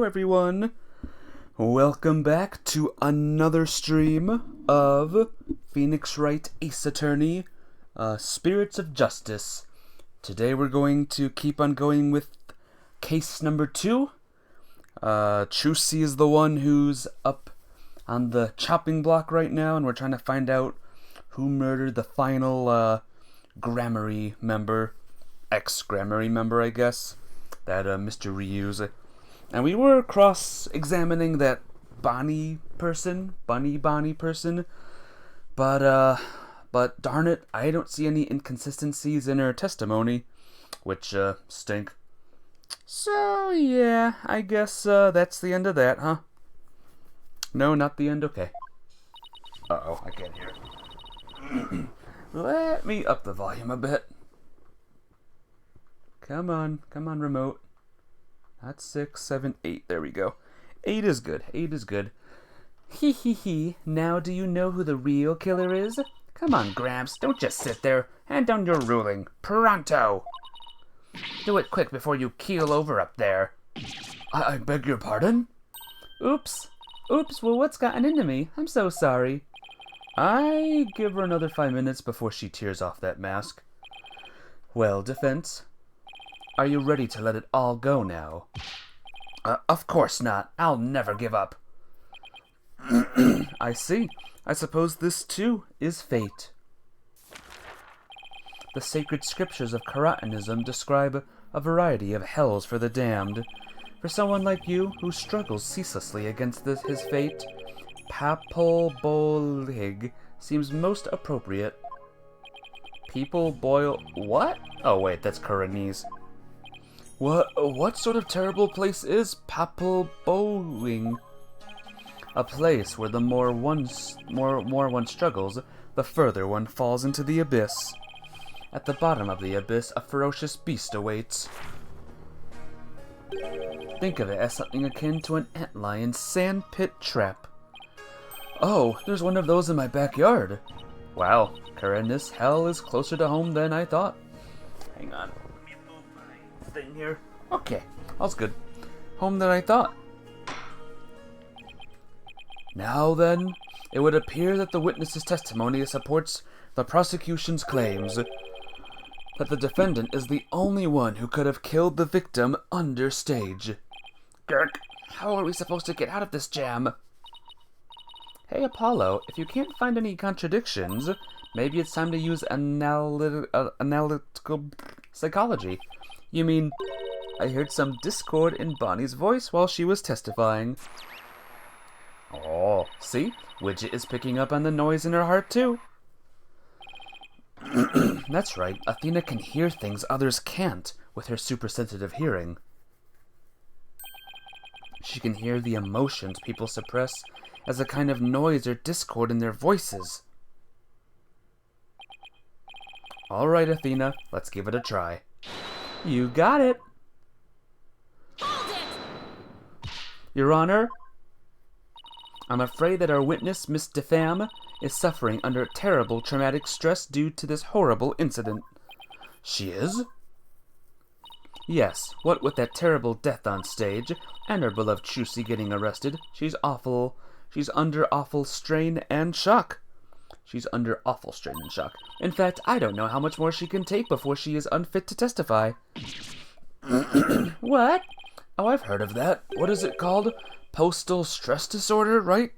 everyone. Welcome back to another stream of Phoenix Wright Ace Attorney, Spirits of Justice. Today we're going to keep on going with case number 2. Chusi is the one who's up on the chopping block right now, and we're trying to find out who murdered the final Grammary member, ex-Grammary member, I guess, that Mr. Ryu's. And we were cross-examining that Bonnie person, Bunny person, but darn it, I don't see any inconsistencies in her testimony, which stink. So yeah, I guess that's the end of that, huh? No, not the end. Okay. Uh-oh, I can't hear. Let me up the volume a bit. Come on, remote. Not 6, 7, 8. There we go. 8 is good. 8 is good. Hee hee hee. Now do you know who the real killer is? Come on, Gramps. Don't just sit there. Hand down your ruling. Pronto. Do it quick before you keel over up there. I beg your pardon? Oops. Well, what's gotten into me? I'm so sorry. I give her another 5 minutes before she tears off that mask. Well, defense. Are you ready to let it all go now? Of course not. I'll never give up. I see. I suppose this, too, is fate. The sacred scriptures of Karatanism describe a variety of hells for the damned. For someone like you, who struggles ceaselessly against his fate, Papalbolig seems most appropriate. People boil... What? Oh, wait, that's Kuranese. What sort of terrible place is Papalboling? A place where the more one struggles, the further one falls into the abyss. At the bottom of the abyss, a ferocious beast awaits. Think of it as something akin to an antlion sandpit trap. Oh, there's one of those in my backyard. Wow, Karanis hell is closer to home than I thought. Hang on. Thing here. Okay, all's good. Home than I thought. Now then, it would appear that the witness's testimony supports the prosecution's claims that the defendant is the only one who could have killed the victim under stage. Gurk, how are we supposed to get out of this jam? Hey Apollo, if you can't find any contradictions, maybe it's time to use analytical psychology. You mean, I heard some discord in Bonnie's voice while she was testifying. Oh, see? Widget is picking up on the noise in her heart, too. That's right, Athena can hear things others can't with her super-sensitive hearing. She can hear the emotions people suppress as a kind of noise or discord in their voices. All right, Athena, let's give it a try. You got it! Hold it! Your Honor, I'm afraid that our witness, Miss DeFam, is suffering under terrible traumatic stress due to this horrible incident. She is? Yes, what with that terrible death on stage, and our beloved Chusi getting arrested, she's under awful strain and shock. In fact, I don't know how much more she can take before she is unfit to testify. What? Oh, I've heard of that. What is it called? Postal stress disorder, right?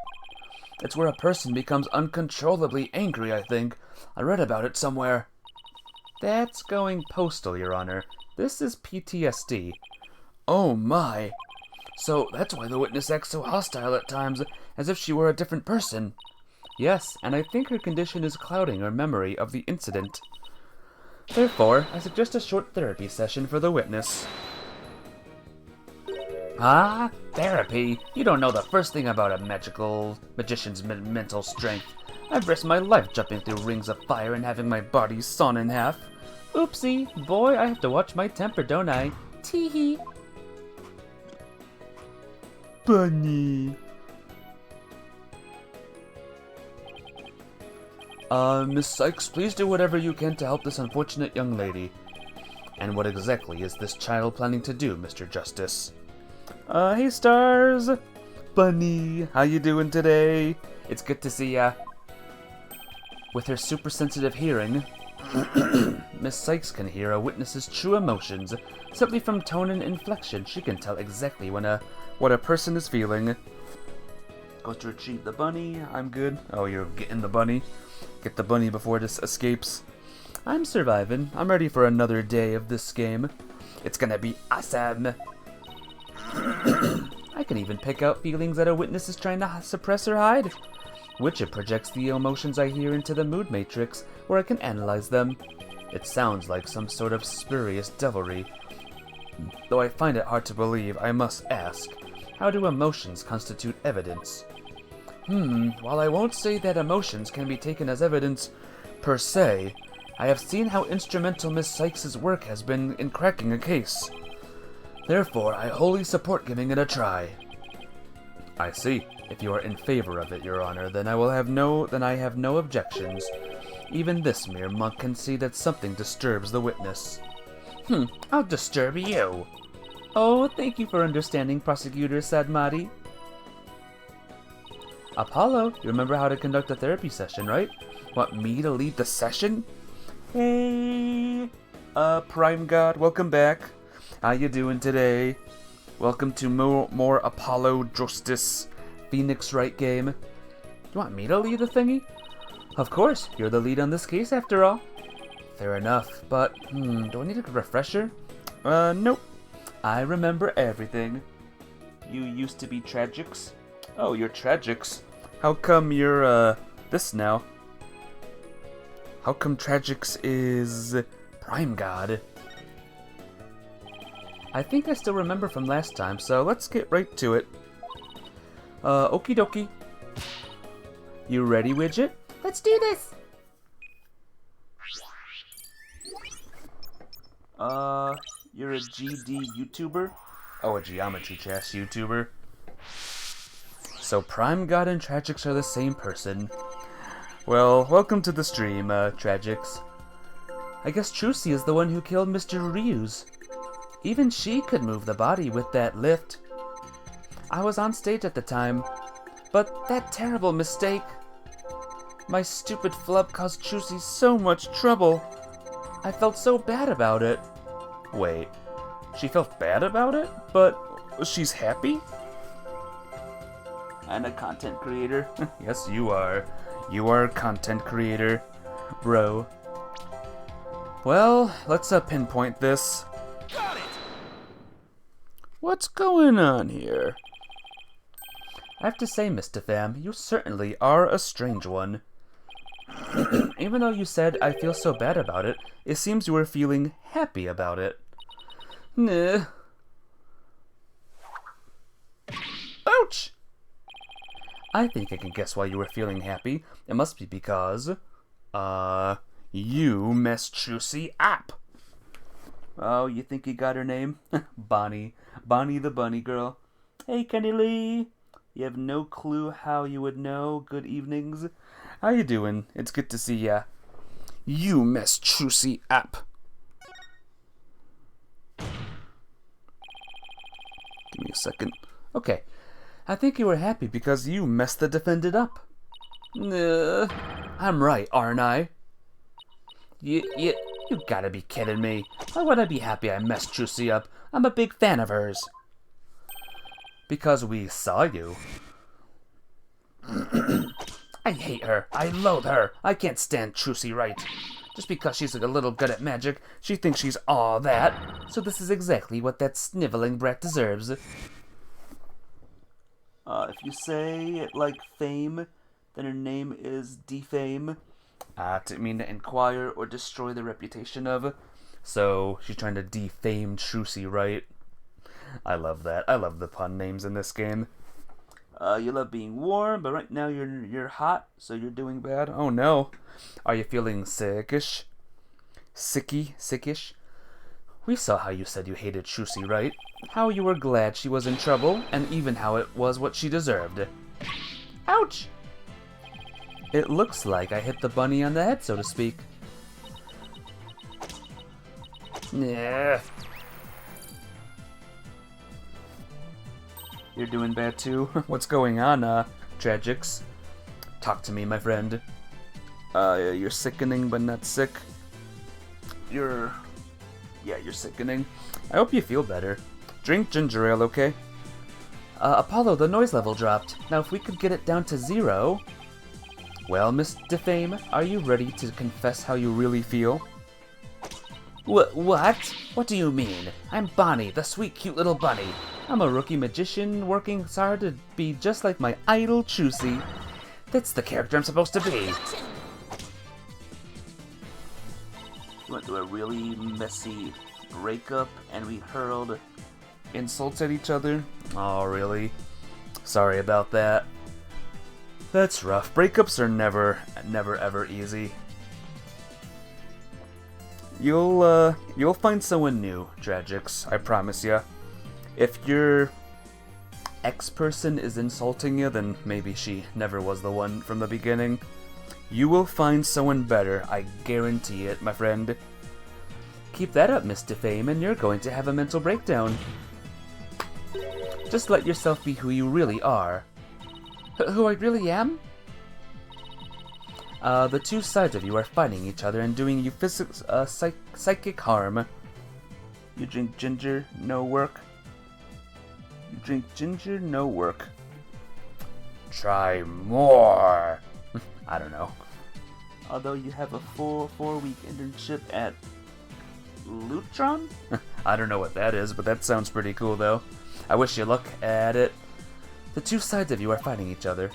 It's where a person becomes uncontrollably angry, I think. I read about it somewhere. That's going postal, Your Honor. This is PTSD. Oh my. So that's why the witness acts so hostile at times, as if she were a different person. Yes, and I think her condition is clouding her memory of the incident. Therefore, I suggest a short therapy session for the witness. Ah, therapy? You don't know the first thing about a magician's mental strength. I've risked my life jumping through rings of fire and having my body sawn in half. Oopsie, boy, I have to watch my temper, don't I? Tee-hee. Bunny. Miss Sykes, please do whatever you can to help this unfortunate young lady. And what exactly is this child planning to do, Mr. Justice? Hey Stars! Bunny, how you doing today? It's good to see ya. With her super sensitive hearing, Miss Sykes can hear a witness's true emotions. Simply from tone and inflection, she can tell exactly what a person is feeling. Goes to retrieve the bunny. I'm good. Oh, you're getting the bunny. Get the bunny before this escapes. I'm surviving. I'm ready for another day of this game. It's gonna be awesome. I can even pick out feelings that a witness is trying to suppress or hide. Which it projects the emotions I hear into the mood matrix, where I can analyze them. It sounds like some sort of spurious devilry. Though I find it hard to believe, I must ask, how do emotions constitute evidence? While I won't say that emotions can be taken as evidence per se, I have seen how instrumental Miss Sykes' work has been in cracking a case. Therefore, I wholly support giving it a try. I see. If you are in favor of it, Your Honor, then I have no objections. Even this mere monk can see that something disturbs the witness. I'll disturb you. Oh, thank you for understanding, Prosecutor Sadmati. Apollo, you remember how to conduct a therapy session, right? Want me to lead the session? Hey, Prime God, welcome back. How you doing today? Welcome to more Apollo Justice Phoenix Wright game. You want me to lead the thingy? Of course, you're the lead on this case after all. Fair enough, but, do I need a refresher? Nope. I remember everything. You used to be Tragics? Oh, you're Tragics. How come you're, this now? How come Tragics is Prime God? I think I still remember from last time, so let's get right to it. Okie dokie. You ready, Widget? Let's do this! You're a GD YouTuber? Oh, a Geometry Chess YouTuber. So Prime God and Tragics are the same person. Well, welcome to the stream, Tragics. I guess Trucy is the one who killed Mr. Ryuz. Even she could move the body with that lift. I was on stage at the time, but that terrible mistake. My stupid flub caused Trucy so much trouble. I felt so bad about it. Wait, she felt bad about it? But she's happy? I'm a content creator. Yes, you are. You are a content creator, bro. Well, let's pinpoint this. Got it! What's going on here? I have to say, Mr. Pham, you certainly are a strange one. Even though you said I feel so bad about it, it seems you were feeling happy about it. Nah. Ouch! I think I can guess why you were feeling happy. It must be because, you messed Trucy up. Oh, you think you got her name? Bonnie. Bonnie the bunny girl. Hey, Kenny Lee. You have no clue how you would know. Good evenings. How you doing? It's good to see ya. You messed Trucy up. Give me a second. Okay. I think you were happy because you messed the defendant up. I'm right, aren't I? You gotta be kidding me. Why would I be happy I messed Trucy up? I'm a big fan of hers. Because we saw you. I hate her. I loathe her. I can't stand Trucy Wright. Just because she's a little good at magic, she thinks she's all that. So this is exactly what that sniveling brat deserves. If you say it like Fame, then her name is Defame. To mean to inquire or destroy the reputation of. So she's trying to defame Trucy Wright. I love that. I love the pun names in this game. You love being warm, but right now you're hot, so you're doing bad. Oh no. Are you feeling sickish? Sickish? We saw how you said you hated Trucy, right? How you were glad she was in trouble, and even how it was what she deserved. Ouch! It looks like I hit the bunny on the head, so to speak. Yeah. You're doing bad too? What's going on, Tragics? Talk to me, my friend. You're sickening but not sick. You're sickening. I hope you feel better. Drink ginger ale, okay? Apollo, the noise level dropped. Now if we could get it down to 0... Well, Miss Defame, are you ready to confess how you really feel? What? What do you mean? I'm Bonnie, the sweet, cute little bunny. I'm a rookie magician working hard to be just like my idol Chusy. That's the character I'm supposed to be. We went through a really messy breakup and we hurled insults at each other. Oh, really? Sorry about that. That's rough. Breakups are never ever easy. You'll find someone new, Tragics, I promise ya. If your ex-person is insulting you, then maybe she never was the one from the beginning. You will find someone better, I guarantee it, my friend. Keep that up, Miss Defame, and you're going to have a mental breakdown. Just let yourself be who you really are. Who I really am? The two sides of you are fighting each other and doing you psychic harm. You drink ginger, no work. You drink ginger, no work. Try more. I don't know. Although you have a full 4-week internship at Lutron? I don't know what that is, but that sounds pretty cool though. I wish you luck at it. The two sides of you are fighting each other.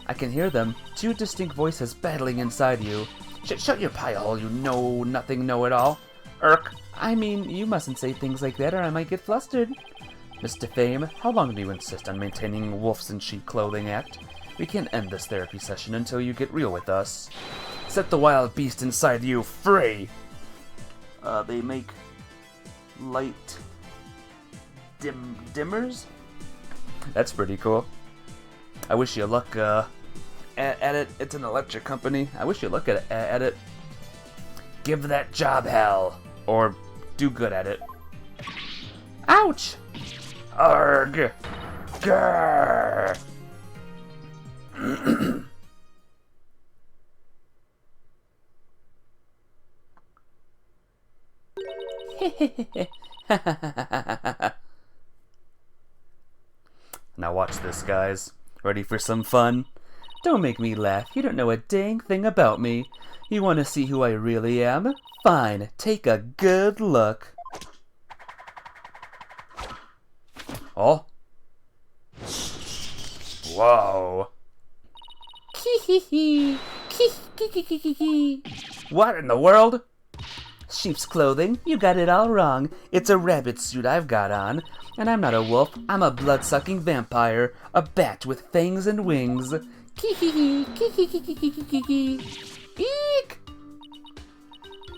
I can hear them, two distinct voices battling inside you. Shut your pie hole, you know-nothing know-it-all. I mean, you mustn't say things like that or I might get flustered. Miss Defame, how long do you insist on maintaining wolves in sheep clothing act? We can't end this therapy session until you get real with us. Set the wild beast inside you free! They make light dimmers? That's pretty cool. I wish you luck at it. It's an electric company. I wish you luck at it. Give that job hell. Or do good at it. Ouch! Arg! Grrr! Now watch this, guys. Ready for some fun? Don't make me laugh. You don't know a dang thing about me. You want to see who I really am? Fine. Take a good look. Oh. Whoa. What in the world? Sheep's clothing? You got it all wrong. It's a rabbit suit I've got on. And I'm not a wolf. I'm a blood-sucking vampire. A bat with fangs and wings. Eek!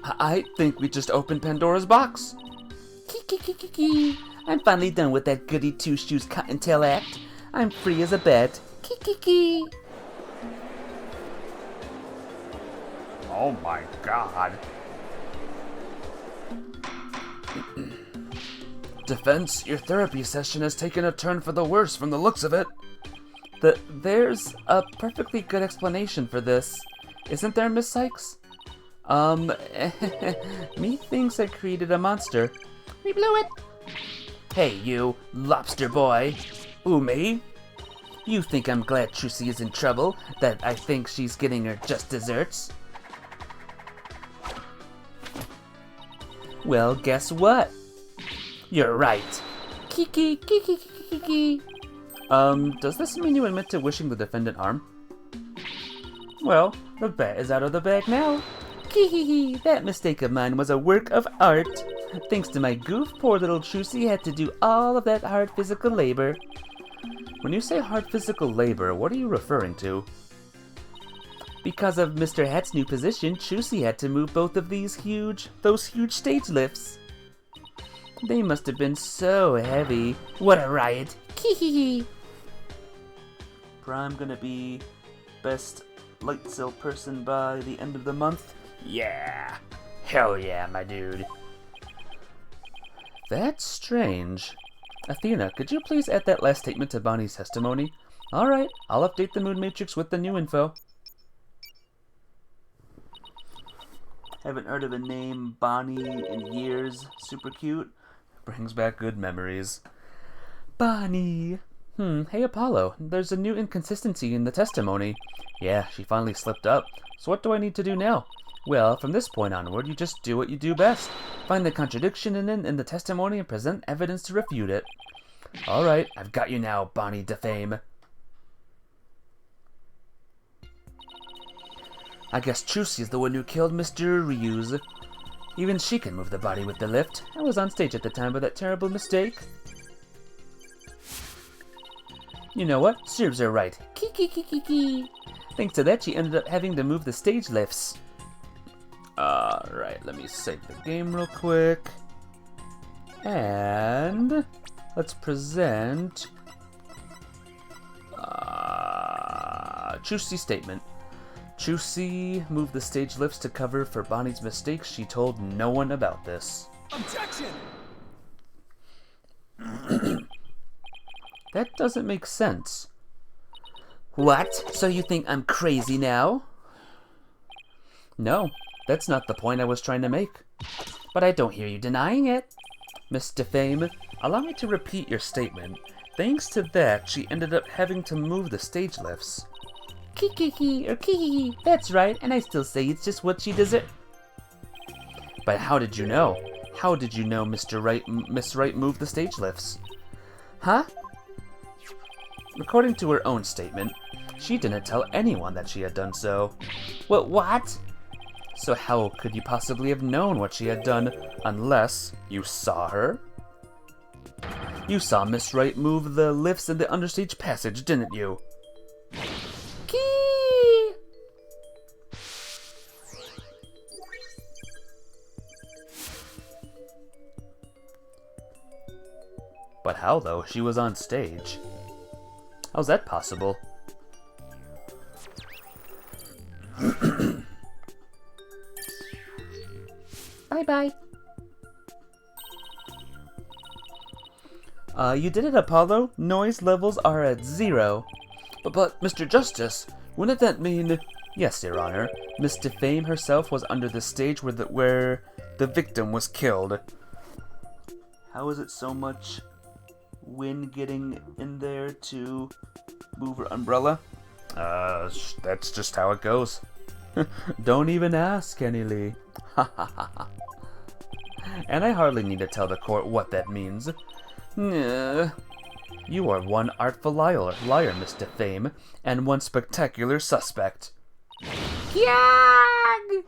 I think we just opened Pandora's box. I'm finally done with that goody two-shoes cottontail act. I'm free as a bat. Oh my god. Defense, your therapy session has taken a turn for the worse from the looks of it. There's a perfectly good explanation for this. Isn't there, Miss Sykes? Methinks I created a monster. We blew it. Hey, you, lobster boy. Ooh, me? You think I'm glad Trucy is in trouble? That I think she's getting her just desserts? Well, guess what? You're right. Kiki. Does this mean you admit to wishing the defendant harm? Well, the bat is out of the bag now. That mistake of mine was a work of art. Thanks to my goof, poor little Trucy had to do all of that hard physical labor. When you say hard physical labor, what are you referring to? Because of Mr. Hat's new position, Trucy had to move both of those huge stage lifts. They must have been so heavy. What a riot. Prime gonna be best light sail person by the end of the month. Yeah. Hell yeah, my dude. That's strange. Athena, could you please add that last statement to Bonnie's testimony? Alright, I'll update the mood matrix with the new info. Haven't heard of a name Bonnie in years. Super cute. Brings back good memories. Bonnie! Hey Apollo, there's a new inconsistency in the testimony. Yeah, she finally slipped up. So what do I need to do now? Well, from this point onward, you just do what you do best. Find the contradiction in the testimony and present evidence to refute it. Alright, I've got you now, Bonnie Defame. I guess Trucy's the one who killed Mr. Ryuz. Even she can move the body with the lift. I was on stage at the time of that terrible mistake. You know what? Serves her right. Kiki. Thanks to that, she ended up having to move the stage lifts. Alright, let me save the game real quick. And let's present Trucy's statement. Trucy moved the stage lifts to cover for Bonnie's mistakes. She told no one about this. Objection! That doesn't make sense. What? So you think I'm crazy now? No, that's not the point I was trying to make. But I don't hear you denying it. Miss Defame, allow me to repeat your statement. Thanks to that, she ended up having to move the stage lifts. Kiki. That's right, and I still say it's just what she deserved. But how did you know? How did you know Miss Wright moved the stage lifts? Huh? According to her own statement, she didn't tell anyone that she had done so. What? So how could you possibly have known what she had done unless you saw her? You saw Miss Wright move the lifts in the understage passage, didn't you? Key! But how though? She was on stage. How's that possible? Bye-bye. You did it, Apollo. Noise levels are at 0. But Mr. Justice, wouldn't that mean... Yes, Your Honor. Miss Defame herself was under the stage where the victim was killed. How is it so much wind getting in there to move her umbrella? That's just how it goes. Don't even ask, Kenny Lee. And I hardly need to tell the court what that means. You are one artful liar, Miss Defame, and one spectacular suspect. Kyag!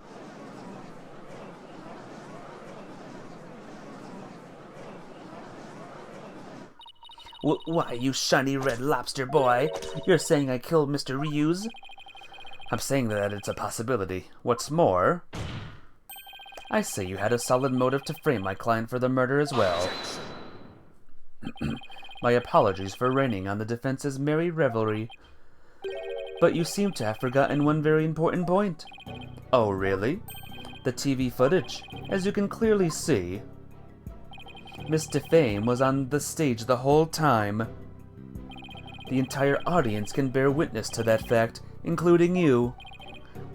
Why, you shiny red lobster boy? You're saying I killed Mr. Ryuz? I'm saying that it's a possibility. What's more, I say you had a solid motive to frame my client for the murder as well. My apologies for raining on the defense's merry revelry. But you seem to have forgotten one very important point. Oh, really? The TV footage. As you can clearly see, Miss Defame was on the stage the whole time. The entire audience can bear witness to that fact, including you.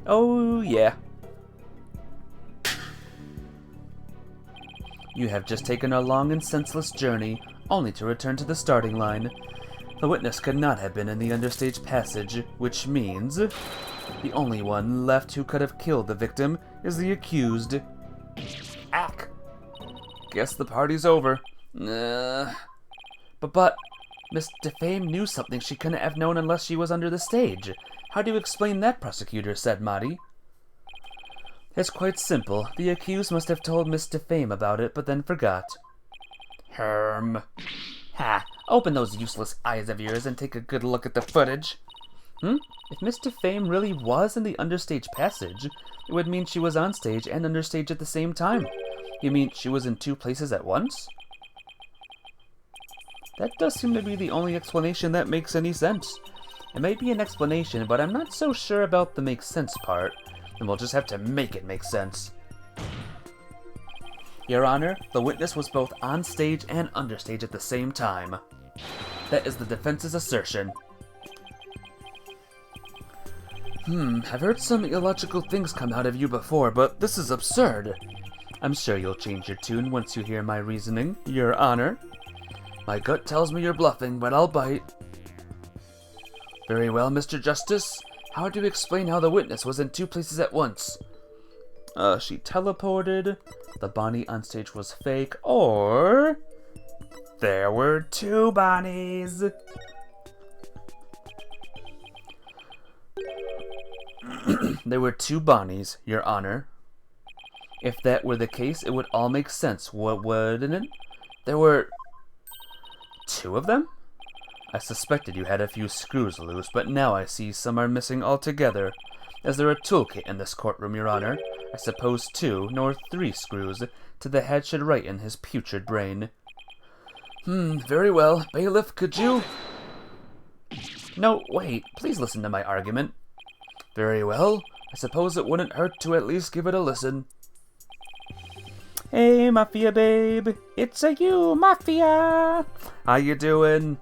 Oh, yeah. You have just taken a long and senseless journey, only to return to the starting line. The witness could not have been in the understage passage, which means the only one left who could have killed the victim is the accused. Ack! Guess the party's over. But Miss Defame knew something she couldn't have known unless she was under the stage. How do you explain that, prosecutor? Said Marty. It's quite simple. The accused must have told Miss Defame about it, but then forgot. Ha! Open those useless eyes of yours and take a good look at the footage. If Miss Defame really was in the understage passage, it would mean she was on stage and understage at the same time. You mean she was in two places at once? That does seem to be the only explanation that makes any sense. It may be an explanation, but I'm not so sure about the makes sense part, and we'll just have to make it make sense. Your Honor, the witness was both on stage and understage at the same time. That is the defense's assertion. I've heard some illogical things come out of you before, but this is absurd. I'm sure you'll change your tune once you hear my reasoning, Your Honor. My gut tells me you're bluffing, but I'll bite. Very well, Mr. Justice. How do you explain how the witness was in two places at once? She teleported, the Bonnie on stage was fake, or there were two Bonnies. There were two Bonnies, Your Honor. If that were the case, it would all make sense, wouldn't it? There were two of them? I suspected you had a few screws loose, but now I see some are missing altogether. Is there a toolkit in this courtroom, Your Honor? I suppose 2, nor 3 screws to the head should right in his putrid brain. Very well. Bailiff, could you... No, wait. Please listen to my argument. Very well. I suppose it wouldn't hurt to at least give it a listen. Hey, Mafia babe. It's you, Mafia. How you doing?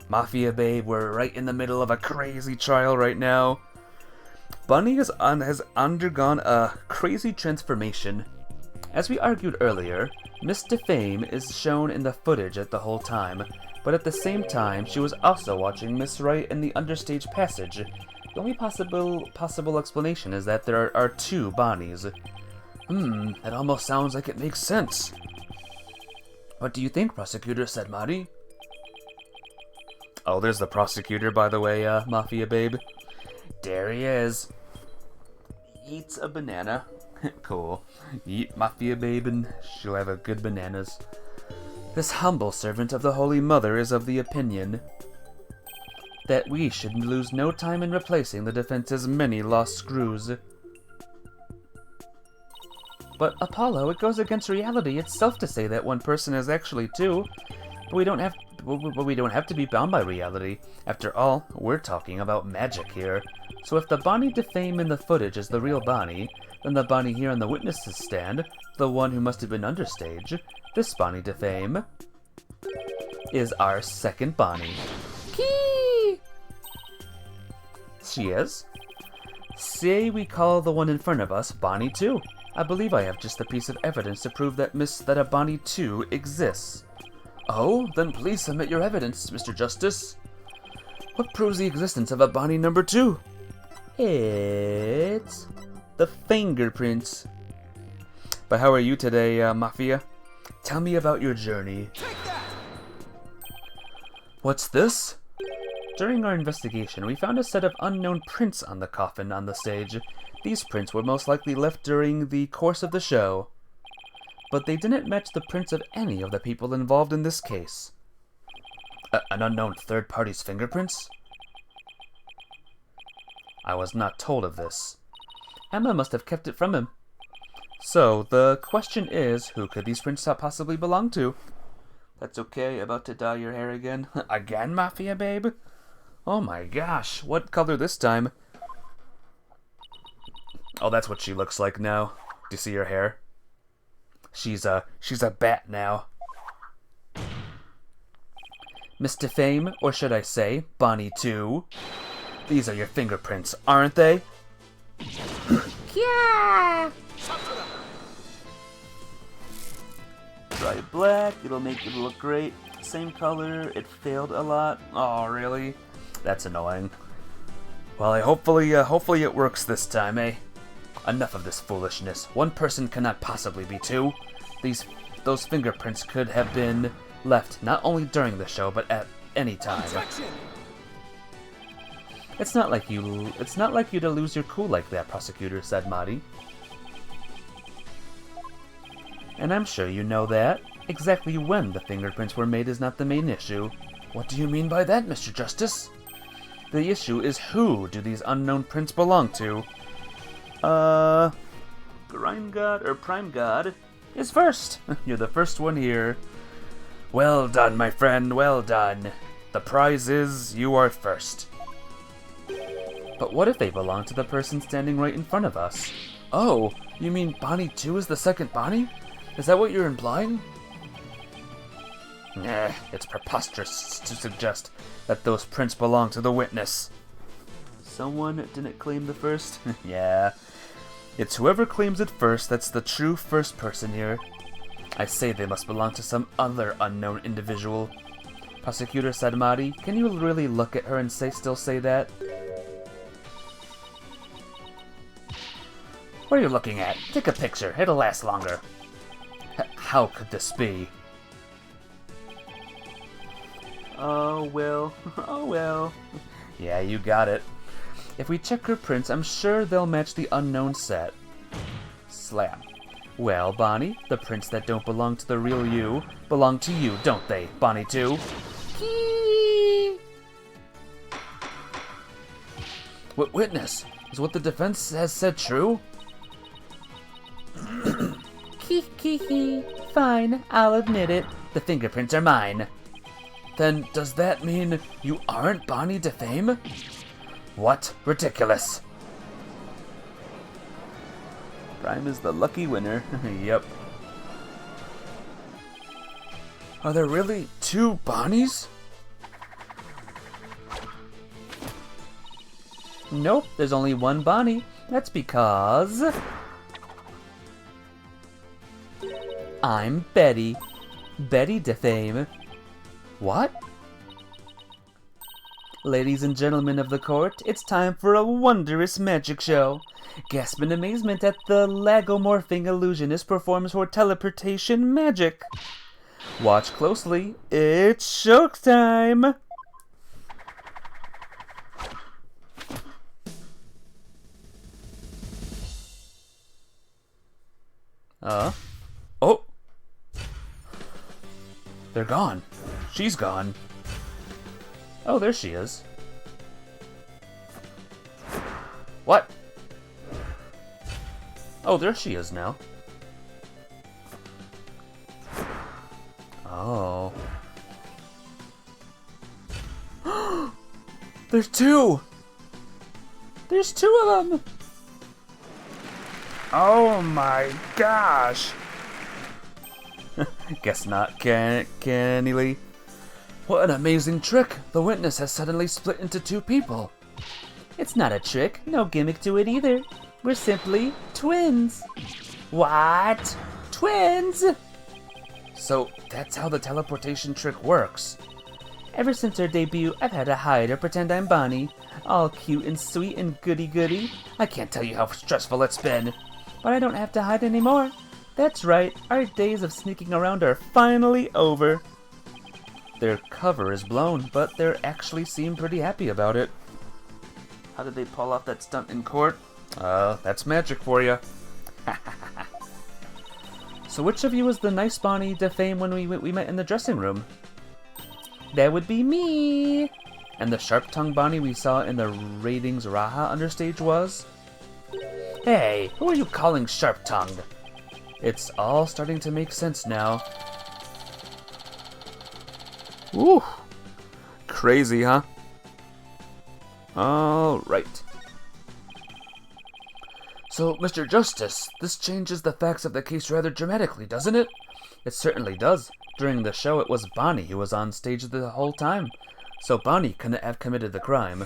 Mafia babe, we're right in the middle of a crazy trial right now. Bunny has undergone a crazy transformation. As we argued earlier, Miss Defame is shown in the footage at the whole time, but at the same time, she was also watching Miss Wright in the understage passage. The only possible explanation is that there are two Bonnies. That almost sounds like it makes sense. What do you think, prosecutor? Said Marty. Oh, there's the prosecutor, by the way, Mafia babe. There he is. Eats a banana. Cool. Eat Mafia babe and she'll have a good bananas. This humble servant of the Holy Mother is of the opinion that we should lose no time in replacing the defense's many lost screws. But Apollo, it goes against reality itself to say that one person is actually two. But we don't have to be bound by reality. After all, we're talking about magic here. So if the Bonnie Defame in the footage is the real Bonnie, then the Bonnie here on the witnesses stand, the one who must have been understage, this Bonnie Defame, is our second Bonnie. Key! She is. Say we call the one in front of us Bonnie 2. I believe I have just the piece of evidence to prove that a Bonnie 2 exists. Oh, then please submit your evidence, Mr. Justice. What proves the existence of a Bonnie number 2? It's the fingerprints. But how are you today, Mafia? Tell me about your journey. What's this? During our investigation, we found a set of unknown prints on the coffin on the stage. These prints were most likely left during the course of the show, but they didn't match the prints of any of the people involved in this case. An unknown third party's fingerprints? I was not told of this. Emma must have kept it from him. So, the question is, who could these prints possibly belong to? That's okay, about to dye your hair again? Again, Mafia babe? Oh my gosh, what color this time? Oh, that's what she looks like now. Do you see her hair? She's a bat now. Miss Defame, or should I say, Bonnie 2. These are your fingerprints, aren't they? Yeah! Try black, it'll make it look great. Same color, it failed a lot. Oh, really? That's annoying. Well, hopefully it works this time, eh? Enough of this foolishness. One person cannot possibly be two. Those fingerprints could have been left not only during the show, but at any time. It's not like you to lose your cool like that, prosecutor, said Marty. And I'm sure you know that. Exactly when the fingerprints were made is not the main issue. What do you mean by that, Mr. Justice? The issue is who do these unknown prints belong to? Grime God or Prime God is first. You're the first one here. Well done, my friend, well done. The prize is you are first. But what if they belong to the person standing right in front of us? Oh, you mean Bonnie 2 is the second Bonnie? Is that what you're implying? Nah, it's preposterous to suggest that those prints belong to the witness. Someone didn't claim the first? Yeah. It's whoever claims it first that's the true first person here. I say they must belong to some other unknown individual. Prosecutor Sadamati, can you really look at her and still say that? What are you looking at? Take a picture. It'll last longer. How could this be? Oh, well. Oh, well. Yeah, you got it. If we check her prints, I'm sure they'll match the unknown set. Slap. Well, Bonnie, the prints that don't belong to the real you belong to you, don't they, Bonnie too? Witness, is what the defense has said true? Fine, I'll admit it. The fingerprints are mine. Then does that mean you aren't Bonnie DeFame? What? Ridiculous. Prime is the lucky winner. Yep. Are there really two Bonnies? Nope, there's only one Bonnie. That's because I'm Betty. Betty DeFame. What? Ladies and gentlemen of the court, it's time for a wondrous magic show. Gasp in amazement at the lagomorphing illusionist performs her teleportation magic. Watch closely. It's showtime! Oh! They're gone. She's gone. Oh, there she is. What? Oh, there she is now. Oh. There's two! There's two of them! Oh my gosh! Guess not, Kenny Lee. What an amazing trick! The witness has suddenly split into two people. It's not a trick, no gimmick to it either. We're simply twins. What? Twins? So that's how the teleportation trick works. Ever since her debut, I've had to hide or pretend I'm Bonnie. All cute and sweet and goody-goody. I can't tell you how stressful it's been. But I don't have to hide anymore. That's right, our days of sneaking around are finally over. Their cover is blown, but they actually seem pretty happy about it. How did they pull off that stunt in court? That's magic for you. So which of you was the nice Bonnie DeFame when we met in the dressing room? That would be me! And the sharp-tongued Bonnie we saw in the Ratings Raha understage was? Hey, who are you calling sharp-tongued? It's all starting to make sense now. Ooh, crazy, huh? All right. So, Mr. Justice, this changes the facts of the case rather dramatically, doesn't it? It certainly does. During the show, it was Bonnie who was on stage the whole time. So Bonnie couldn't have committed the crime.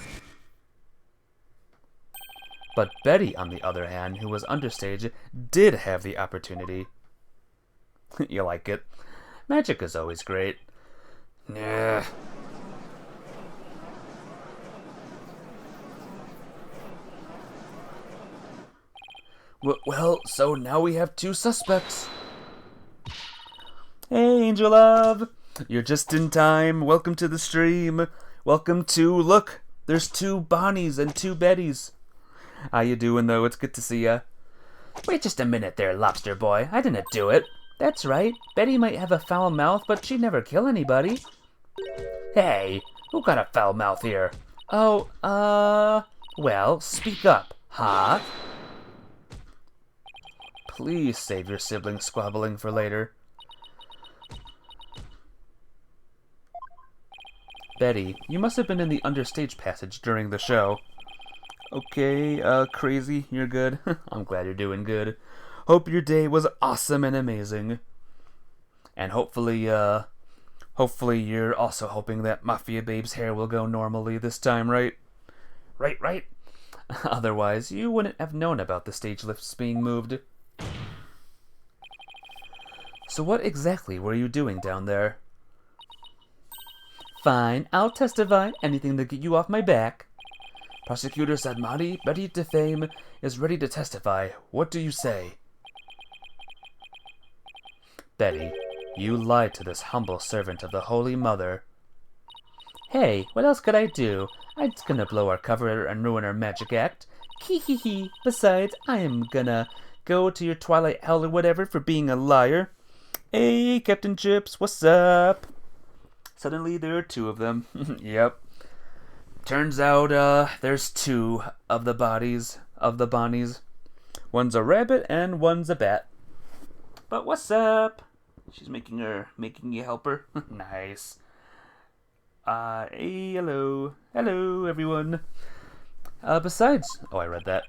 But Betty, on the other hand, who was understage, did have the opportunity. You like it? Magic is always great. Yeah. Well, so now we have two suspects. Hey, Angel Love! You're just in time. Welcome to the stream. Welcome to, look, there's two Bonnies and two Bettys. How you doing, though? It's good to see ya. Wait just a minute there, Lobster Boy. I didn't do it. That's right. Betty might have a foul mouth, but she'd never kill anybody. Hey, who got a foul mouth here? Oh, well, speak up, huh? Please save your sibling squabbling for later. Betty, you must have been in the understage passage during the show. Okay, Crazy, you're good. I'm glad you're doing good. Hope your day was awesome and amazing. And hopefully you're also hoping that Mafia Babe's hair will go normally this time, right? Right? Otherwise, you wouldn't have known about the stage lifts being moved. So what exactly were you doing down there? Fine, I'll testify. Anything to get you off my back. Prosecutor Sadmati, Betty Defame, is ready to testify. What do you say? Betty, you lied to this humble servant of the Holy Mother. Hey, what else could I do? I'm just gonna blow our cover and ruin our magic act. Hee. Besides, I am gonna go to your Twilight Hell or whatever for being a liar. Hey, Captain Chips, what's up? Suddenly there are two of them. Yep. Turns out, there's two of the bodies of the Bonnies. One's a rabbit and one's a bat. But what's up? She's making you help her. Nice. Hey, hello, everyone. Besides, I read that.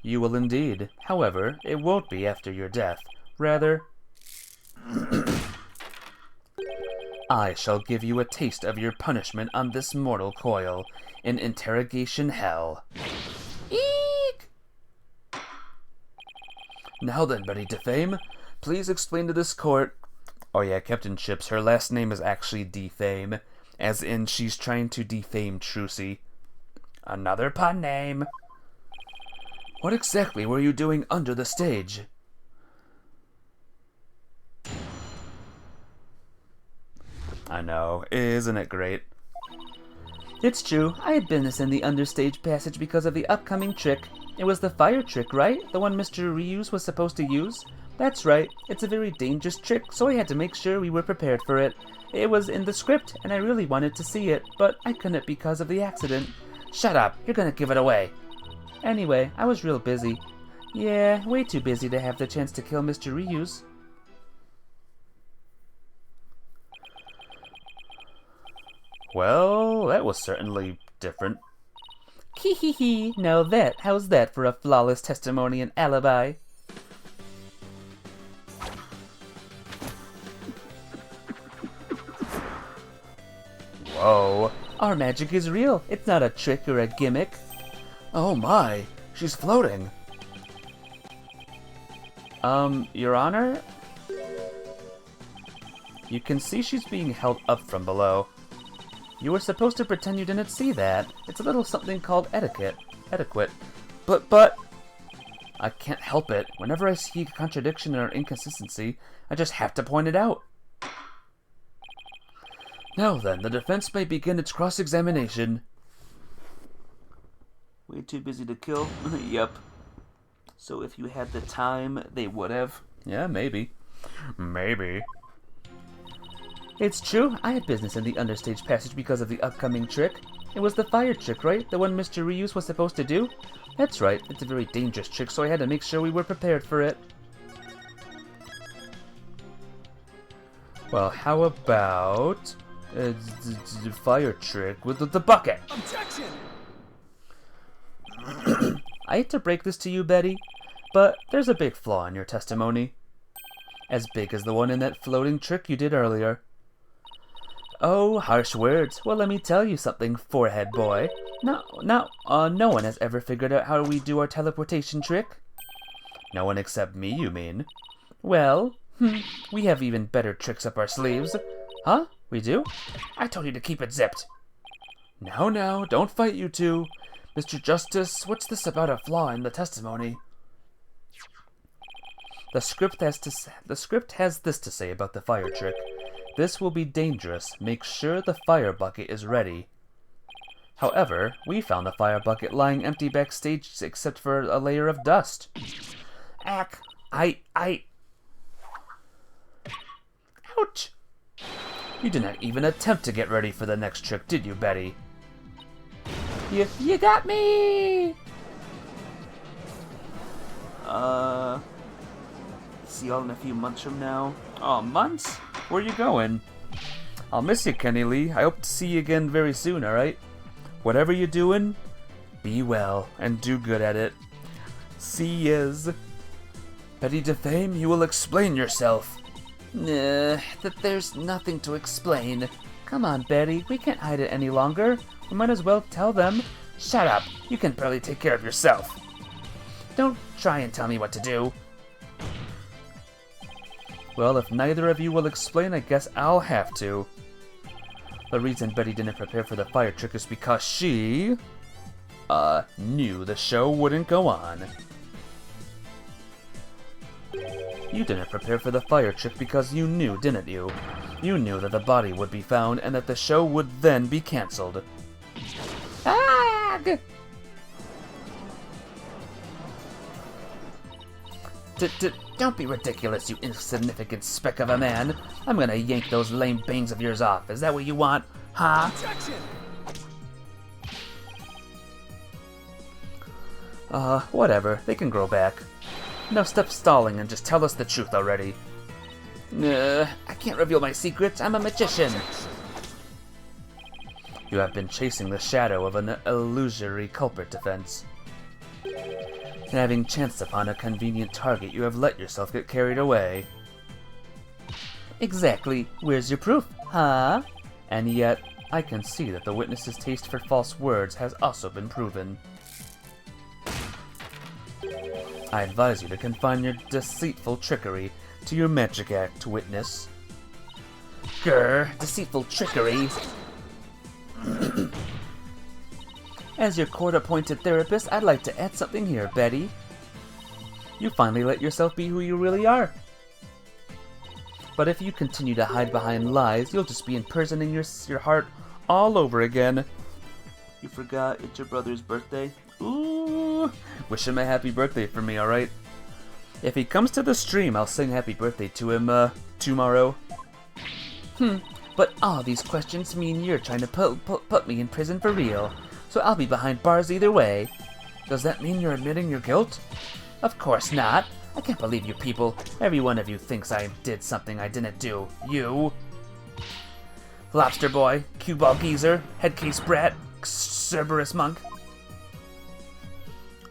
You will indeed. However, it won't be after your death. Rather, I shall give you a taste of your punishment on this mortal coil in interrogation hell. Eek! Now then, Betty Defame, please explain to this court. Oh yeah, Captain Chips, her last name is actually Defame, as in she's trying to defame Trucy. Another pun name. What exactly were you doing under the stage? I know, isn't it great? It's true, I had business in the understage passage because of the upcoming trick. It was the fire trick, right? The one Mr. Reuse was supposed to use? That's right, it's a very dangerous trick, so I had to make sure we were prepared for it. It was in the script, and I really wanted to see it, but I couldn't because of the accident. Shut up, you're gonna give it away. Anyway, I was real busy. Yeah, way too busy to have the chance to kill Mr. Reuse. Well, that was certainly different. Hee. Now how's that for a flawless testimony and alibi? Whoa. Our magic is real. It's not a trick or a gimmick. Oh my, she's floating. Your Honor? You can see she's being held up from below. You were supposed to pretend you didn't see that. It's a little something called etiquette. But... I can't help it. Whenever I see a contradiction or inconsistency, I just have to point it out. Now then, the defense may begin its cross-examination. Way too busy to kill? Yep. So if you had the time, they would have. Yeah, maybe. Maybe. It's true, I had business in the understage passage because of the upcoming trick. It was the fire trick, right? The one Mr. Reuse was supposed to do? That's right, it's a very dangerous trick, so I had to make sure we were prepared for it. Well, how about... the fire trick with the bucket? Objection! I hate to break this to you, Betty, but there's a big flaw in your testimony. As big as the one in that floating trick you did earlier. Oh, harsh words. Well, let me tell you something, forehead boy. No one has ever figured out how we do our teleportation trick. No one except me, you mean? Well, we have even better tricks up our sleeves. Huh? We do? I told you to keep it zipped. Now, don't fight, you two. Mr. Justice, what's this about a flaw in the testimony? The script has this to say about the fire trick. This will be dangerous. Make sure the fire bucket is ready. However, we found the fire bucket lying empty backstage except for a layer of dust. Ack! Ouch! You did not even attempt to get ready for the next trick, did you, Betty? You got me! See y'all in a few months from now. Oh, months? Where you going? I'll miss you, Kenny Lee. I hope to see you again very soon, alright? Whatever you're doing, be well and do good at it. See yas. Betty Defame, you will explain yourself. There's nothing to explain. Come on, Betty, we can't hide it any longer. We might as well tell them. Shut up, you can barely take care of yourself. Don't try and tell me what to do. Well, if neither of you will explain, I guess I'll have to. The reason Betty didn't prepare for the fire trick is because she... knew the show wouldn't go on. You didn't prepare for the fire trick because you knew, didn't you? You knew that the body would be found and that the show would then be cancelled. Ag! Don't be ridiculous, you insignificant speck of a man. I'm gonna yank those lame bangs of yours off. Is that what you want? Huh? Whatever. They can grow back. Now stop stalling and just tell us the truth already. I can't reveal my secrets. I'm a magician. You have been chasing the shadow of an illusory culprit defense. And having chanced upon a convenient target, you have let yourself get carried away. Exactly. Where's your proof? Huh? And yet, I can see that the witness's taste for false words has also been proven. I advise you to confine your deceitful trickery to your magic act, witness. Grr, deceitful trickery. As your court-appointed therapist, I'd like to add something here, Betty. You finally let yourself be who you really are. But if you continue to hide behind lies, you'll just be imprisoning your heart all over again. You forgot it's your brother's birthday? Ooh, wish him a happy birthday for me, alright? If he comes to the stream, I'll sing happy birthday to him, tomorrow. But all these questions mean you're trying to put me in prison for real. So I'll be behind bars either way. Does that mean you're admitting your guilt? Of course not. I can't believe you people. Every one of you thinks I did something I didn't do. You. Lobster boy, cue ball geezer, headcase brat, Cerberus monk.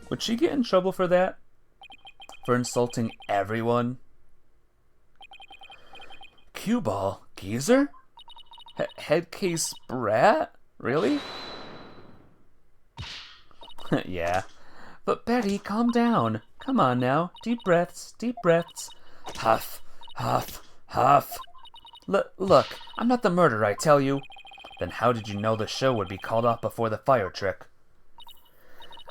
Would she get in trouble for that? For insulting everyone? Cue ball geezer? Headcase brat? Really? Yeah. But Betty, calm down. Come on now. Deep breaths, deep breaths. Huff, huff, huff. Look, I'm not the murderer, I tell you. Then how did you know the show would be called off before the fire trick?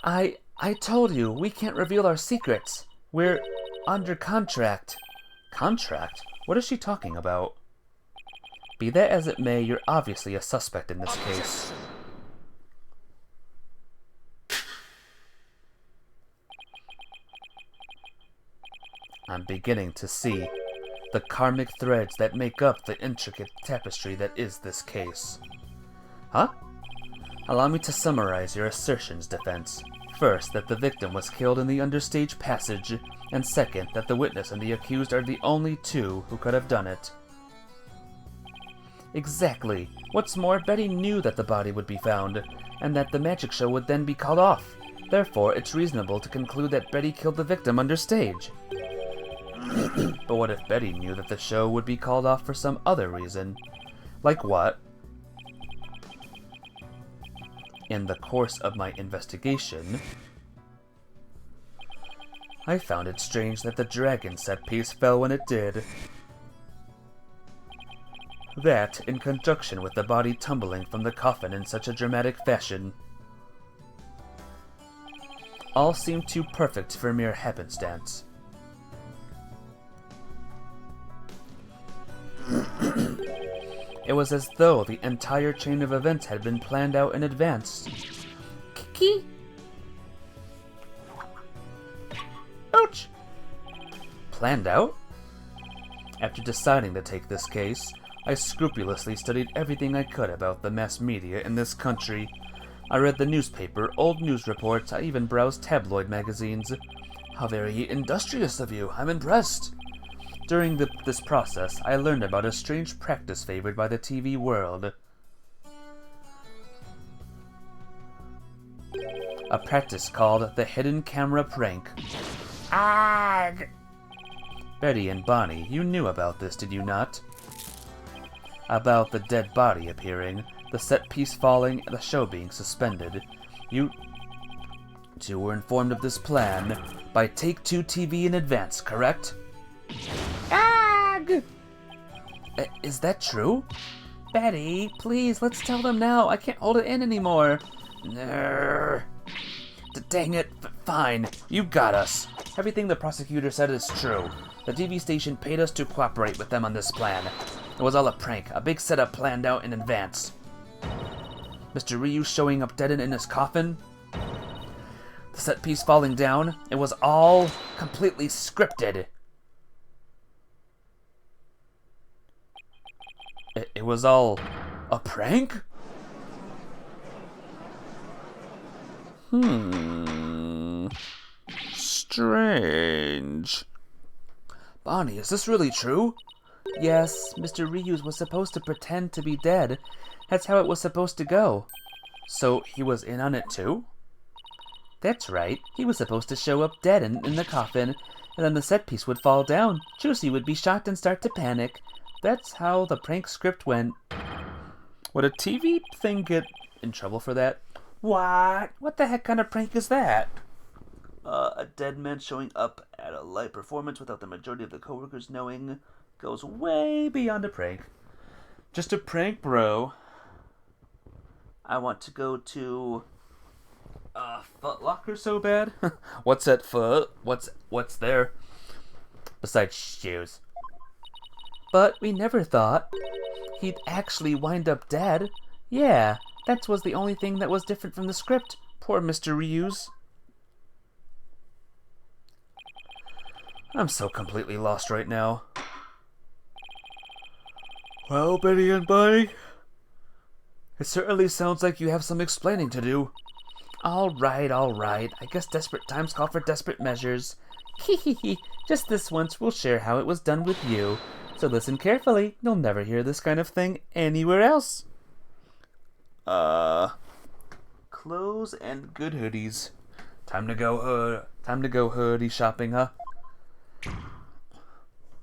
I told you, we can't reveal our secrets. We're under contract. Contract? What is she talking about? Be that as it may, you're obviously a suspect in this case. I'm beginning to see the karmic threads that make up the intricate tapestry that is this case. Huh? Allow me to summarize your assertions, defense. First, that the victim was killed in the understage passage, and second, that the witness and the accused are the only two who could have done it. Exactly. What's more, Betty knew that the body would be found, and that the magic show would then be called off. Therefore, it's reasonable to conclude that Betty killed the victim understage. But what if Betty knew that the show would be called off for some other reason? Like what? In the course of my investigation, I found it strange that the dragon set piece fell when it did. That, in conjunction with the body tumbling from the coffin in such a dramatic fashion, all seemed too perfect for mere happenstance. It was as though the entire chain of events had been planned out in advance. Kiki? Ouch! Planned out? After deciding to take this case, I scrupulously studied everything I could about the mass media in this country. I read the newspaper, old news reports, I even browsed tabloid magazines. How very industrious of you, I'm impressed. During this process, I learned about a strange practice favored by the TV world. A practice called the hidden camera prank. Ag! Betty and Bonnie, you knew about this, did you not? About the dead body appearing, the set piece falling, and the show being suspended. You two were informed of this plan by Take-Two TV in advance, correct? Ag! Is that true? Betty, please, let's tell them now. I can't hold it in anymore. Dang it. Fine. You got us. Everything the prosecutor said is true. The TV station paid us to cooperate with them on this plan. It was all a prank, a big setup planned out in advance. Mr. Ryu showing up dead in his coffin. The set piece falling down. It was all completely scripted. It was all a prank? Strange. Bonnie, is this really true? Yes, Mr. Ryus was supposed to pretend to be dead. That's how it was supposed to go. So he was in on it too? That's right. He was supposed to show up dead in the coffin, and then the set piece would fall down. Juicy would be shocked and start to panic. That's how the prank script went. Would a TV thing get in trouble for that? What? What the heck kind of prank is that? A dead man showing up at a live performance without the majority of the coworkers knowing goes way beyond a prank. Just a prank, bro. I want to go to Foot Locker so bad. What's at Foot? What's there? Besides shoes. But we never thought he'd actually wind up dead. Yeah, that was the only thing that was different from the script. Poor Mr. Ryus. I'm so completely lost right now. Well, Betty and Bonnie, it certainly sounds like you have some explaining to do. All right. I guess desperate times call for desperate measures. Hehehe, just this once we'll share how it was done with you. So listen carefully, you'll never hear this kind of thing anywhere else. Clothes and good hoodies. Time to go hoodie shopping, huh?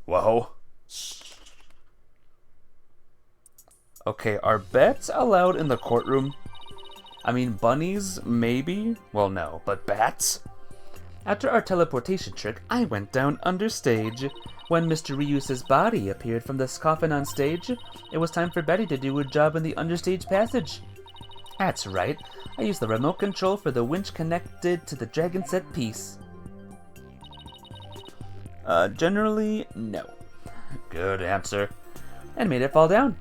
Whoa. Okay, are bats allowed in the courtroom? I mean, bunnies, maybe? Well, no, but bats? After our teleportation trick, I went down understage. When Mr. Ryus's body appeared from this coffin on stage, it was time for Betty to do her job in the understage passage. That's right, I used the remote control for the winch connected to the dragon set piece. Generally, no. Good answer. And made it fall down.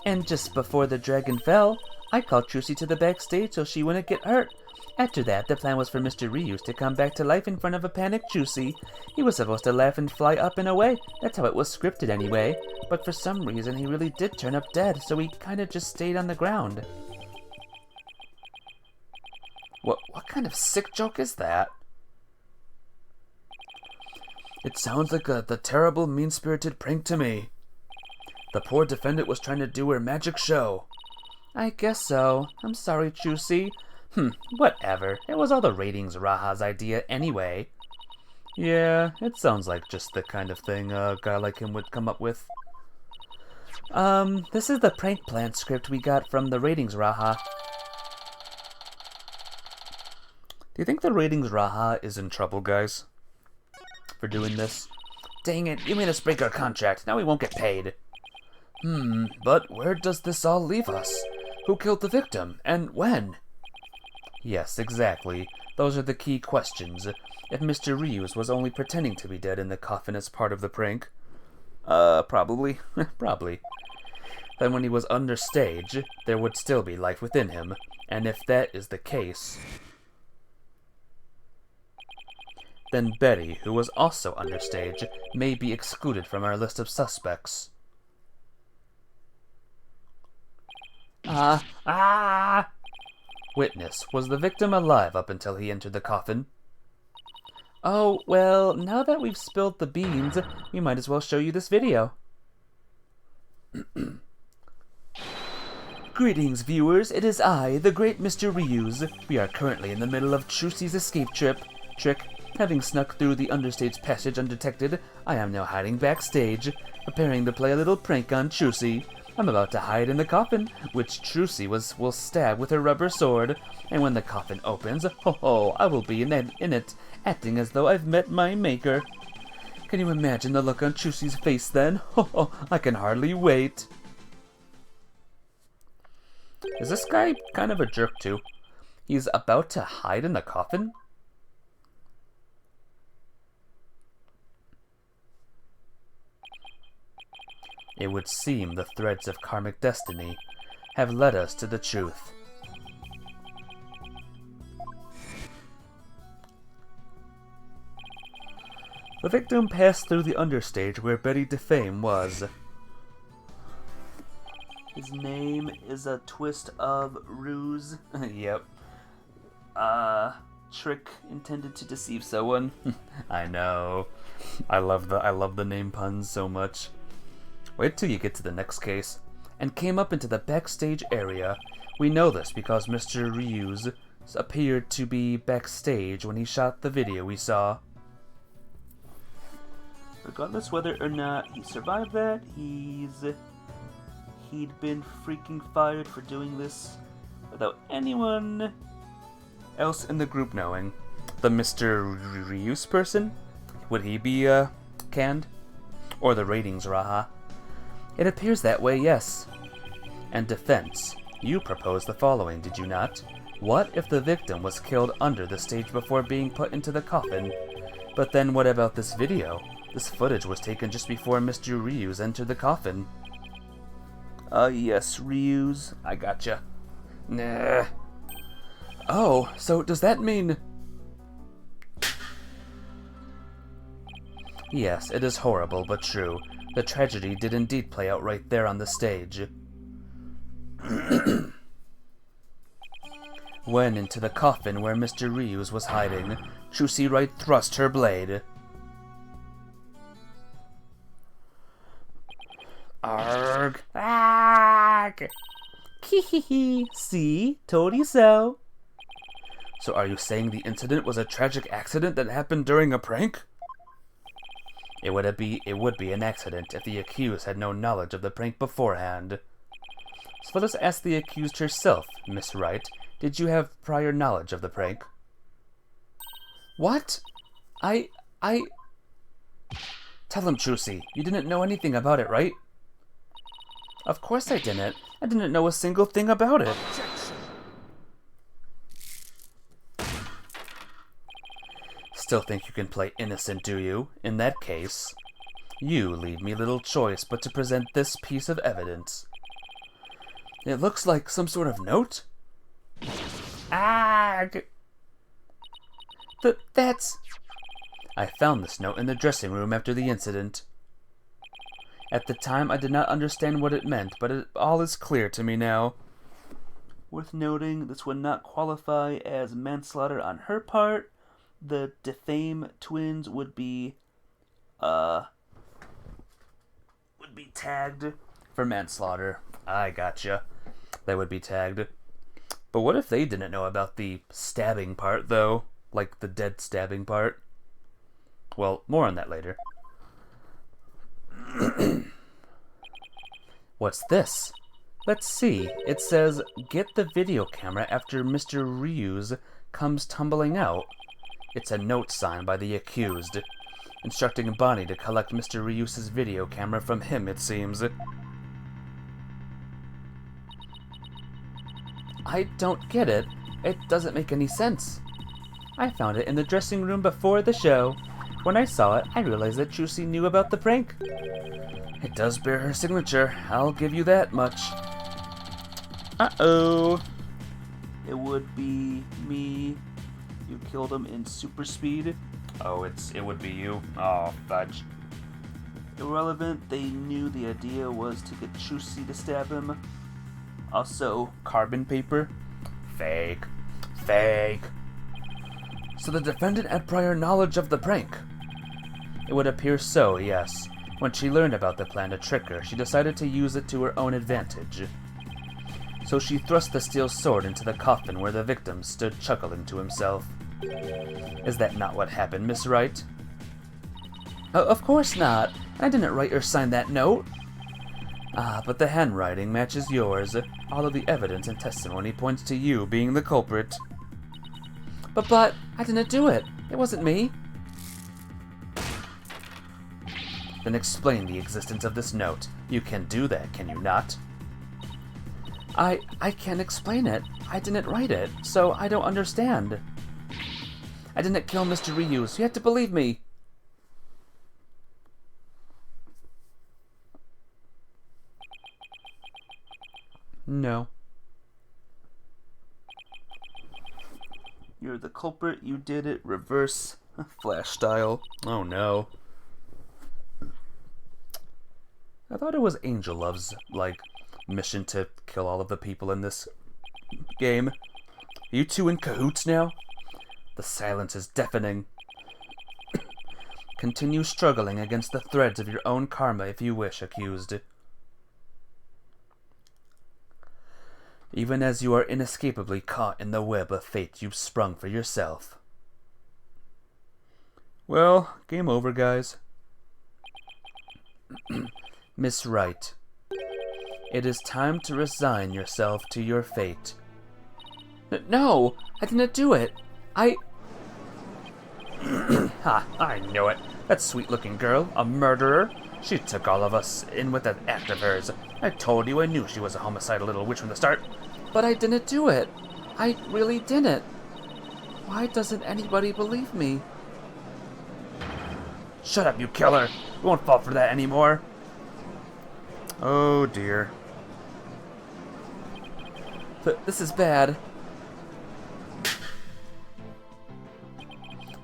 And just before the dragon fell, I called Trucy to the backstage so she wouldn't get hurt. After that, the plan was for Mr. Ryus to come back to life in front of a panicked Juicy. He was supposed to laugh and fly up and away. That's how it was scripted anyway. But for some reason, he really did turn up dead, so he kinda just stayed on the ground. What kind of sick joke is that? It sounds like the terrible, mean-spirited prank to me. The poor defendant was trying to do her magic show. I guess so. I'm sorry, Juicy. Whatever. It was all the ratings Raha's idea anyway. Yeah, it sounds like just the kind of thing a guy like him would come up with. This is the prank plan script we got from the ratings Raha. Do you think the ratings Raha is in trouble, guys? For doing this? Dang it, you made us break our contract. Now we won't get paid. But where does this all leave us? Who killed the victim, and when? Yes, exactly. Those are the key questions. If Mr. Ryus was only pretending to be dead in the coffin as part of the prank. Probably. Probably. Then when he was under stage, there would still be life within him. And if that is the case, then Betty, who was also under stage, may be excluded from our list of suspects. Witness, was the victim alive up until he entered the coffin? Oh, well, now that we've spilled the beans, we might as well show you this video. Greetings, viewers. It is I, the great Mr. Ryus. We are currently in the middle of Trucy's escape trick. Having snuck through the understage passage undetected, I am now hiding backstage, preparing to play a little prank on Trucy. I'm about to hide in the coffin, which Trucy will stab with her rubber sword, and when the coffin opens, I will be in it, acting as though I've met my maker. Can you imagine the look on Trucy's face then? I can hardly wait. Is this guy kind of a jerk too? He's about to hide in the coffin? It would seem the threads of karmic destiny have led us to the truth. The victim passed through the understage where Betty DeFame was. His name is a twist of ruse. Yep. Trick intended to deceive someone. I know. I love the name puns so much. Wait till you get to the next case. And came up into the backstage area. We know this because Mr. Ryu's appeared to be backstage when he shot the video we saw. Regardless whether or not he survived that, he'd been freaking fired for doing this without anyone else in the group knowing. The Mr. Ryu's person? Would he be, canned? Or the ratings, Raha? It appears that way, yes. And defense, you proposed the following, did you not? What if the victim was killed under the stage before being put into the coffin? But then what about this video? This footage was taken just before Mr. Ryu's entered the coffin. Yes, Ryu's. I gotcha. Nah. Oh, so does that mean... Yes, it is horrible, but true. The tragedy did indeed play out right there on the stage. When into the coffin where Mr. Ryu's was hiding, Trucy Wright thrust her blade. Arg! Arg! Hee. See? Told you so. So are you saying the incident was a tragic accident that happened during a prank? It would be an accident if the accused had no knowledge of the prank beforehand. So let us ask the accused herself, Miss Wright. Did you have prior knowledge of the prank? What? I... Tell him, Trucy. You didn't know anything about it, right? Of course I didn't. I didn't know a single thing about it. Still think you can play innocent, do you? In that case, you leave me little choice but to present this piece of evidence. It looks like some sort of note? That's... I found this note in the dressing room after the incident. At the time, I did not understand what it meant, but it all is clear to me now. Worth noting, this would not qualify as manslaughter on her part. The DeFame twins would be tagged for manslaughter. I gotcha. They would be tagged. But what if they didn't know about the stabbing part, though? Like the dead stabbing part? Well, more on that later. What's this? Let's see. It says, get the video camera after Mr. Ryu's comes tumbling out. It's a note signed by the accused, instructing Bonnie to collect Mr. Ryu's video camera from him, it seems. I don't get it. It doesn't make any sense. I found it in the dressing room before the show. When I saw it, I realized that Trucy knew about the prank. It does bear her signature, I'll give you that much. Uh-oh. It would be me. You killed him in super speed. Oh, it would be you. Oh, fudge. Irrelevant, they knew the idea was to get Trucy to stab him. Also, carbon paper. Fake. So the defendant had prior knowledge of the prank. It would appear so, yes. When she learned about the plan to trick her, she decided to use it to her own advantage. So she thrust the steel sword into the coffin where the victim stood chuckling to himself. Is that not what happened, Miss Wright? Of course not. I didn't write or sign that note. Ah, but the handwriting matches yours. All of the evidence and testimony points to you being the culprit. But, I didn't do it. It wasn't me. Then explain the existence of this note. You can do that, can you not? I can't explain it. I didn't write it, so I don't understand. I didn't kill Mr. Ryu, so you have to believe me. No. You're the culprit, you did it, reverse Flash style. Oh no. I thought it was Angel Love's, mission to kill all of the people in this game. Are you two in cahoots now? The silence is deafening. Continue struggling against the threads of your own karma if you wish, accused. Even as you are inescapably caught in the web of fate you've sprung for yourself. Well, game over, guys. Miss Wright, it is time to resign yourself to your fate. No, I didn't do it. Ha, I knew it. That sweet-looking girl, a murderer. She took all of us in with that act of hers. I told you I knew she was a homicidal little witch from the start. But I didn't do it. I really didn't. Why doesn't anybody believe me? Shut up, you killer. You won't fall for that anymore. Oh dear. This is bad.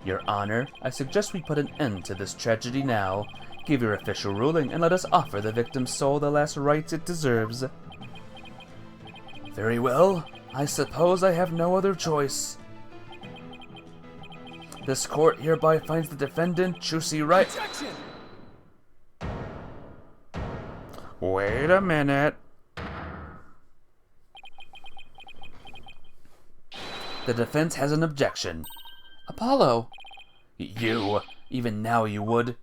Your Honor, I suggest we put an end to this tragedy now. Give your official ruling and let us offer the victim's soul the last rites it deserves. Very well. I suppose I have no other choice. This court hereby finds the defendant, Chusey Wright. Objection! Wait a minute. The defense has an objection. Apollo! You! Even now you would.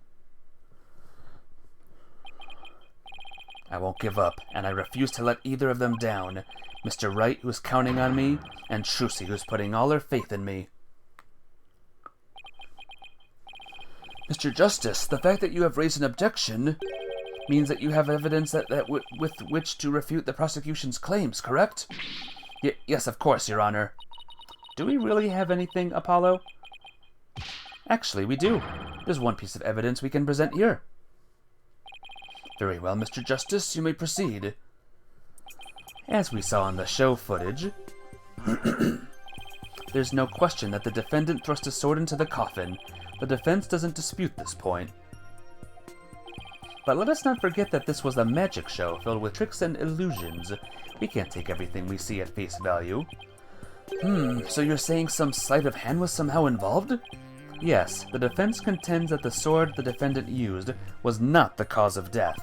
I won't give up, and I refuse to let either of them down. Mr. Wright, who's counting on me, and Chusey, who's putting all her faith in me. Mr. Justice, the fact that you have raised an objection means that you have evidence with which to refute the prosecution's claims, correct? Yes, of course, Your Honor. Do we really have anything, Apollo? Actually, we do. There's one piece of evidence we can present here. Very well, Mr. Justice, you may proceed. As we saw in the show footage, there's no question that the defendant thrust a sword into the coffin. The defense doesn't dispute this point. But let us not forget that this was a magic show filled with tricks and illusions. We can't take everything we see at face value. So you're saying some sleight of hand was somehow involved? Yes, the defense contends that the sword the defendant used was not the cause of death.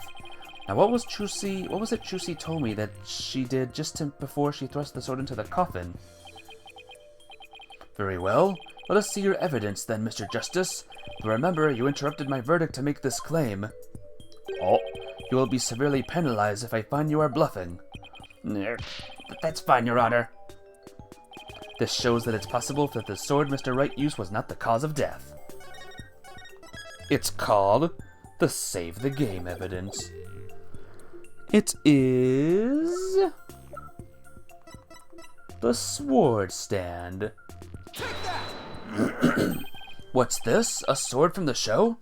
Now what was it Chusey told me that she did before she thrust the sword into the coffin? Very well. Let us see your evidence then, Mr. Justice. But remember, you interrupted my verdict to make this claim. Oh, you will be severely penalized if I find you are bluffing. That's fine, Your Honor. This shows that it's possible that the sword Mr. Wright used was not the cause of death. It's called the Save the Game evidence. It is the sword stand. Take that! What's this? A sword from the show?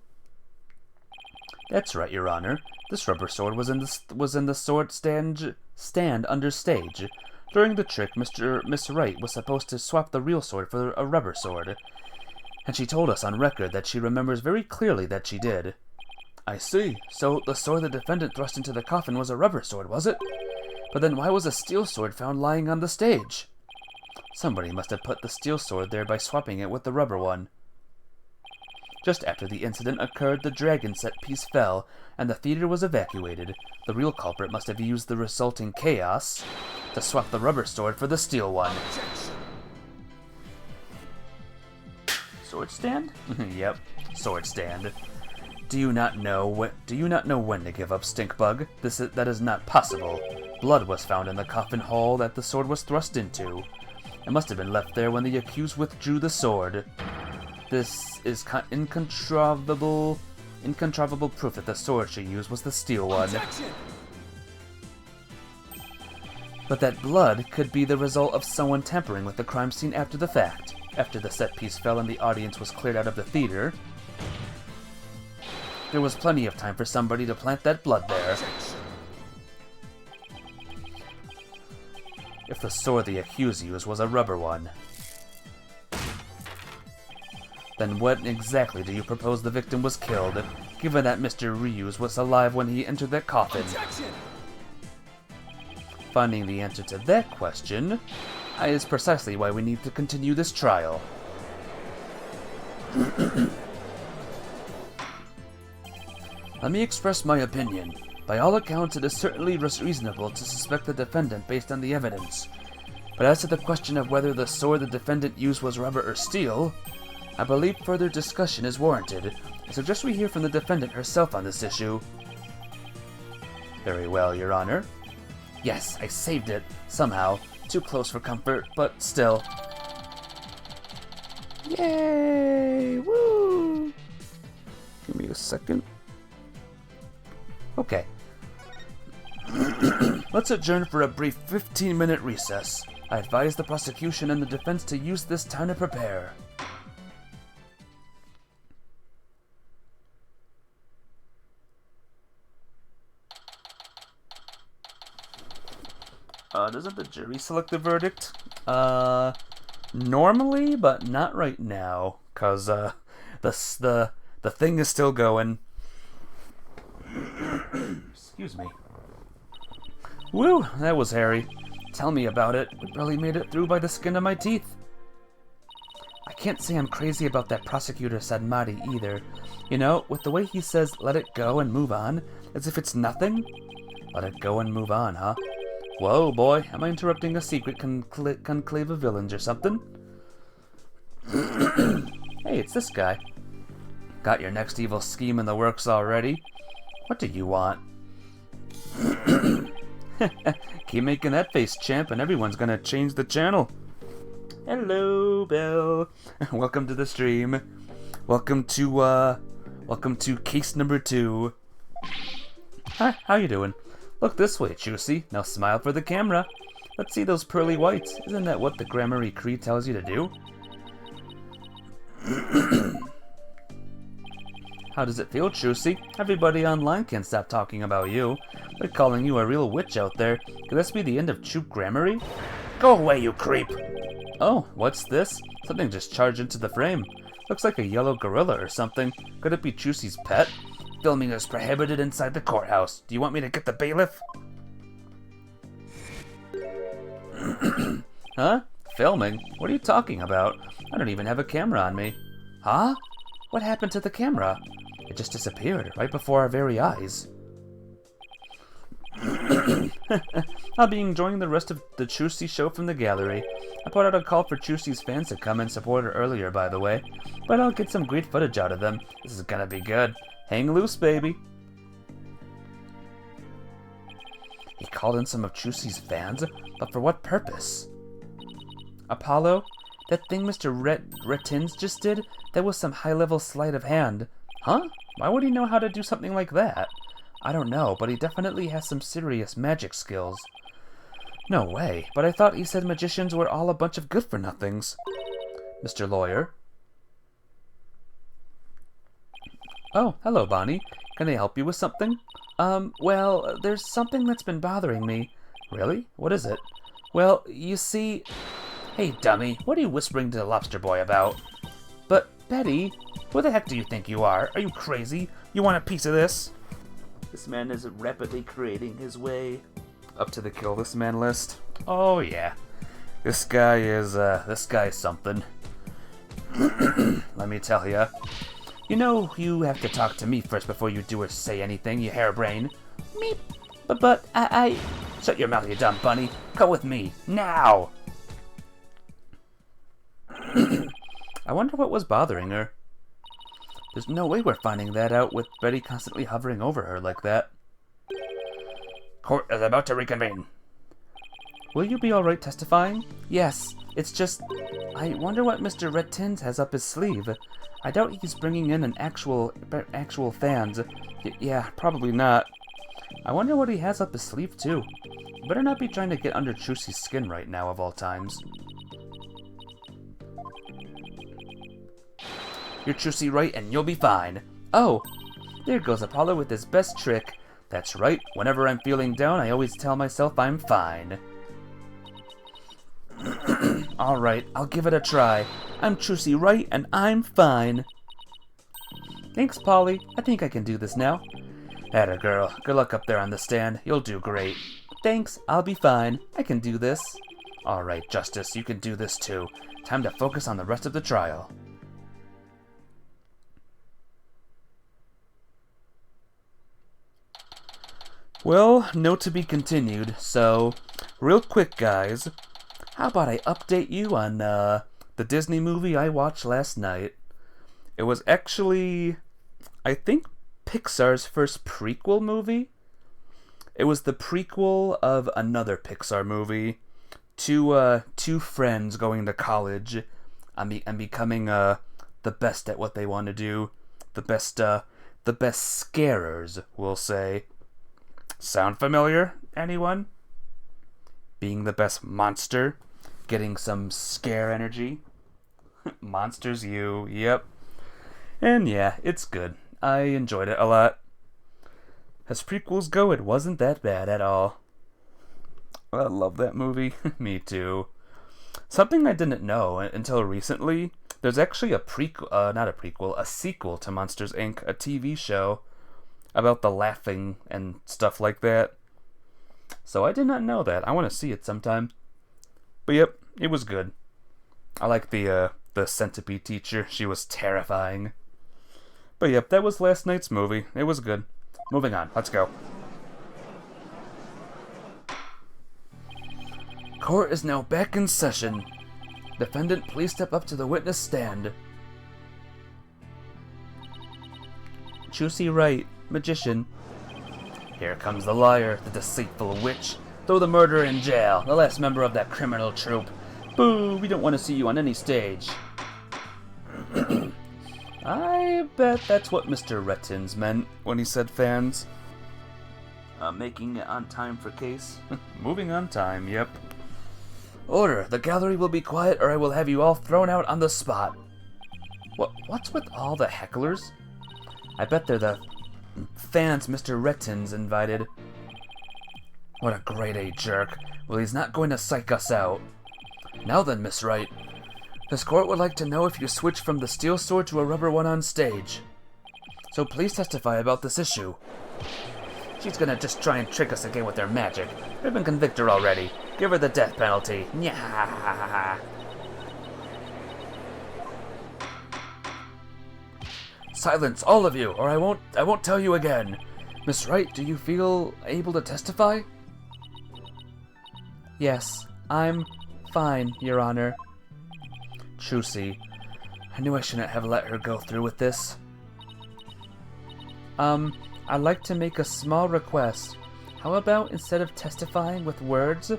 That's right, Your Honor. This rubber sword was in the sword stand under stage. During the trick, Miss Wright was supposed to swap the real sword for a rubber sword, and she told us on record that she remembers very clearly that she did. I see. So the sword the defendant thrust into the coffin was a rubber sword, was it? But then why was a steel sword found lying on the stage? Somebody must have put the steel sword there by swapping it with the rubber one. Just after the incident occurred, the dragon set piece fell, and the theater was evacuated. The real culprit must have used the resulting chaos to swap the rubber sword for the steel one. Sword stand? Yep, sword stand. Do you not know when to give up, Stinkbug? That is not possible. Blood was found in the coffin hole that the sword was thrust into. It must have been left there when the accused withdrew the sword. This is incontrovertible proof that the sword she used was the steel one. Objection! But that blood could be the result of someone tampering with the crime scene after the fact. After the set piece fell and the audience was cleared out of the theater, there was plenty of time for somebody to plant that blood there. Objection! If the sword the accused used was a rubber one, then when exactly do you propose the victim was killed, given that Mr. Ryus was alive when he entered that coffin? Objection! Finding the answer to that question is precisely why we need to continue this trial. Let me express my opinion. By all accounts, it is certainly reasonable to suspect the defendant based on the evidence. But as to the question of whether the sword the defendant used was rubber or steel, I believe further discussion is warranted. I suggest we hear from the defendant herself on this issue. Very well, Your Honor. Yes, I saved it, somehow. Too close for comfort, but still. Yay! Woo! Give me a second. Okay. Let's adjourn for a brief 15-minute recess. I advise the prosecution and the defense to use this time to prepare. Doesn't the jury select the verdict? Normally, but not right now, cause the thing is still going. Excuse me. Woo, that was hairy. Tell me about it. We barely made it through by the skin of my teeth. I can't say I'm crazy about that prosecutor Sadmati either. You know, with the way he says let it go and move on, as if it's nothing. Let it go and move on, huh? Whoa, boy, am I interrupting a secret conclave of villains or something? Hey, it's this guy. Got your next evil scheme in the works already? What do you want? Keep making that face, champ, and everyone's gonna change the channel. Hello, Bill. Welcome to the stream. Welcome to case number 2. Hi, how you doing? Look this way, Chusey. Now smile for the camera. Let's see those pearly whites. Isn't that what the grammar decree tells you to do? How does it feel, Chusey? Everybody online can't stop talking about you. They're calling you a real witch out there. Could this be the end of Choop Grammary? Go away, you creep! Oh, what's this? Something just charged into the frame. Looks like a yellow gorilla or something. Could it be Chusey's pet? Filming is prohibited inside the courthouse. Do you want me to get the bailiff? Huh? Filming? What are you talking about? I don't even have a camera on me. Huh? What happened to the camera? It just disappeared right before our very eyes. I'll be enjoying the rest of the Chusey show from the gallery. I put out a call for Chusey's fans to come and support her earlier, by the way. But I'll get some great footage out of them. This is gonna be good. Hang loose, baby. He called in some of Chusey's fans, but for what purpose? Apollo? That thing Mr. Retins just did? That was some high-level sleight of hand. Huh? Why would he know how to do something like that? I don't know, but he definitely has some serious magic skills. No way, but I thought he said magicians were all a bunch of good-for-nothings. Mr. Lawyer? Oh, hello, Bonnie. Can I help you with something? Well, there's something that's been bothering me. Really? What is it? Well, you see... Hey, dummy, what are you whispering to the lobster boy about? But, Betty, who the heck do you think you are? Are you crazy? You want a piece of this? This man is rapidly creating his way up to the kill this man list. Oh, yeah. This guy is something. Let me tell ya. You know you have to talk to me first before you do or say anything, you harebrain. Meep. But I... Shut your mouth, you dumb bunny. Come with me. Now! I wonder what was bothering her. There's no way we're finding that out with Betty constantly hovering over her like that. Court is about to reconvene. Will you be alright testifying? Yes, it's just... I wonder what Mr. Rettins has up his sleeve. I doubt he's bringing in an actual fans. Yeah, probably not. I wonder what he has up his sleeve, too. You better not be trying to get under Trucy's skin right now, of all times. You're Trucy Wright, and you'll be fine. Oh, there goes Apollo with his best trick. That's right, whenever I'm feeling down, I always tell myself I'm fine. Alright, I'll give it a try. I'm Trucy Wright, and I'm fine. Thanks, Polly. I think I can do this now. Atta girl. Good luck up there on the stand. You'll do great. Thanks, I'll be fine. I can do this. Alright, Justice, you can do this too. Time to focus on the rest of the trial. Well, note to be continued, so, real quick guys, how about I update you on the Disney movie I watched last night? It was actually, I think, Pixar's first prequel movie. It was the prequel of another Pixar movie. Two friends going to college and becoming the best at what they want to do. The best scarers, we'll say. Sound familiar, anyone? Being the best monster, getting some scare energy. Monsters you, yep. And yeah, it's good. I enjoyed it a lot. As prequels go, it wasn't that bad at all. I love that movie. Me too. Something I didn't know until recently, there's actually a sequel to Monsters, Inc., a TV show about the laughing and stuff like that. So I did not know that. I want to see it sometime. But yep, it was good. I like the centipede teacher. She was terrifying. But yep, that was last night's movie. It was good. Moving on. Let's go. Court is now back in session. Defendant, please step up to the witness stand. Trucy Wright, magician. Here comes the liar, the deceitful witch. Throw the murderer in jail, the last member of that criminal troupe. Boo, we don't want to see you on any stage. I bet that's what Mr. Rettins meant when he said fans. Making it on time for case. Moving on time, yep. Order, the gallery will be quiet or I will have you all thrown out on the spot. What's with all the hecklers? I bet they're the fans Mr. Rettins invited. What a grade A jerk. Well, he's not going to psych us out. Now then, Miss Wright. This court would like to know if you switched from the steel sword to a rubber one on stage. So please testify about this issue. She's gonna just try and trick us again with her magic. We've been convicted her already. Give her the death penalty. Nyah. Silence, all of you, or I won't tell you again. Miss Wright, do you feel able to testify? Yes, I'm fine, Your Honor. Trucy, I knew I shouldn't have let her go through with this. I'd like to make a small request. How about instead of testifying with words,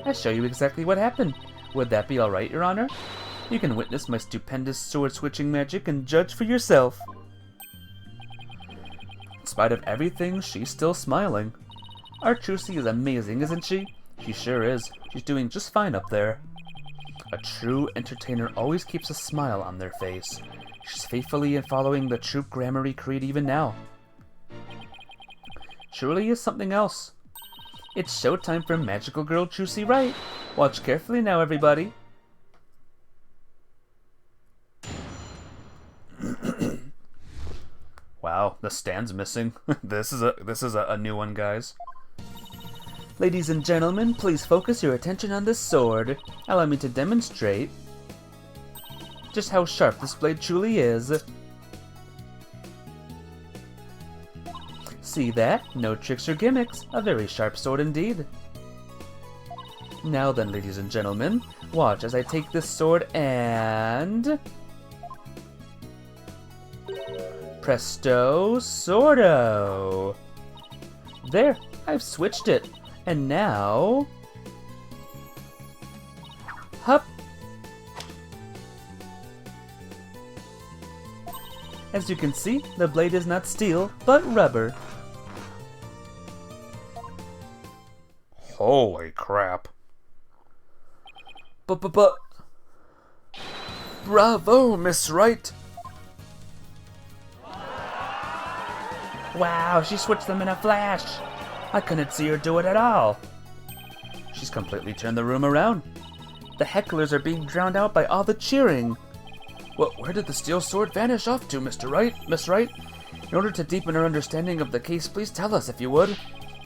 I show you exactly what happened? Would that be alright, Your Honor? You can witness my stupendous sword-switching magic and judge for yourself. In spite of everything, she's still smiling. Our Trucy is amazing, isn't she? She sure is. She's doing just fine up there. A true entertainer always keeps a smile on their face. She's faithfully following the troop Gramarye creed even now. Surely is something else. It's showtime for magical girl Trucy Wright. Watch carefully now, everybody. Wow, the stand's missing. This is a new one, guys. Ladies and gentlemen, please focus your attention on this sword. Allow me to demonstrate just how sharp this blade truly is. See that? No tricks or gimmicks. A very sharp sword indeed. Now then, ladies and gentlemen, Watch as I take this sword and... Presto, sorto! There, I've switched it. And now... Hup! As you can see, the blade is not steel, but rubber. Holy crap. But... Bravo, Miss Wright! Wow, she switched them in a flash! I couldn't see her do it at all. She's completely turned the room around. The hecklers are being drowned out by all the cheering. Where did the steel sword vanish off to, Mr. Wright? Miss Wright? In order to deepen our understanding of the case, please tell us if you would.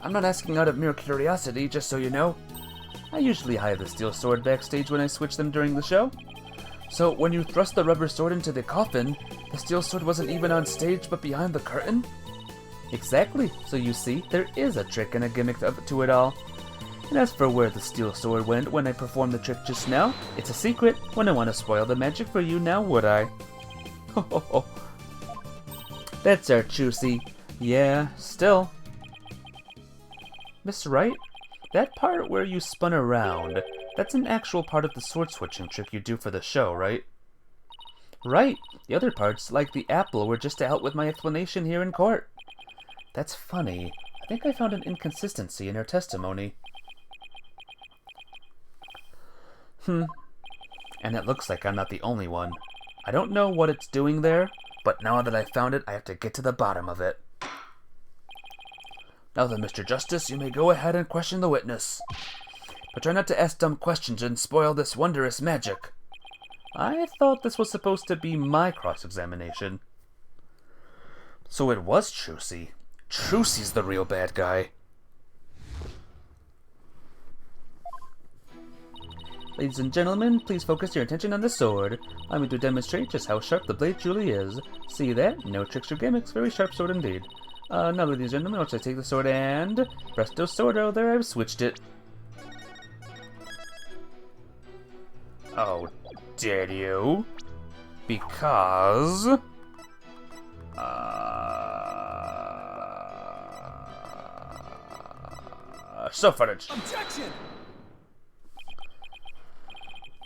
I'm not asking out of mere curiosity, just so you know. I usually hide the steel sword backstage when I switch them during the show. So when you thrust the rubber sword into the coffin, the steel sword wasn't even on stage but behind the curtain? Exactly. So you see, there is a trick and a gimmick to it all. And as for where the steel sword went when I performed the trick just now, it's a secret. Wouldn't want to spoil the magic for you now, would I? Ho ho ho. That's our Chusey. Yeah, still. Miss Wright, that part where you spun around, that's an actual part of the sword switching trick you do for the show, right? Right. The other parts, like the apple, were just to help with my explanation here in court. That's funny. I think I found an inconsistency in her testimony. And it looks like I'm not the only one. I don't know what it's doing there, but now that I found it, I have to get to the bottom of it. Now then, Mr. Justice, you may go ahead and question the witness. But try not to ask dumb questions and spoil this wondrous magic. I thought this was supposed to be my cross-examination. So it was Chusey. Chusey's the real bad guy. Ladies and gentlemen, please focus your attention on the sword. I'm going to demonstrate just how sharp the blade truly is. See that? No tricks or gimmicks. Very sharp sword indeed. Now, ladies and gentlemen, watch I take the sword and... Presto sorto, there I've switched it. Oh, did you? Because... show footage. Objection!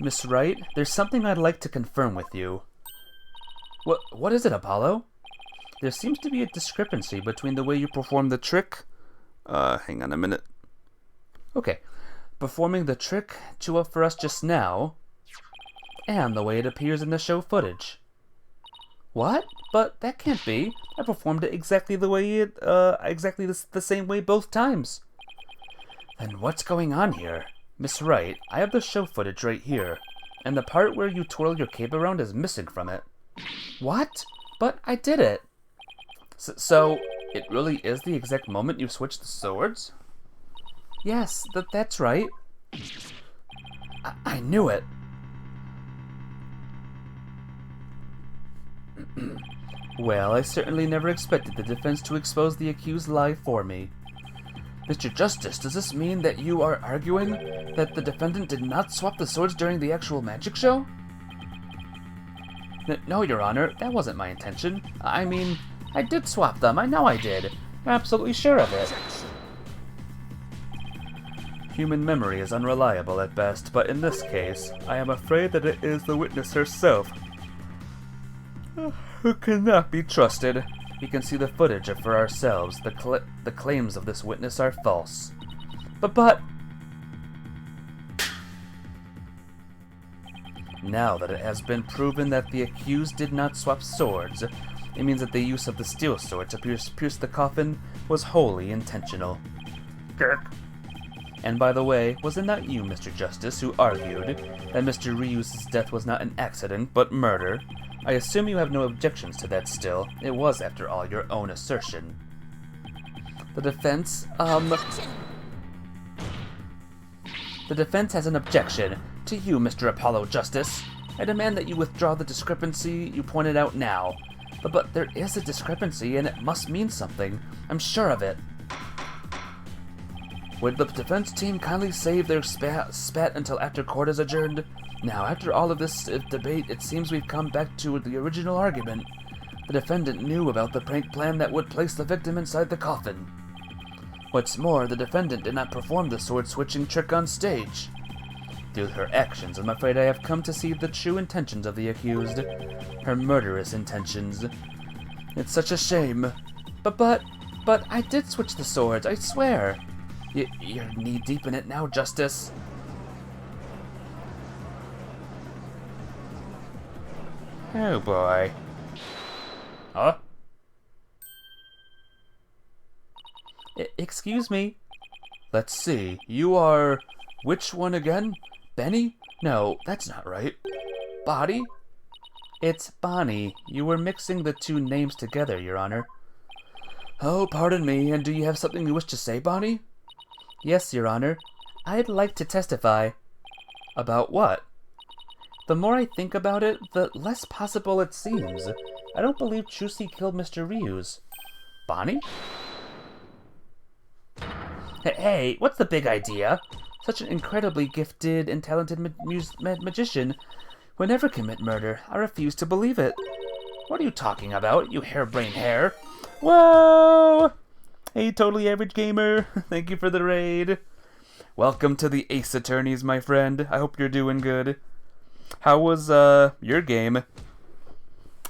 Miss Wright, there's something I'd like to confirm with you. What is it, Apollo? There seems to be a discrepancy between the way you perform the trick... hang on a minute. Okay. Performing the trick for us just now, and the way it appears in the show footage. What? But that can't be. I performed it exactly the same way both times. Then what's going on here? Miss Wright, I have the show footage right here, and the part where you twirl your cape around is missing from it. What? But I did it. So, it really is the exact moment you switched the swords? Yes, that's right. I knew it. Well, I certainly never expected the defense to expose the accused lie for me. Mr. Justice, does this mean that you are arguing that the defendant did not swap the swords during the actual magic show? No, Your Honor, that wasn't my intention. I mean, I did swap them. I know I did. I'm absolutely sure of it. Human memory is unreliable at best, but in this case, I am afraid that it is the witness herself who cannot be trusted. We can see the footage for ourselves. The claims of this witness are false. But... Now that it has been proven that the accused did not swap swords, it means that the use of the steel sword to pierce the coffin was wholly intentional. Kirk. And by the way, was it not you, Mr. Justice, who argued that Mr. Ryu's death was not an accident, but murder? I assume you have no objections to that still. It was, after all, your own assertion. The defense, The defense has an objection. To you, Mr. Apollo Justice. I demand that you withdraw the discrepancy you pointed out now. But there is a discrepancy, and it must mean something. I'm sure of it. Would the defense team kindly save their spat until after court is adjourned? Now, after all of this debate, it seems we've come back to the original argument. The defendant knew about the prank plan that would place the victim inside the coffin. What's more, the defendant did not perform the sword-switching trick on stage. Through her actions, I'm afraid I have come to see the true intentions of the accused. Her murderous intentions. It's such a shame. But I did switch the swords, I swear. You're knee-deep in it now, Justice. Oh boy. Huh? Excuse me? Let's see, you are... which one again? Benny? No, that's not right. Bonnie? It's Bonnie. You were mixing the two names together, Your Honor. Oh, pardon me, and do you have something you wish to say, Bonnie? Yes, Your Honor. I'd like to testify. About what? The more I think about it, the less possible it seems. I don't believe Chusi killed Mr. Ryu's. Bonnie? Hey, what's the big idea? Such an incredibly gifted and talented magician would never commit murder. I refuse to believe it. What are you talking about, you harebrained hare? Whoa! Hey, totally average gamer. Thank you for the raid. Welcome to the Ace Attorneys, my friend. I hope you're doing good. How was, your game?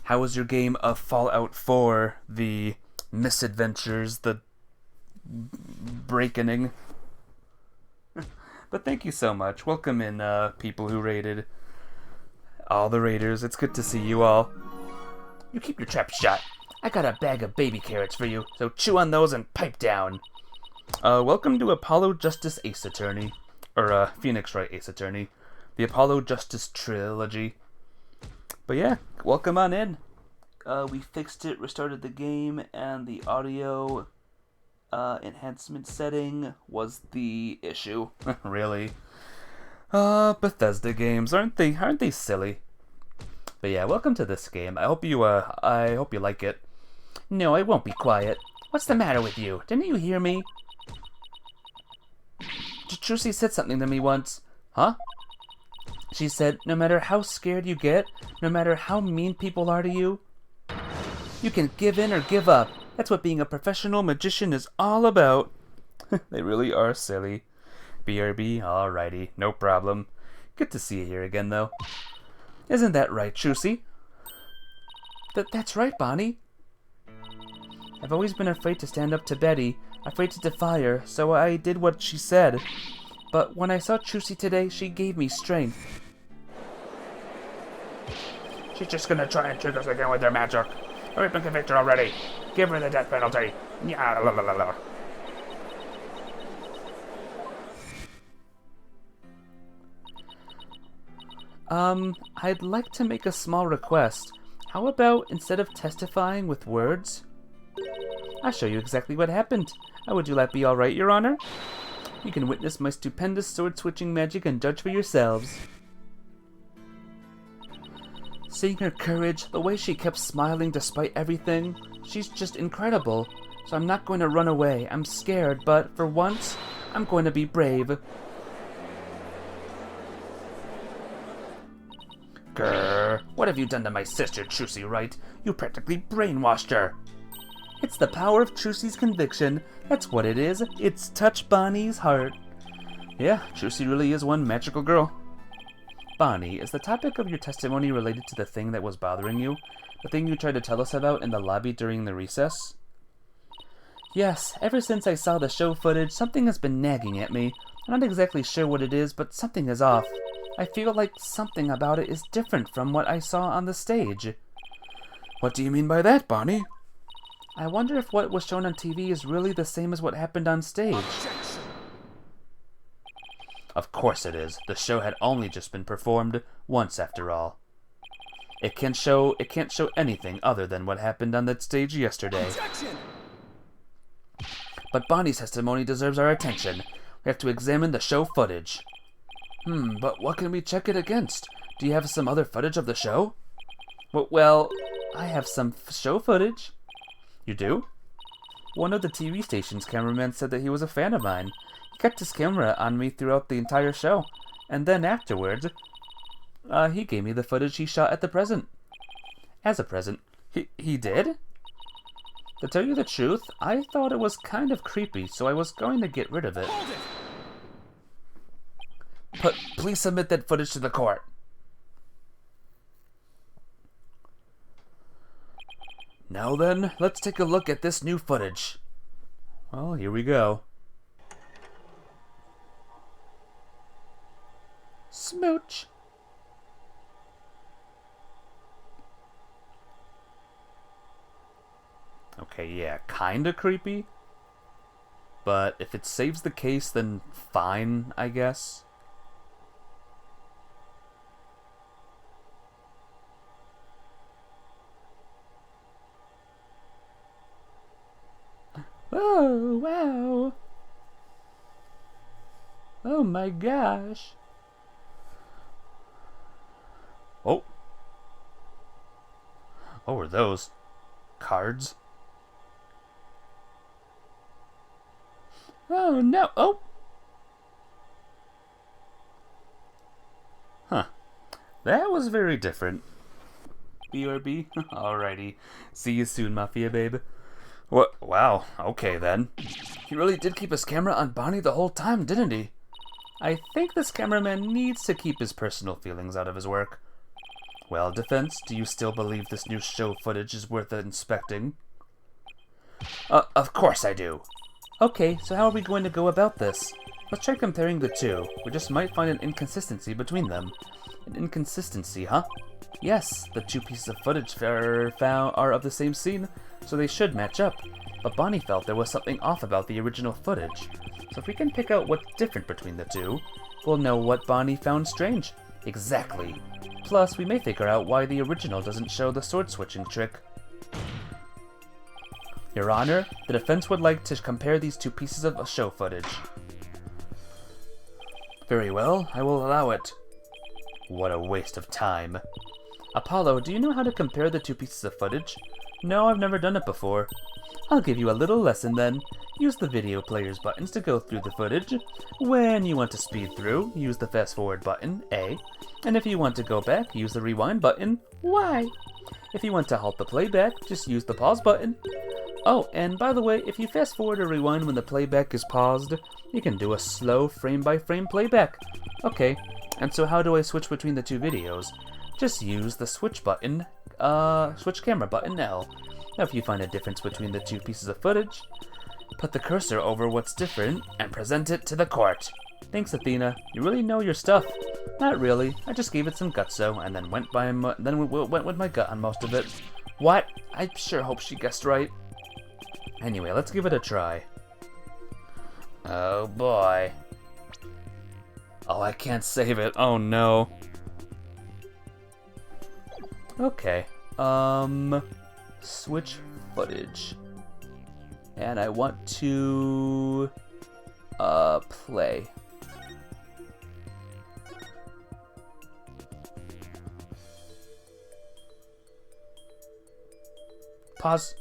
How was your game of Fallout 4, the misadventures, the breaking? But thank you so much. Welcome in, people who raided. All the raiders, it's good to see you all. You keep your trap shut. I got a bag of baby carrots for you, so chew on those and pipe down. Welcome to Apollo Justice Ace Attorney. Or, Phoenix Wright Ace Attorney. The Apollo Justice Trilogy. But yeah, welcome on in. We fixed it, restarted the game, and the audio enhancement setting was the issue. Really? Bethesda games, aren't they silly? But yeah, welcome to this game. I hope you like it. No, I won't be quiet. What's the matter with you? Didn't you hear me? Trucy said something to me once. Huh? She said, no matter how scared you get, no matter how mean people are to you, you can give in or give up. That's what being a professional magician is all about. They really are silly. BRB, alrighty, no problem. Good to see you here again, though. Isn't that right, Trucy? That's right, Bonnie. I've always been afraid to stand up to Betty, afraid to defy her, so I did what she said. But when I saw Trucy today, she gave me strength. She's just gonna try and trick us again with her magic. We've been convicted already. Give her the death penalty. Yeah, la la la la. I'd like to make a small request. How about instead of testifying with words? I'll show you exactly what happened. Would you that be alright, Your Honor? You can witness my stupendous sword-switching magic and judge for yourselves. Seeing her courage, the way she kept smiling despite everything, she's just incredible. So I'm not going to run away. I'm scared, but for once, I'm going to be brave. Grrr, what have you done to my sister, Trucy Wright? You practically brainwashed her. It's the power of Trucy's conviction. That's what it is. It's touched Bonnie's heart. Yeah, Trucy really is one magical girl. Bonnie, is the topic of your testimony related to the thing that was bothering you? The thing you tried to tell us about in the lobby during the recess? Yes, ever since I saw the show footage, something has been nagging at me. I'm not exactly sure what it is, but something is off. I feel like something about it is different from what I saw on the stage. What do you mean by that, Bonnie? I wonder if what was shown on TV is really the same as what happened on stage. Objection. Of course it is. The show had only just been performed once after all. It can't show anything other than what happened on that stage yesterday. Objection. But Bonnie's testimony deserves our attention. We have to examine the show footage. But what can we check it against? Do you have some other footage of the show? Well, I have some show footage. You do? One of the TV station's cameramen said that he was a fan of mine. He kept his camera on me throughout the entire show. And then afterwards, he gave me the footage he shot at the present. As a present. He did? To tell you the truth, I thought it was kind of creepy, so I was going to get rid of it. Hold it! Please submit that footage to the court. Now then, let's take a look at this new footage. Well, here we go. Smooch. Okay, yeah, kinda creepy. But if it saves the case, then fine, I guess. Oh, wow. Oh my gosh. Oh. What were those? Cards? Oh no. Oh. Huh. That was very different. BRB? Alrighty. See you soon, Mafia babe. What? Wow. Okay then. He really did keep his camera on Bonnie the whole time, didn't he? I think this cameraman needs to keep his personal feelings out of his work. Well, defense, do you still believe this new show footage is worth inspecting? Of course I do. Okay, so how are we going to go about this? Let's try comparing the two. We just might find an inconsistency between them. An inconsistency, huh? Yes, the two pieces of footage are of the same scene, so they should match up. But Bonnie felt there was something off about the original footage. So if we can pick out what's different between the two, we'll know what Bonnie found strange. Exactly. Plus, we may figure out why the original doesn't show the sword-switching trick. Your Honor, the defense would like to compare these two pieces of show footage. Very well, I will allow it. What a waste of time. Apollo, do you know how to compare the two pieces of footage? No, I've never done it before. I'll give you a little lesson then. Use the video player's buttons to go through the footage. When you want to speed through, use the fast forward button, A. And if you want to go back, use the rewind button, Y. If you want to halt the playback, just use the pause button. Oh, and by the way, if you fast forward or rewind when the playback is paused, you can do a slow frame-by-frame playback. Okay, and so how do I switch between the two videos? Just use the switch button, switch camera button L. Now if you find a difference between the two pieces of footage, put the cursor over what's different and present it to the court. Thanks, Athena. You really know your stuff. Not really. I just gave it some gutso and then went with my gut on most of it. What? I sure hope she guessed right. Anyway, let's give it a try. Oh boy. Oh, I can't save it. Oh no. Okay. Switch footage. And I want to play. Pause.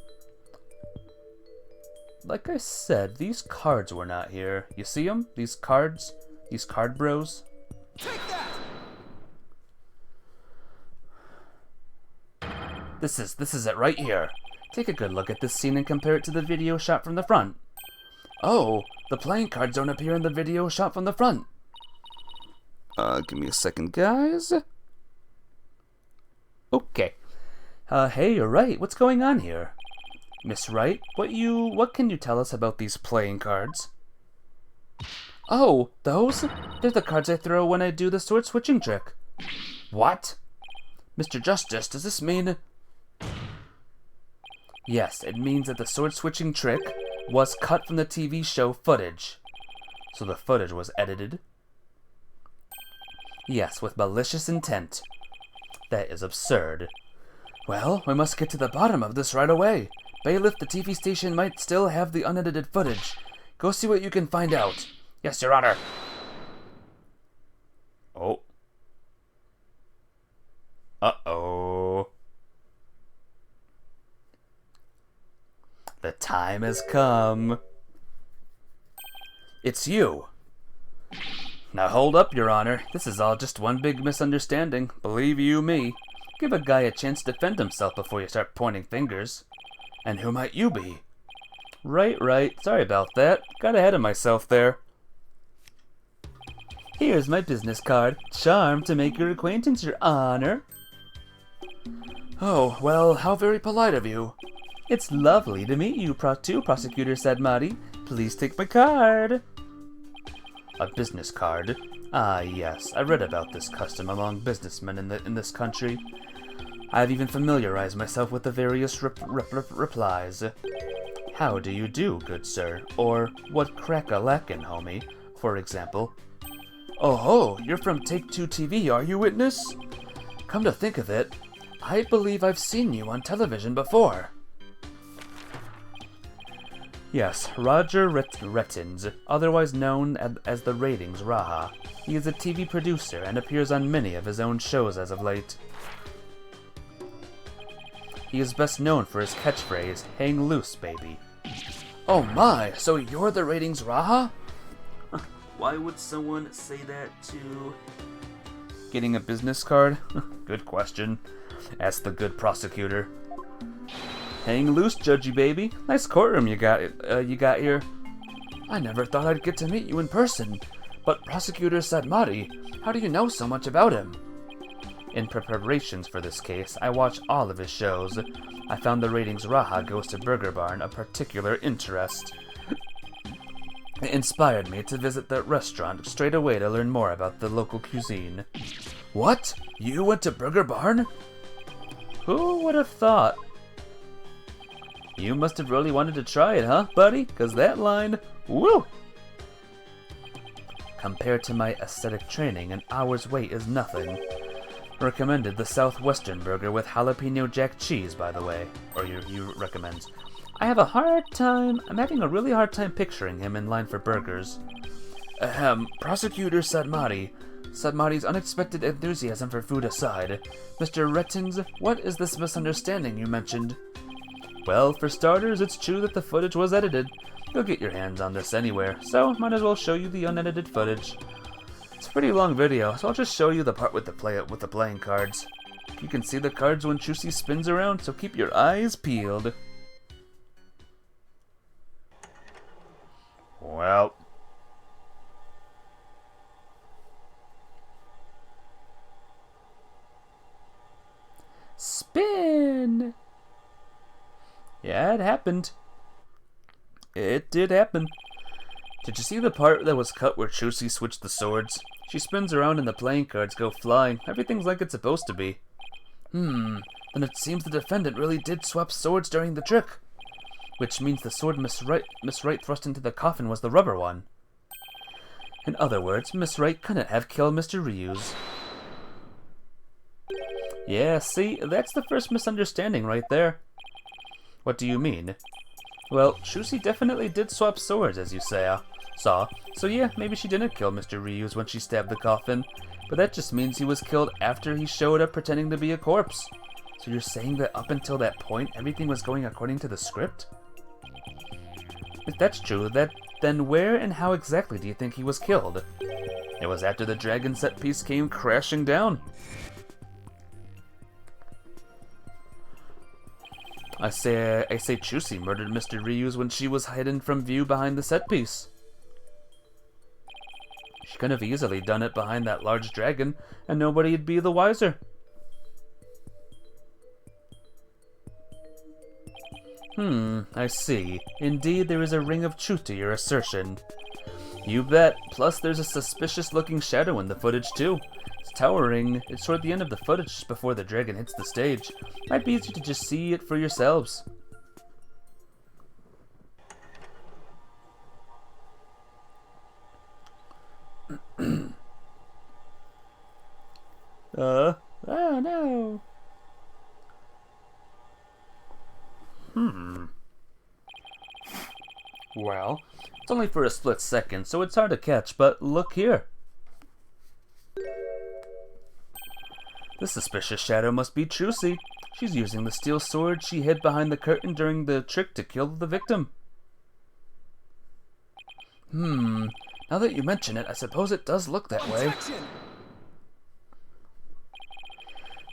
Like I said, these cards were not here. You see them? These cards? These card bros? Take that! This is it right here. Take a good look at this scene and compare it to the video shot from the front. Oh, the playing cards don't appear in the video shot from the front. Give me a second, guys. Okay. Hey, you're right. What's going on here? Miss Wright, what can you tell us about these playing cards? Oh, those? They're the cards I throw when I do the sword switching trick. What? Mr. Justice, does this mean... Yes, it means that the sword switching trick was cut from the TV show footage. So the footage was edited? Yes, with malicious intent. That is absurd. Well, we must get to the bottom of this right away. Bailiff, the TV station might still have the unedited footage. Go see what you can find out. Yes, Your Honor. Oh. Uh-oh. The time has come. It's you. Now hold up, Your Honor. This is all just one big misunderstanding. Believe you me. Give a guy a chance to defend himself before you start pointing fingers. And who might you be? Right. Sorry about that. Got ahead of myself there. Here's my business card. Charmed to make your acquaintance, Your Honor. Oh, well, how very polite of you. It's lovely to meet you, Prosecutor Sadmati. Please take my card. A business card? Ah, yes. I read about this custom among businessmen in this country. I've even familiarized myself with the various replies. How do you do, good sir? Or, what crack-a-lackin', homie, for example. Oh ho, you're from Take-Two TV, are you, witness? Come to think of it, I believe I've seen you on television before. Yes, Roger Rettins, otherwise known as the Ratings Raha. He is a TV producer and appears on many of his own shows as of late. He is best known for his catchphrase, "Hang loose, baby." Oh my, so you're the Ratings Raha? Why would someone say that to... Getting a business card? Good question. Ask the good prosecutor. Hang loose, judgy baby. Nice courtroom you got here. I never thought I'd get to meet you in person. But Prosecutor Sadmati, how do you know so much about him? In preparations for this case, I watched all of his shows. I found the Ratings Raha Goes to Burger Barn of particular interest. It inspired me to visit the restaurant straight away to learn more about the local cuisine. What? You went to Burger Barn? Who would have thought? You must have really wanted to try it, huh, buddy? 'Cause that line, woo! Compared to my aesthetic training, an hour's wait is nothing. Recommended the Southwestern burger with jalapeno jack cheese, by the way. Or you recommend. I'm having a really hard time picturing him in line for burgers. Prosecutor Sadmati. Sadmati's unexpected enthusiasm for food aside. Mr. Rettins, what is this misunderstanding you mentioned? Well, for starters, it's true that the footage was edited. You'll get your hands on this anywhere, so might as well show you the unedited footage. It's a pretty long video, so I'll just show you the part with the playing cards. You can see the cards when Chusy spins around, so keep your eyes peeled. Well. Spin! Yeah, it happened. It did happen. Did you see the part that was cut where Chusy switched the swords? She spins around and the playing cards go flying. Everything's like it's supposed to be. Then it seems the defendant really did swap swords during the trick. Which means the sword Miss Wright thrust into the coffin was the rubber one. In other words, Miss Wright couldn't have killed Mr. Ryuz. Yeah, see, that's the first misunderstanding right there. What do you mean? Well, Chusy definitely did swap swords, as you saw. So yeah, maybe she didn't kill Mr. Ryuz when she stabbed the coffin, but that just means he was killed after he showed up pretending to be a corpse. So you're saying that up until that point, everything was going according to the script? If that's true, then where and how exactly do you think he was killed? It was after the dragon set piece came crashing down. I say Chusy murdered Mr. Ryuz when she was hidden from view behind the set piece. She could have easily done it behind that large dragon, and nobody'd be the wiser. I see. Indeed, there is a ring of truth to your assertion. You bet. Plus, there's a suspicious-looking shadow in the footage, too. It's towering. It's toward the end of the footage just before the dragon hits the stage. Might be easy to just see it for yourselves. Oh no. Well, it's only for a split second, so it's hard to catch, but look here. This suspicious shadow must be Chusy. She's using the steel sword she hid behind the curtain during the trick to kill the victim. Now that you mention it, I suppose it does look that way. Objection!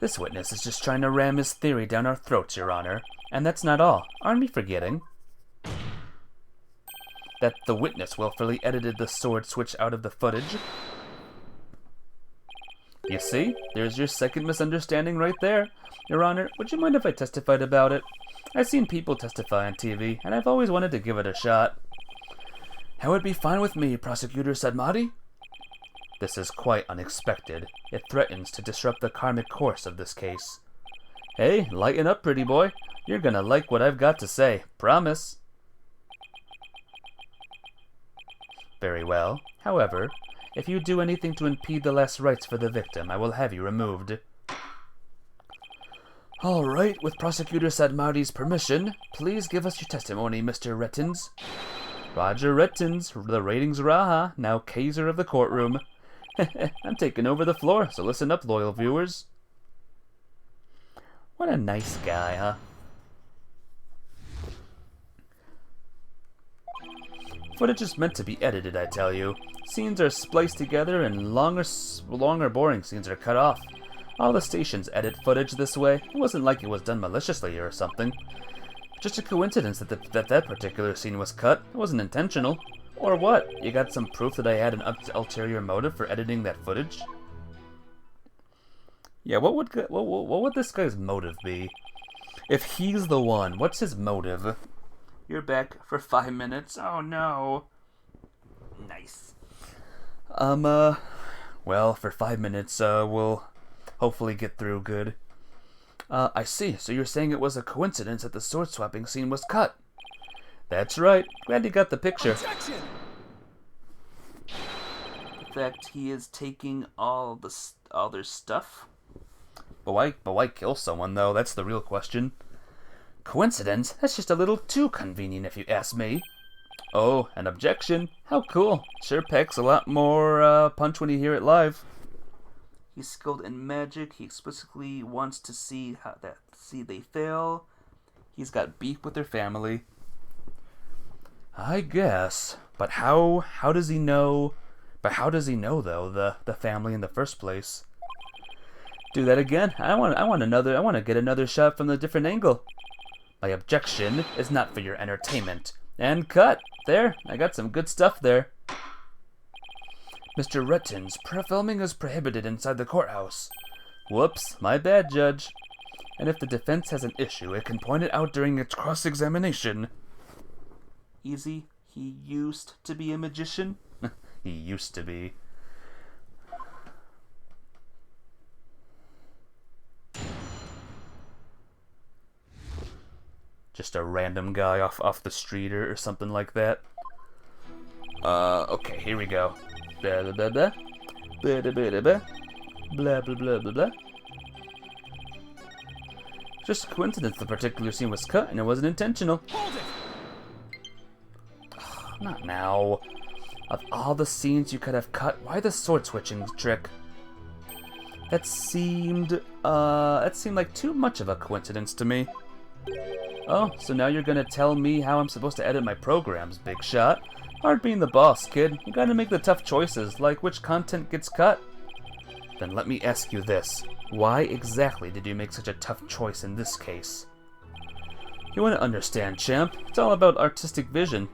This witness is just trying to ram his theory down our throats, Your Honor. And that's not all. Aren't we forgetting that the witness willfully edited the sword switch out of the footage? You see? There's your second misunderstanding right there. Your Honor, would you mind if I testified about it? I've seen people testify on TV, and I've always wanted to give it a shot. That would be fine with me, Prosecutor Sadmati. This is quite unexpected. It threatens to disrupt the karmic course of this case. Hey, lighten up, pretty boy. You're gonna like what I've got to say. Promise. Very well. However, if you do anything to impede the last rites for the victim, I will have you removed. All right, with Prosecutor Sadmati's permission, please give us your testimony, Mr. Rettins. Roger Rettins, the ratings Raha, now Kaiser of the courtroom. I'm taking over the floor, so listen up, loyal viewers. What a nice guy, huh? Footage is meant to be edited, I tell you. Scenes are spliced together and longer boring scenes are cut off. All the stations edit footage this way. It wasn't like it was done maliciously or something. Just a coincidence that particular scene was cut. It wasn't intentional. Or what? You got some proof that I had an ulterior motive for editing that footage? Yeah, what would this guy's motive be? If he's the one, what's his motive? You're back for 5 minutes. Oh no. Nice. Well, for 5 minutes, we'll hopefully get through good. I see. So you're saying it was a coincidence that the sword swapping scene was cut? That's right. Glad you got the picture. Objection! In fact, he is taking all their stuff. But why kill someone, though? That's the real question. Coincidence? That's just a little too convenient, if you ask me. Oh, an objection? How cool. Sure packs a lot more punch when you hear it live. He's skilled in magic. He explicitly wants to see they fail. He's got beef with their family. I guess. But how does he know? But how does he know, though, the family in the first place? Do that again. I want to get another shot from a different angle. My objection is not for your entertainment. And cut. There. I got some good stuff there. Mr. Rettins, filming is prohibited inside the courthouse. Whoops, my bad, Judge. And if the defense has an issue, it can point it out during its cross-examination. Easy. He used to be a magician. He used to be. Just a random guy off the street or something like that. Okay, here we go. Blah blah blah blah. Blah blah blah blah. Blah blah blah blah blah. Just a coincidence the particular scene was cut and it wasn't intentional. Hold it! Not now. Of all the scenes you could have cut, why the sword switching trick? That seemed like too much of a coincidence to me. Oh, so now you're gonna tell me how I'm supposed to edit my programs, big shot? Hard being the boss, kid. You gotta make the tough choices, like which content gets cut. Then let me ask you this. Why exactly did you make such a tough choice in this case? You wanna understand, champ. It's all about artistic vision.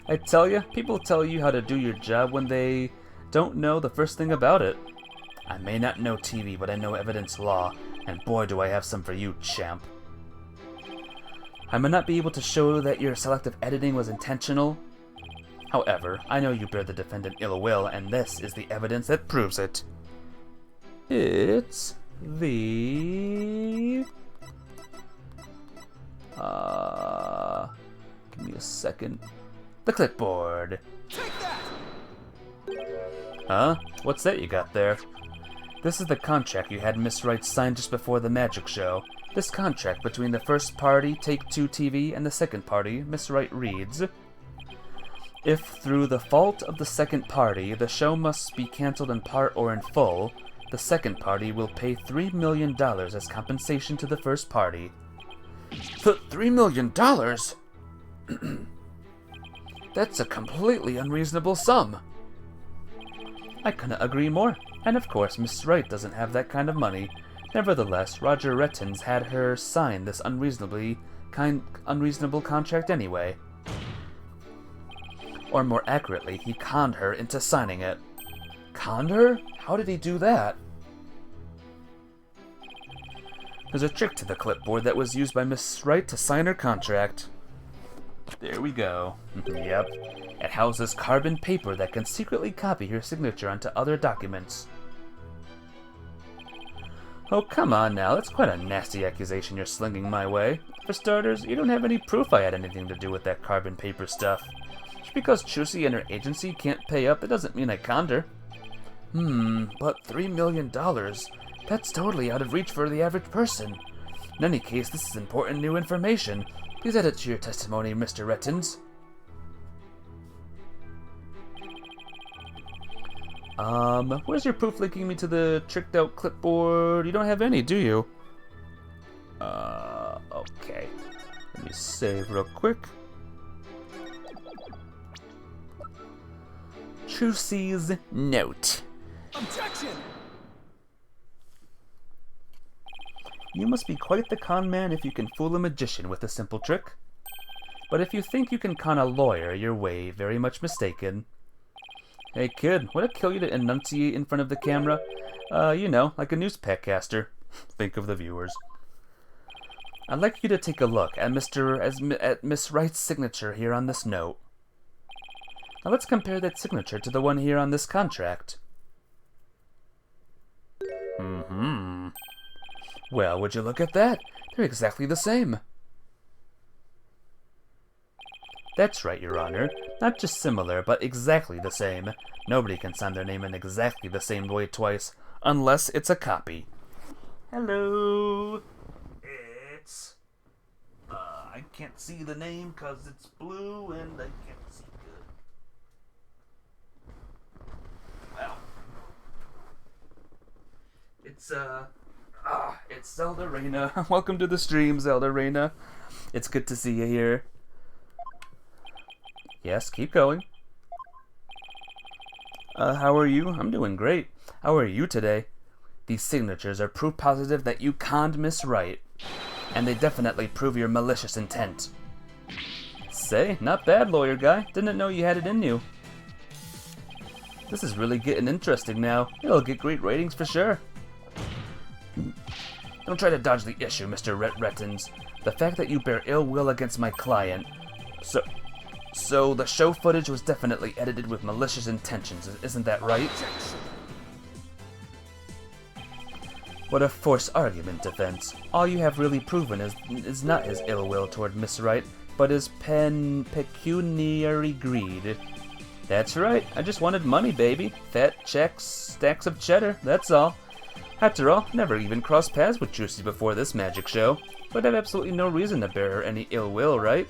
I tell you, people tell you how to do your job when they don't know the first thing about it. I may not know TV, but I know evidence law, and boy do I have some for you, champ. I may not be able to show that your selective editing was intentional. However, I know you bear the defendant ill will, and this is the evidence that proves it. It's the... give me a second. The clipboard. Take that! Huh? What's that you got there? This is the contract you had Miss Wright sign just before the magic show. This contract between the first party, Take-Two TV, and the second party, Miss Wright reads, if through the fault of the second party, the show must be cancelled in part or in full, The second party will pay $3 million as compensation to the first party. $3 million? That's a completely unreasonable sum. I couldn't agree more. And of course, Miss Wright doesn't have that kind of money. Nevertheless, Roger Rettens had her sign this unreasonable contract anyway. Or more accurately, he conned her into signing it. Conned her? How did he do that? There's a trick to the clipboard that was used by Miss Wright to sign her contract. There we go. Yep. It houses carbon paper that can secretly copy her signature onto other documents. Oh, come on now. That's quite a nasty accusation you're slinging my way. For starters, you don't have any proof I had anything to do with that carbon paper stuff. Just because Chusi and her agency can't pay up, that doesn't mean I conned her. But $3 million? That's totally out of reach for the average person. In any case, this is important new information. Please add it to your testimony, Mr. Rettens. Where's your proof linking me to the tricked out clipboard? You don't have any, do you? Okay. Let me save real quick. Chusi's note. Objection! You must be quite the con man if you can fool a magician with a simple trick. But if you think you can con a lawyer, you're very much mistaken. Hey kid, would it kill you to enunciate in front of the camera? Like a newspackcaster. Think of the viewers. I'd like you to take a look at Miss Wright's signature here on this note. Now let's compare that signature to the one here on this contract. Well, would you look at that? They're exactly the same. That's right, Your Honor. Not just similar, but exactly the same. Nobody can sign their name in exactly the same way twice, unless it's a copy. Hello. It's... I can't see the name because it's blue and I can't see good. Well. It's Zelda Reyna. Welcome to the stream, Zelda Reyna. It's good to see you here. Yes, keep going. How are you? I'm doing great. How are you today? These signatures are proof positive that you conned Miss Wright, and they definitely prove your malicious intent. Say, not bad, lawyer guy. Didn't know you had it in you. This is really getting interesting now. It'll get great ratings for sure. Don't try to dodge the issue, Mr. Rettens. The fact that you bear ill will against my client. So the show footage was definitely edited with malicious intentions, isn't that right? What a forced argument, defense. All you have really proven is not his ill will toward Miss Wright, but his pecuniary greed. That's right, I just wanted money, baby. Fat checks, stacks of cheddar, that's all. After all, never even crossed paths with Juicy before this magic show, but I have absolutely no reason to bear her any ill will, right?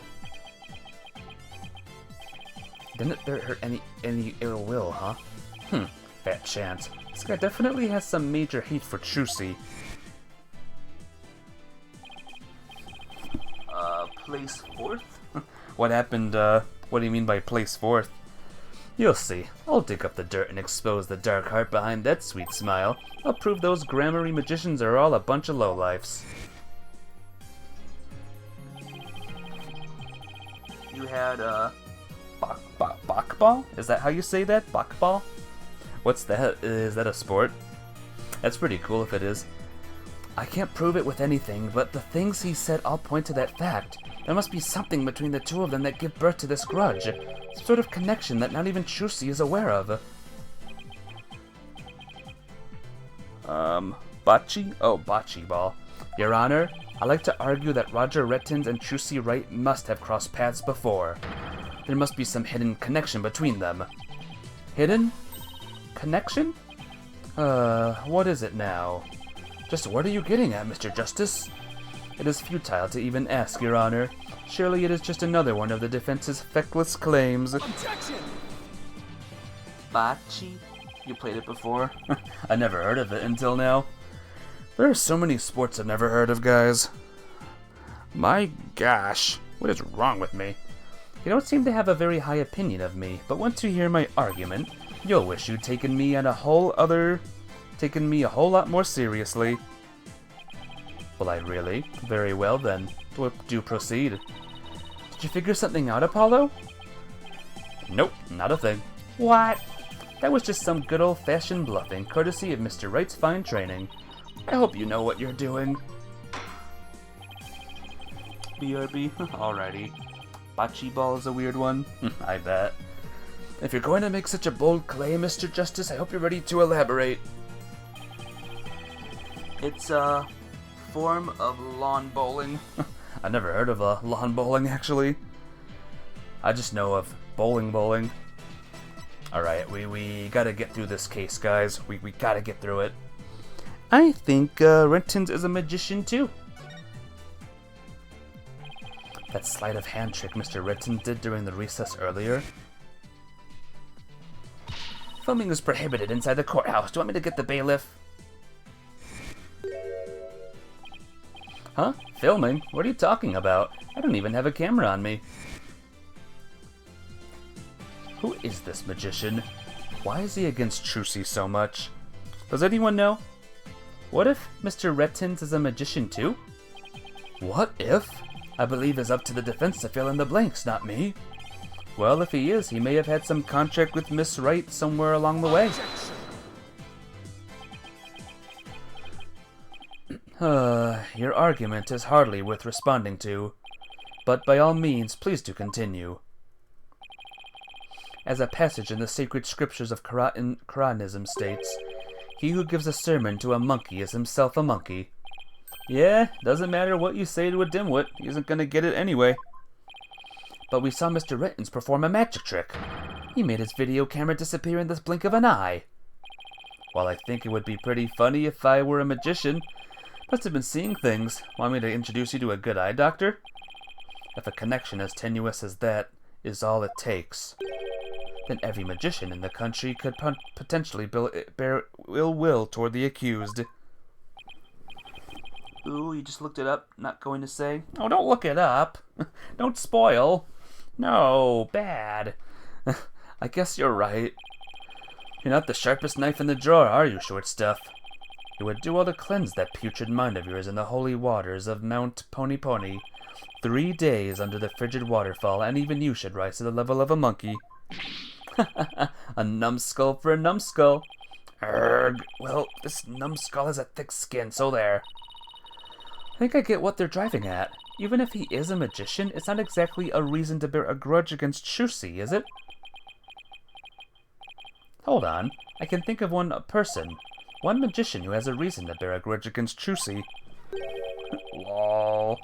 Didn't bear her any ill will, huh? Fat chance. This guy definitely has some major hate for Juicy. Place fourth? What happened, what do you mean by place fourth? You'll see. I'll dig up the dirt and expose the dark heart behind that sweet smile. I'll prove those grammary magicians are all a bunch of lowlifes. You had, Bakball? Is that how you say that? Bakball? What's that? Is that a sport? That's pretty cool if it is. I can't prove it with anything, but the things he said all point to that fact. There must be something between the two of them that give birth to this grudge. Some sort of connection that not even Chusi is aware of. Bocce? Oh, bocce ball. Your Honor, I like to argue that Roger Rettens and Chusi Wright must have crossed paths before. There must be some hidden connection between them. Hidden? Connection? What is it now? Just what are you getting at, Mr. Justice? It is futile to even ask, Your Honor. Surely it is just another one of the defense's feckless claims. Objection! Bocce? You played it before? I never heard of it until now. There are so many sports I've never heard of, guys. My gosh, what is wrong with me? You don't seem to have a very high opinion of me, but once you hear my argument, you'll wish you'd taken me a whole lot more seriously. Will I really? Very well then. Do proceed. Did you figure something out, Apollo? Nope, not a thing. What? That was just some good old-fashioned bluffing, courtesy of Mr. Wright's fine training. I hope you know what you're doing. BRB? Alrighty. Bocce ball is a weird one. I bet. If you're going to make such a bold claim, Mr. Justice, I hope you're ready to elaborate. It's a form of lawn bowling. I never heard of lawn bowling, actually. I just know of bowling. Alright, we gotta get through this case, guys. We gotta get through it. I think Renton is a magician, too. That sleight of hand trick Mr. Renton did during the recess earlier. Filming is prohibited inside the courthouse. Do you want me to get the bailiff? Huh? Filming? What are you talking about? I don't even have a camera on me. Who is this magician? Why is he against Trucy so much? Does anyone know? What if Mr. Rettins is a magician too? What if? I believe it's up to the defense to fill in the blanks, not me. Well, if he is, he may have had some contract with Miss Wright somewhere along the way. Your argument is hardly worth responding to. But by all means, please do continue. As a passage in the sacred scriptures of Quranism states, he who gives a sermon to a monkey is himself a monkey. Yeah, doesn't matter what you say to a dimwit, he isn't gonna get it anyway. But we saw Mr. Rittens perform a magic trick. He made his video camera disappear in the blink of an eye. Well, I think it would be pretty funny if I were a magician. Must have been seeing things. Want me to introduce you to a good eye doctor? If a connection as tenuous as that is all it takes, then every magician in the country could potentially bear ill will toward the accused. Ooh, you just looked it up, not going to say? Oh, don't look it up. Don't spoil. No, bad. I guess you're right. You're not the sharpest knife in the drawer, are you, short stuff? It would do well to cleanse that putrid mind of yours in the holy waters of Mount Pony. 3 days under the frigid waterfall, and even you should rise to the level of a monkey. A numbskull for a numbskull. Erg. Well, this numbskull has a thick skin, so there. I think I get what they're driving at. Even if he is a magician, it's not exactly a reason to bear a grudge against Trucy, is it? Hold on. I can think of one person. One magician who has a reason to bear a grudge against Trucy. Lol.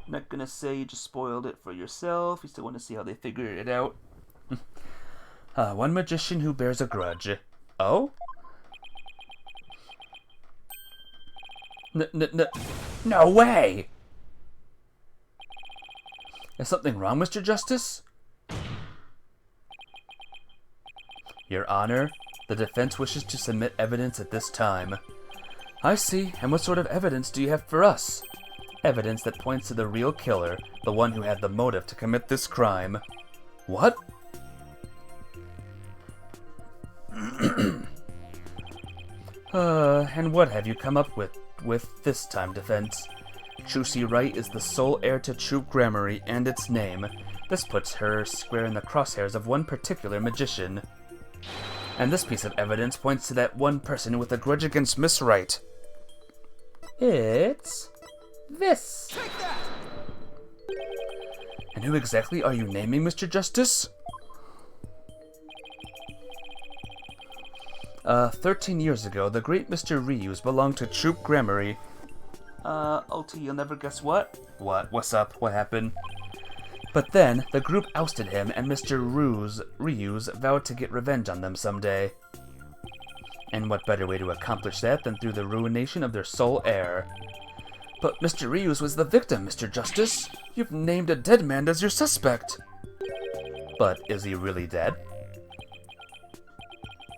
Not gonna say you just spoiled it for yourself. You still want to see how they figure it out. One magician who bears a grudge. Oh? No way! Is something wrong, Mr. Justice? Your Honor, the defense wishes to submit evidence at this time. I see. And what sort of evidence do you have for us? Evidence that points to the real killer, the one who had the motive to commit this crime. What? And what have you come up with this time, defense? Trucy Wright is the sole heir to Troop Gramarye and its name. This puts her square in the crosshairs of one particular magician. And this piece of evidence points to that one person with a grudge against Miss Wright. It's this. Take that! And who exactly are you naming, Mr. Justice? 13 years ago, the great Mr. Reeves belonged to Troop Gramarye. OT, you'll never guess what? What? What's up? What happened? But then, the group ousted him, and Mr. Reeves vowed to get revenge on them someday. And what better way to accomplish that than through the ruination of their sole heir? But Mr. Reeves was the victim, Mr. Justice. You've named a dead man as your suspect. But is he really dead?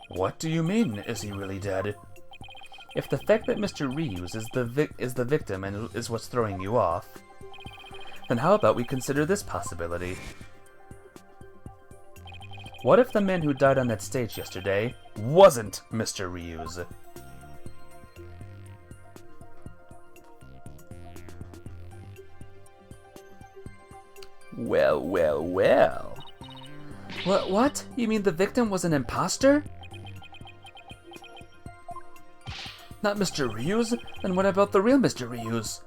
What do you mean, is he really dead? If the fact that Mr. Ryu's is the victim and is what's throwing you off, then how about we consider this possibility? What if the man who died on that stage yesterday wasn't Mr. Ryu's? Well, well, well. What? You mean the victim was an imposter? Not Mr. Ryu's? Then what about the real Mr. Ryu's?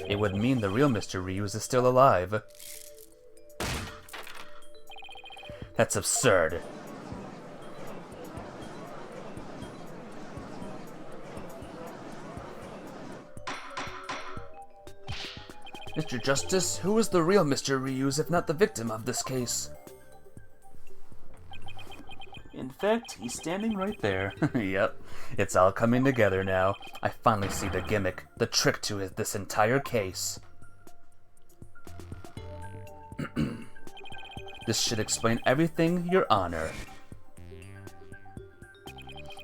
It would mean the real Mr. Ryu's is still alive. That's absurd. Mr. Justice, who is the real Mr. Ryu's if not the victim of this case? In fact, he's standing right there. Yep, it's all coming together now. I finally see the gimmick, the trick to this entire case. This should explain everything, Your Honor.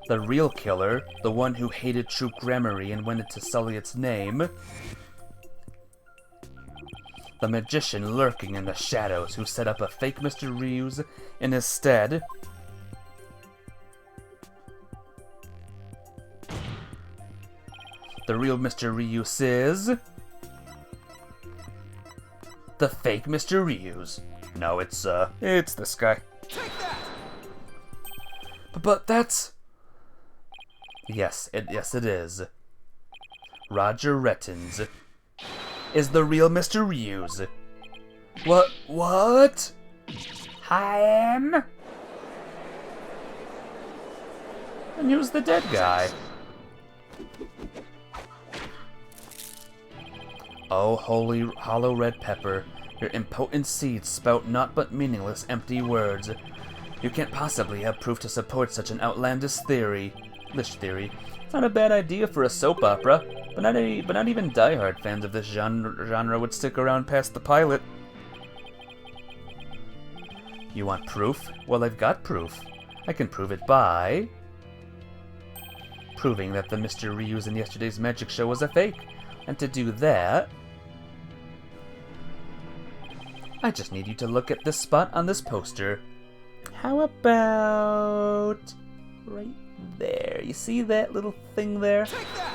The real killer, the one who hated Troop Gramarye and wanted to sully its name. The magician lurking in the shadows who set up a fake Mr. Ryu's in his stead. The real Mr. Ryu's is... the fake Mr. Ryu's. No, it's this guy. Take that! But that's... Yes, it is. Roger Rettins is the real Mr. Ryu's. What? And who's the dead guy? Oh, holy hollow red pepper, your impotent seeds spout naught but meaningless empty words. You can't possibly have proof to support such an outlandish theory. It's not a bad idea for a soap opera, but not even diehard fans of this genre would stick around past the pilot. You want proof? Well, I've got proof. I can prove it by... proving that the Mr. Ryu's in yesterday's magic show was a fake. And to do that... I just need you to look at this spot on this poster. How about... right there. You see that little thing there? Take that!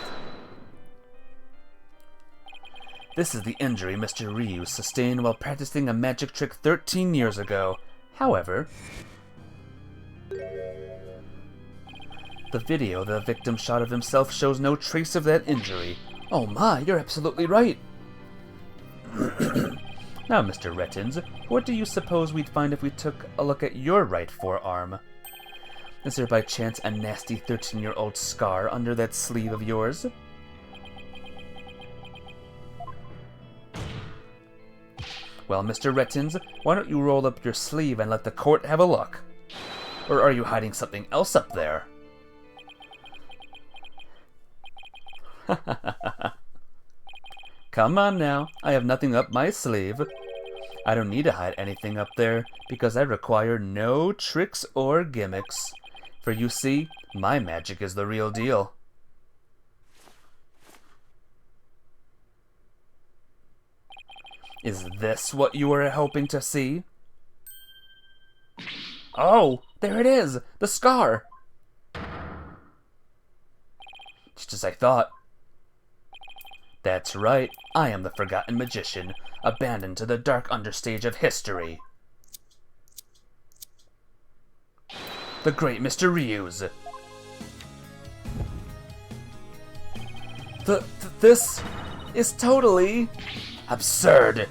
This is the injury Mr. Ryu sustained while practicing a magic trick 13 years ago. However, the video the victim shot of himself shows no trace of that injury. Oh my, you're absolutely right. Now, Mr. Rettins, what do you suppose we'd find if we took a look at your right forearm? Is there by chance a nasty 13-year-old scar under that sleeve of yours? Well, Mr. Rettins, why don't you roll up your sleeve and let the court have a look? Or are you hiding something else up there? Come on now, I have nothing up my sleeve. I don't need to hide anything up there, because I require no tricks or gimmicks. For you see, my magic is the real deal. Is this what you were hoping to see? Oh, there it is! The scar! Just as I thought. That's right, I am the forgotten magician, abandoned to the dark understage of history. The great Mr. Ryu's. This is totally absurd.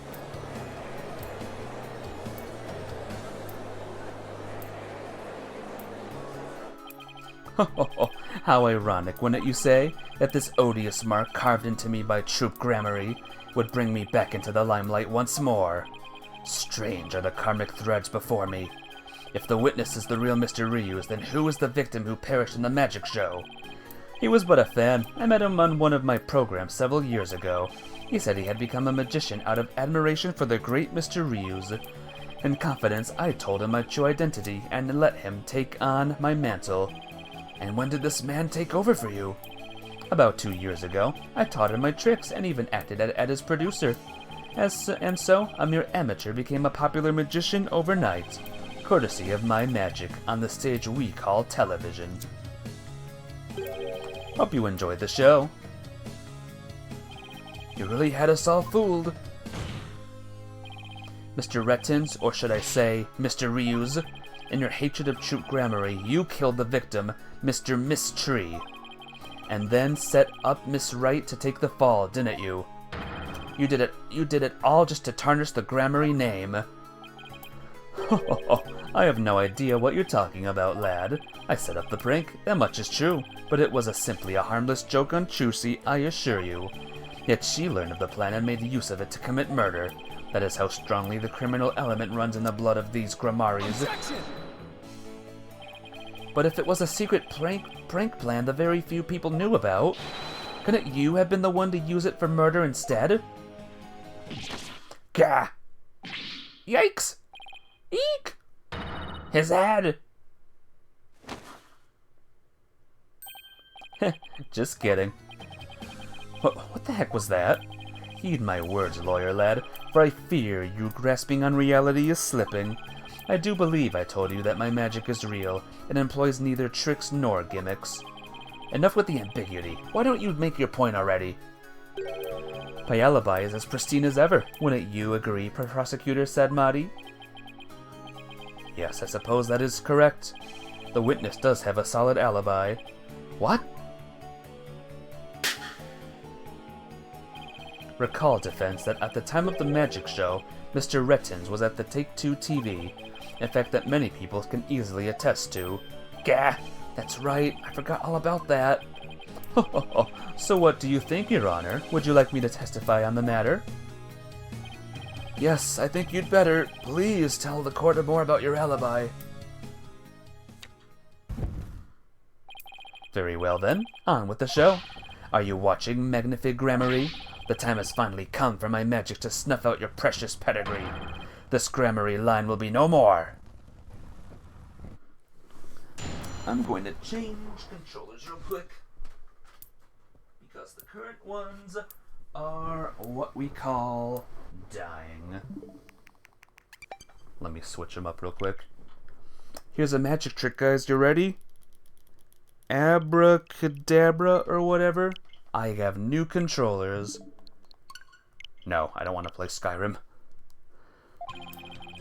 How ironic, wouldn't you say, that this odious mark carved into me by Troop Gramarye would bring me back into the limelight once more. Strange are the karmic threads before me. If the witness is the real Mr. Ryu's, then who is the victim who perished in the magic show? He was but a fan. I met him on one of my programs several years ago. He said he had become a magician out of admiration for the great Mr. Ryu's. In confidence, I told him my true identity and let him take on my mantle. And when did this man take over for you? About 2 years ago. I taught him my tricks and even acted as his producer. And so, a mere amateur became a popular magician overnight, courtesy of my magic on the stage we call television. Hope you enjoyed the show. You really had us all fooled. Mr. Rettins, or should I say, Mr. Ryuz, in your hatred of true gramarye, you killed the victim, Mr. Mistree, and then set up Miss Wright to take the fall, didn't you? You did it all just to tarnish the gramarye name. I have no idea what you're talking about, lad. I set up the prank, that much is true, but it was simply a harmless joke on Trucy, I assure you. Yet she learned of the plan and made use of it to commit murder. That is how strongly the criminal element runs in the blood of these gramaries. But if it was a secret prank plan the very few people knew about, couldn't you have been the one to use it for murder instead? Gah! Yikes! Eek! His head! Just kidding. What the heck was that? Heed my words, lawyer lad, for I fear you grasping on reality is slipping. I do believe I told you that my magic is real, and employs neither tricks nor gimmicks. Enough with the ambiguity. Why don't you make your point already? My alibi is as pristine as ever. Wouldn't you agree, Prosecutor Sadmati? Yes, I suppose that is correct. The witness does have a solid alibi. What? Recall, defense, that at the time of the magic show, Mr. Rettins was at the Take-Two TV. In fact, that many people can easily attest to. Gah! That's right, I forgot all about that. So what do you think, Your Honor? Would you like me to testify on the matter? Yes, I think you'd better. Please tell the court more about your alibi. Very well then, on with the show. Are you watching, Magnifique Gramarye? The time has finally come for my magic to snuff out your precious pedigree. This gramarye line will be no more. I'm going to change controllers real quick, because the current ones are what we call dying. Let me switch them up real quick. Here's a magic trick, guys. You ready? Abracadabra or whatever. I have new controllers. No, I don't want to play Skyrim.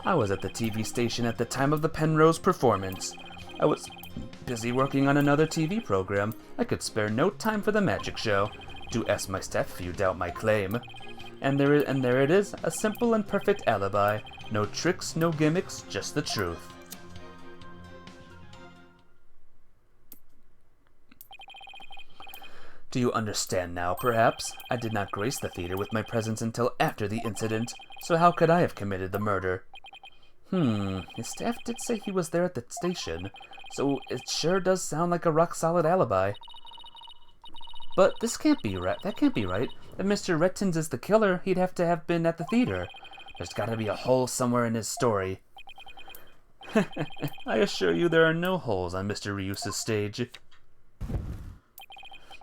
I was at the TV station at the time of the Penrose performance. I was busy working on another TV program. I could spare no time for the magic show. Do ask my staff if you doubt my claim. And there it is, a simple and perfect alibi. No tricks, no gimmicks, just the truth. Do you understand now, perhaps? I did not grace the theater with my presence until after the incident, so how could I have committed the murder? His staff did say he was there at the station, so it sure does sound like a rock-solid alibi. But this can't be right. That can't be right. If Mr. Rettins is the killer, he'd have to have been at the theater. There's gotta be a hole somewhere in his story. I assure you there are no holes on Mr. Ryuz's stage.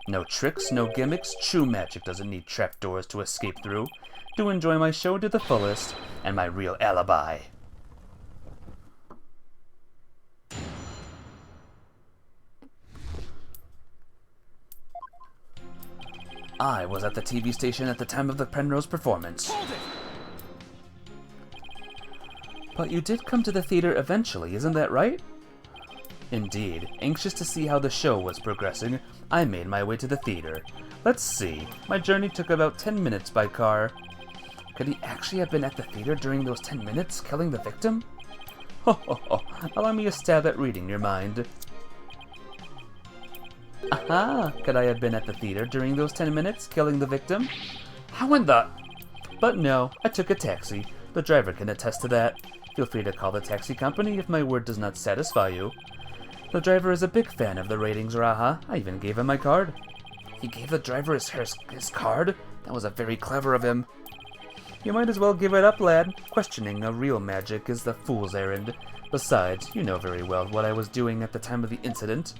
No tricks, no gimmicks, true magic doesn't need trapdoors to escape through. Do enjoy my show to the fullest, and my real alibi. I was at the TV station at the time of the Penrose performance. But you did come to the theater eventually, isn't that right? Indeed. Anxious to see how the show was progressing, I made my way to the theater. Let's see. My journey took about 10 minutes by car. Could he actually have been at the theater during those 10 minutes, killing the victim? Allow me a stab at reading your mind. Aha! Could I have been at the theater during those 10 minutes, killing the victim? How in the... But no, I took a taxi. The driver can attest to that. Feel free to call the taxi company if my word does not satisfy you. The driver is a big fan of the ratings, Raha. I even gave him my card. He gave the driver his card? That was very clever of him. You might as well give it up, lad. Questioning a real magic is the fool's errand. Besides, you know very well what I was doing at the time of the incident.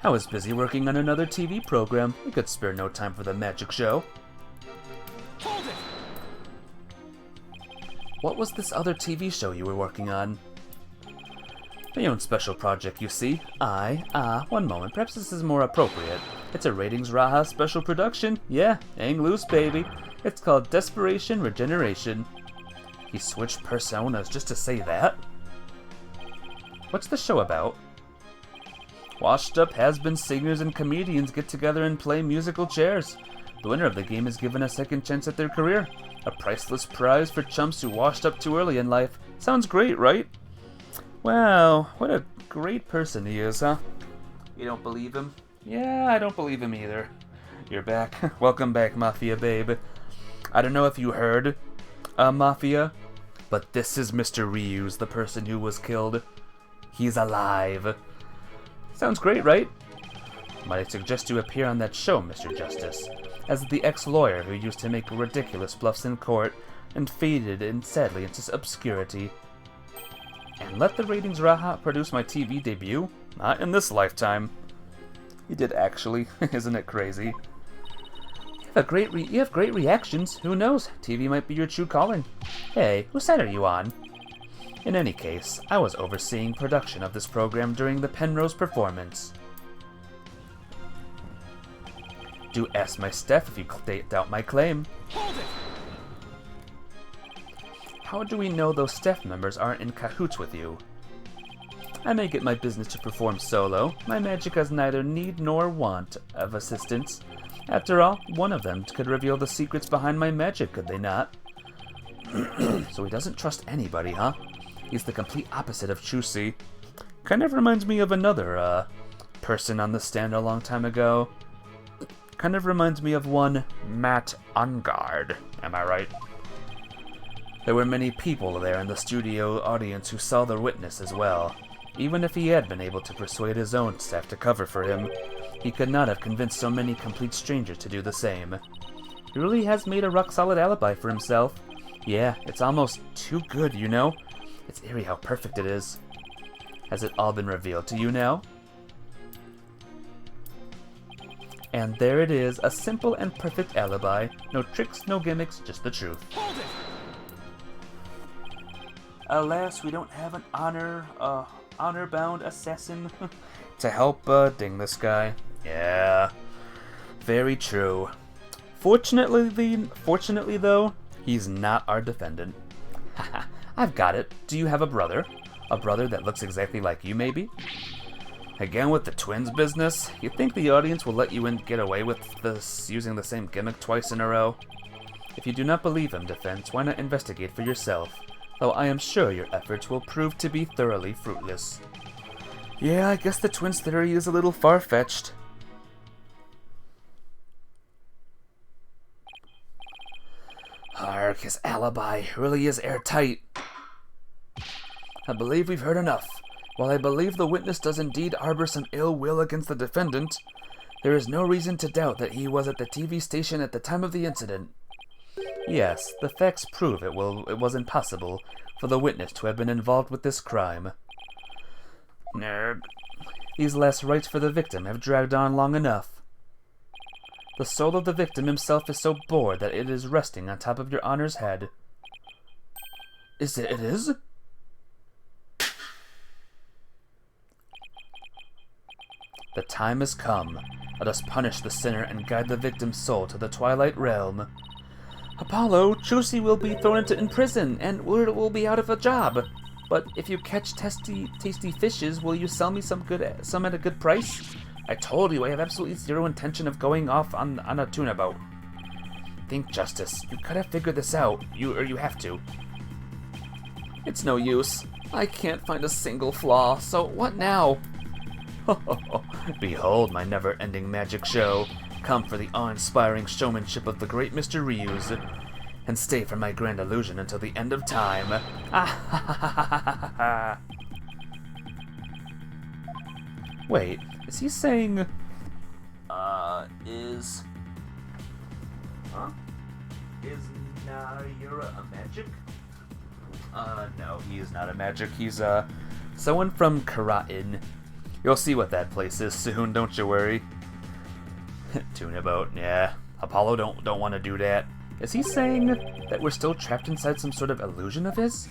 I was busy working on another TV program. I could spare no time for the magic show. Hold it! What was this other TV show you were working on? My own special project, you see. One moment. Perhaps this is more appropriate. It's a Ratings Raha special production. Yeah, hang loose, baby. It's called Desperation Regeneration. He switched personas just to say that? What's the show about? Washed-up has-been singers and comedians get together and play musical chairs. The winner of the game is given a second chance at their career. A priceless prize for chumps who washed up too early in life. Sounds great, right? Wow, what a great person he is, huh? You don't believe him? Yeah, I don't believe him either. You're back. Welcome back, Mafia babe. I don't know if you heard, Mafia, but this is Mr. Ryu's, the person who was killed. He's alive. Sounds great, right? Might I suggest you appear on that show, Mr. Justice, as the ex-lawyer who used to make ridiculous bluffs in court and faded sadly into obscurity. And let the Ratings Raha produce my TV debut? Not in this lifetime. You did actually. Isn't it crazy? You have great reactions. Who knows? TV might be your true calling. Hey, whose side are you on? In any case, I was overseeing production of this program during the Penrose performance. Do ask my staff if you doubt my claim. Hold it! How do we know those staff members aren't in cahoots with you? I make it my business to perform solo. My magic has neither need nor want of assistance. After all, one of them could reveal the secrets behind my magic, could they not? So he doesn't trust anybody, huh? He's the complete opposite of Chusi. Kind of reminds me of another, person on the stand a long time ago. Kind of reminds me of one Matt Ungard. Am I right? There were many people there in the studio audience who saw the witness as well. Even if he had been able to persuade his own staff to cover for him, he could not have convinced so many complete strangers to do the same. He really has made a rock-solid alibi for himself. Yeah, it's almost too good, you know? It's eerie how perfect it is. Has it all been revealed to you now? And there it is, a simple and perfect alibi. No tricks, no gimmicks, just the truth. Hold it! Alas, we don't have an honor-bound assassin to help, ding this guy. Yeah, very true. Fortunately though, he's not our defendant. Haha, I've got it. Do you have a brother? A brother that looks exactly like you, maybe? Again with the twins business? You think the audience will let you get away with this using the same gimmick twice in a row? If you do not believe him, defense, why not investigate for yourself? Though I am sure your efforts will prove to be thoroughly fruitless. Yeah, I guess the twins theory is a little far-fetched. Hark, his alibi really is airtight. I believe we've heard enough. While I believe the witness does indeed harbor some ill will against the defendant, there is no reason to doubt that he was at the TV station at the time of the incident. Yes, the facts prove it was impossible for the witness to have been involved with this crime. Nerd. These last rites for the victim have dragged on long enough. The soul of the victim himself is so bored that it is resting on top of your honor's head. It is? The time has come. Let us punish the sinner and guide the victim's soul to the Twilight Realm. Apollo, Chusi will be thrown in prison, and will be out of a job. But if you catch tasty fishes, will you sell me some at a good price? I told you I have absolutely zero intention of going off on a tuna boat. Think, Justice. You could have figured this out. You have to. It's no use. I can't find a single flaw, so what now? Behold my never-ending magic show. Come for the awe-inspiring showmanship of the great Mr. Ryu's, and stay for my grand illusion until the end of time. Wait, is he saying, Huh? Is Naira a magic? No, he is not a magic. He's, someone from Karatin. You'll see what that place is soon, don't you worry. Tuna boat, yeah. Apollo don't want to do that. Is he saying that we're still trapped inside some sort of illusion of his?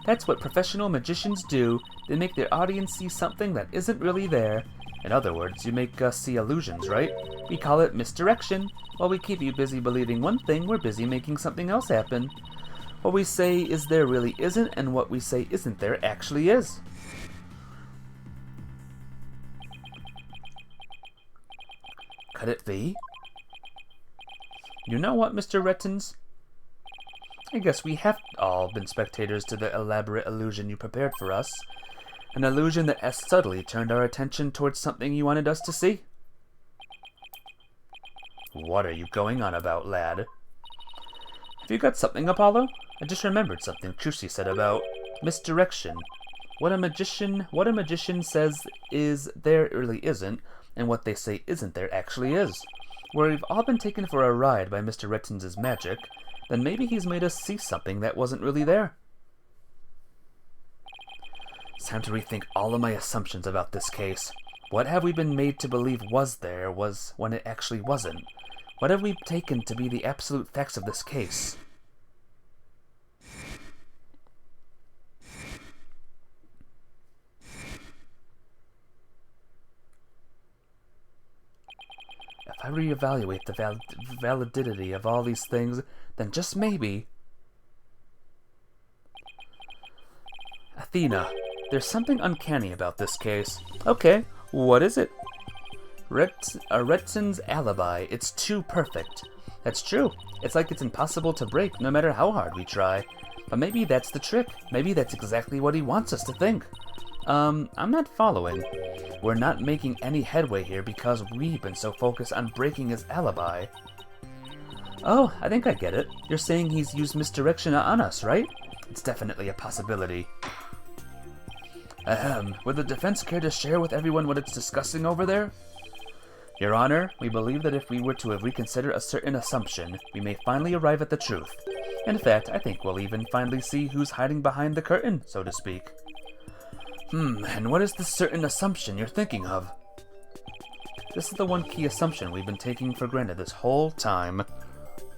That's what professional magicians do. They make their audience see something that isn't really there. In other words, you make us see illusions, right? We call it misdirection. While we keep you busy believing one thing, we're busy making something else happen. What we say is there really isn't, and what we say isn't there actually is. Could it be? You know what, Mr. Rettins? I guess we have all been spectators to the elaborate illusion you prepared for us. An illusion that has subtly turned our attention towards something you wanted us to see. What are you going on about, lad? Have you got something, Apollo? I just remembered something Trucy said about misdirection. What a magician says is there really isn't, and what they say isn't there actually is. Where we've all been taken for a ride by Mr. Rettins' magic, then maybe he's made us see something that wasn't really there. It's time to rethink all of my assumptions about this case. What have we been made to believe was there was when it actually wasn't? What have we taken to be the absolute facts of this case? If I reevaluate the validity of all these things, then just maybe... Athena, there's something uncanny about this case. Okay, what is it? Retzin's alibi. It's too perfect. That's true. It's like it's impossible to break no matter how hard we try. But maybe that's the trick. Maybe that's exactly what he wants us to think. I'm not following. We're not making any headway here because we've been so focused on breaking his alibi. Oh, I think I get it. You're saying he's used misdirection on us, right? It's definitely a possibility. Would the defense care to share with everyone what it's discussing over there? Your Honor, we believe that if we were to reconsider a certain assumption, we may finally arrive at the truth. In fact, I think we'll even finally see who's hiding behind the curtain, so to speak. And what is this certain assumption you're thinking of? This is the one key assumption we've been taking for granted this whole time.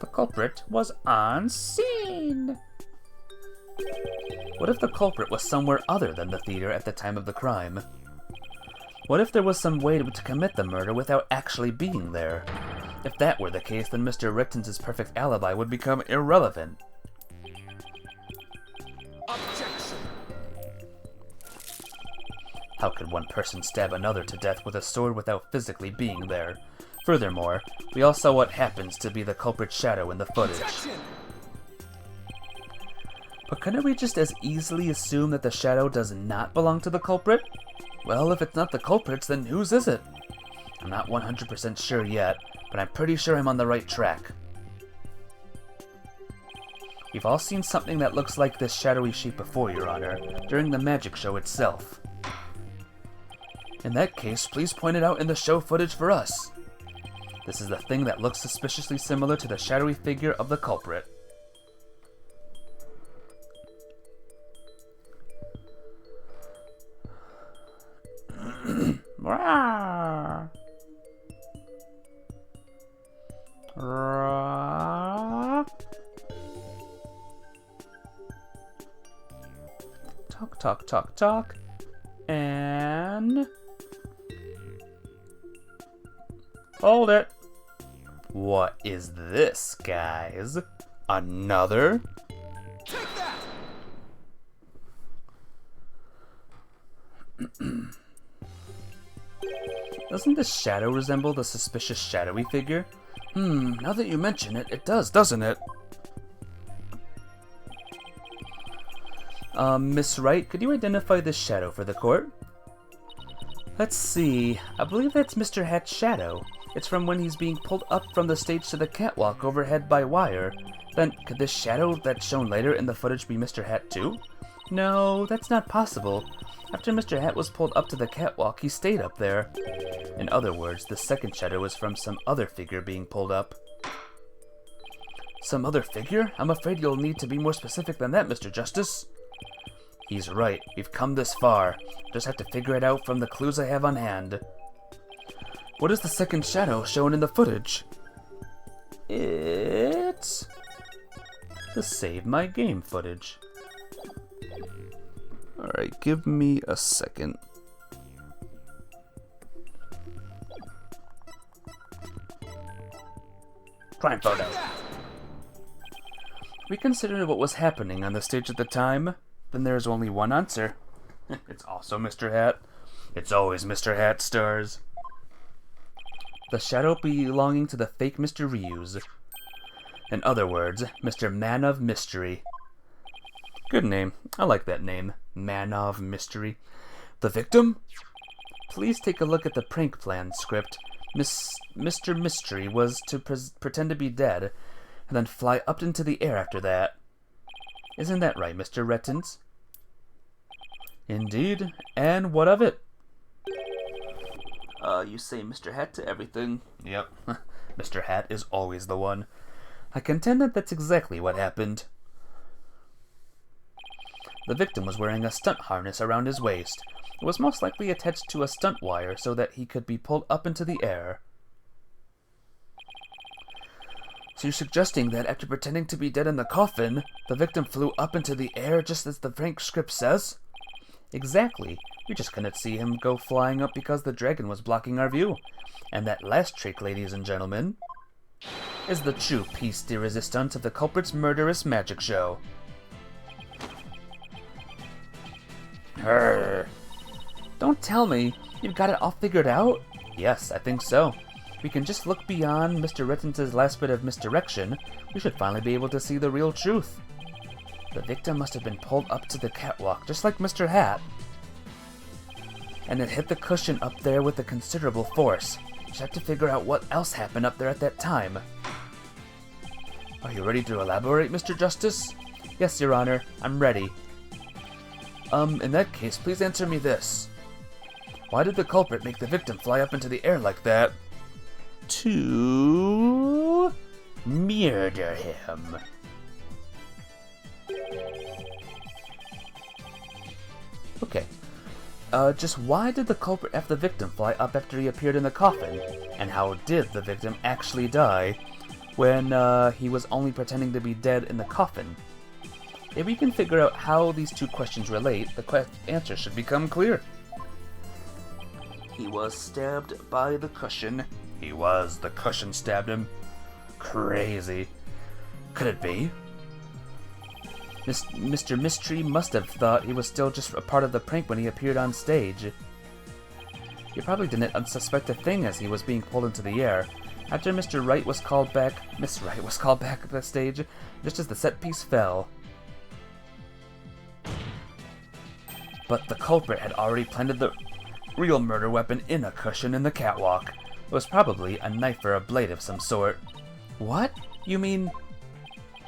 The culprit was on scene! What if the culprit was somewhere other than the theater at the time of the crime? What if there was some way to commit the murder without actually being there? If that were the case, then Mr. Richtons' perfect alibi would become irrelevant. Objection! How could one person stab another to death with a sword without physically being there? Furthermore, we all saw what happens to be the culprit's shadow in the footage. Objection! But couldn't we just as easily assume that the shadow does not belong to the culprit? Well, if it's not the culprit's, then whose is it? I'm not 100% sure yet, but I'm pretty sure I'm on the right track. We've all seen something that looks like this shadowy shape before, Your Honor, during the magic show itself. In that case, please point it out in the show footage for us. This is the thing that looks suspiciously similar to the shadowy figure of the culprit. Talk, talk, talk, talk, and hold it. What is this, guys? Another? Take that! Doesn't this shadow resemble the suspicious shadowy figure? Now that you mention it, it does, doesn't it? Miss Wright, could you identify this shadow for the court? Let's see, I believe that's Mr. Hat's shadow. It's from when he's being pulled up from the stage to the catwalk overhead by wire. Then, could this shadow that's shown later in the footage be Mr. Hat too? No, that's not possible. After Mr. Hat was pulled up to the catwalk, he stayed up there. In other words, the second shadow is from some other figure being pulled up. Some other figure? I'm afraid you'll need to be more specific than that, Mr. Justice. He's right. We've come this far. Just have to figure it out from the clues I have on hand. What is the second shadow shown in the footage? It's the Save My Game footage. Alright, give me a second. Crime photo. We considered what was happening on the stage at the time, then there is only one answer. It's also Mr. Hat. It's always Mr. Hat stars. The shadow belonging to the fake Mr. Reuse. In other words, Mr. Man of Mystery. Good name. I like that name. Man of Mystery. The victim? Please take a look at the prank plan script. Mr. Mystery was to pretend to be dead, and then fly up into the air after that. Isn't that right, Mr. Rettins? Indeed. And what of it? You say Mr. Hat to everything. Yep. Mr. Hat is always the one. I contend that that's exactly what happened. The victim was wearing a stunt harness around his waist. It was most likely attached to a stunt wire so that he could be pulled up into the air. So you're suggesting that after pretending to be dead in the coffin, the victim flew up into the air just as the prank script says? Exactly. We just couldn't see him go flying up because the dragon was blocking our view. And that last trick, ladies and gentlemen, is the true piece de resistance of the culprit's murderous magic show. Grr. Don't tell me you've got it all figured out? Yes, I think so. We can just look beyond Mr. Rittens' last bit of misdirection. We should finally be able to see the real truth. The victim must have been pulled up to the catwalk, just like Mr. Hat. And it hit the cushion up there with a considerable force. Just have to figure out what else happened up there at that time. Are you ready to elaborate, Mr. Justice? Yes, Your Honor, I'm ready. In that case, please answer me this. Why did the culprit make the victim fly up into the air like that? To murder him. Okay. Just why did the culprit have the victim fly up after he appeared in the coffin? And how did the victim actually die when he was only pretending to be dead in the coffin? If we can figure out how these two questions relate, the answer should become clear. He was stabbed by the cushion. He was. The cushion stabbed him. Crazy. Could it be? Mr. Mystery must have thought he was still just a part of the prank when he appeared on stage. He probably didn't unsuspect a thing as he was being pulled into the air. After Mr. Wright was called back, Miss Wright was called back at the stage, just as the set piece fell. But the culprit had already planted the real murder weapon in a cushion in the catwalk. It was probably a knife or a blade of some sort. What? You mean...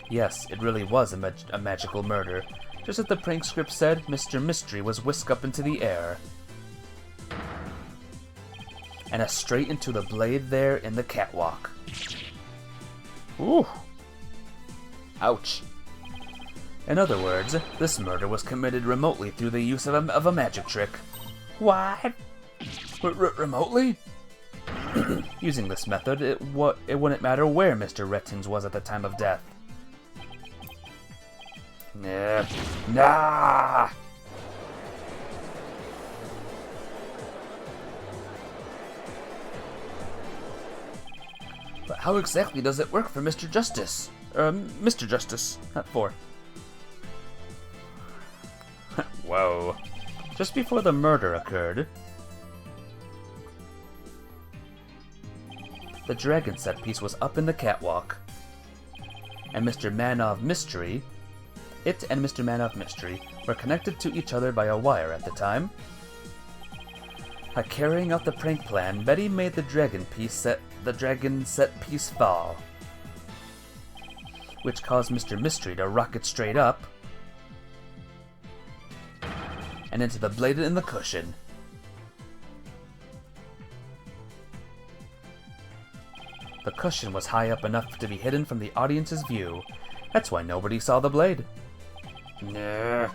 Yes, it really was a magical murder. Just as the prank script said, Mr. Mystery was whisked up into the air. And straight into the blade there in the catwalk. Ooh. Ouch. In other words, this murder was committed remotely through the use of a magic trick. What? Remotely? Using this method, it wouldn't matter where Mr. Rettins was at the time of death. Nah! But how exactly does it work for Mr. Justice? Mr. Justice, not for. Whoa. Just before the murder occurred, the dragon set piece was up in the catwalk. And Mr. Man of Mystery, it and Mr. Man of Mystery were connected to each other by a wire at the time. By carrying out the prank plan, Betty made the dragon set piece fall, which caused Mr. Mystery to rocket straight up and into the blade in the cushion. The cushion was high up enough to be hidden from the audience's view. That's why nobody saw the blade. Nah.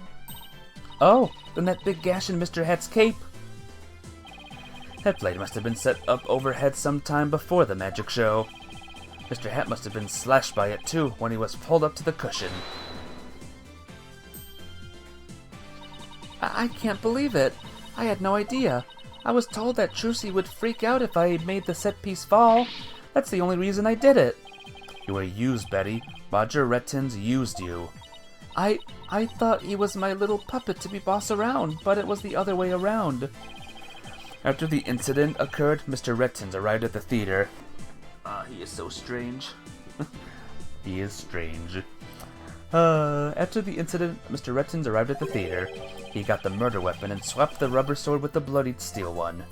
Oh, then that big gash in Mr. Hat's cape. That blade must have been set up overhead sometime before the magic show. Mr. Hat must have been slashed by it too when he was pulled up to the cushion. I can't believe it. I had no idea. I was told that Trucy would freak out if I made the set piece fall. That's the only reason I did it. You were used, Betty. Roger Rettins used you. I thought he was my little puppet to be bossed around, but it was the other way around. After the incident occurred, Mr. Rettins arrived at the theater. He is so strange. He is strange. After the incident, Mr. Rettins arrived at the theater. He got the murder weapon and swapped the rubber sword with the bloodied steel one.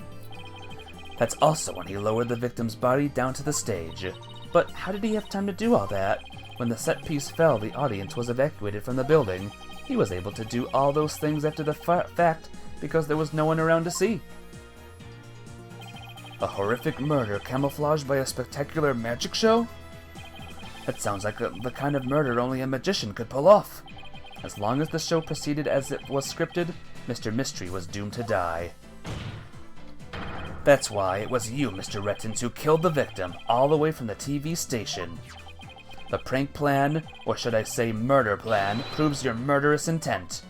That's also when he lowered the victim's body down to the stage. But how did he have time to do all that? When the set piece fell, the audience was evacuated from the building. He was able to do all those things after the fact because there was no one around to see. A horrific murder camouflaged by a spectacular magic show? That sounds like the kind of murder only a magician could pull off. As long as the show proceeded as it was scripted, Mr. Mystery was doomed to die. That's why it was you, Mr. Rettins, who killed the victim, all the way from the TV station. The prank plan, or should I say murder plan, proves your murderous intent.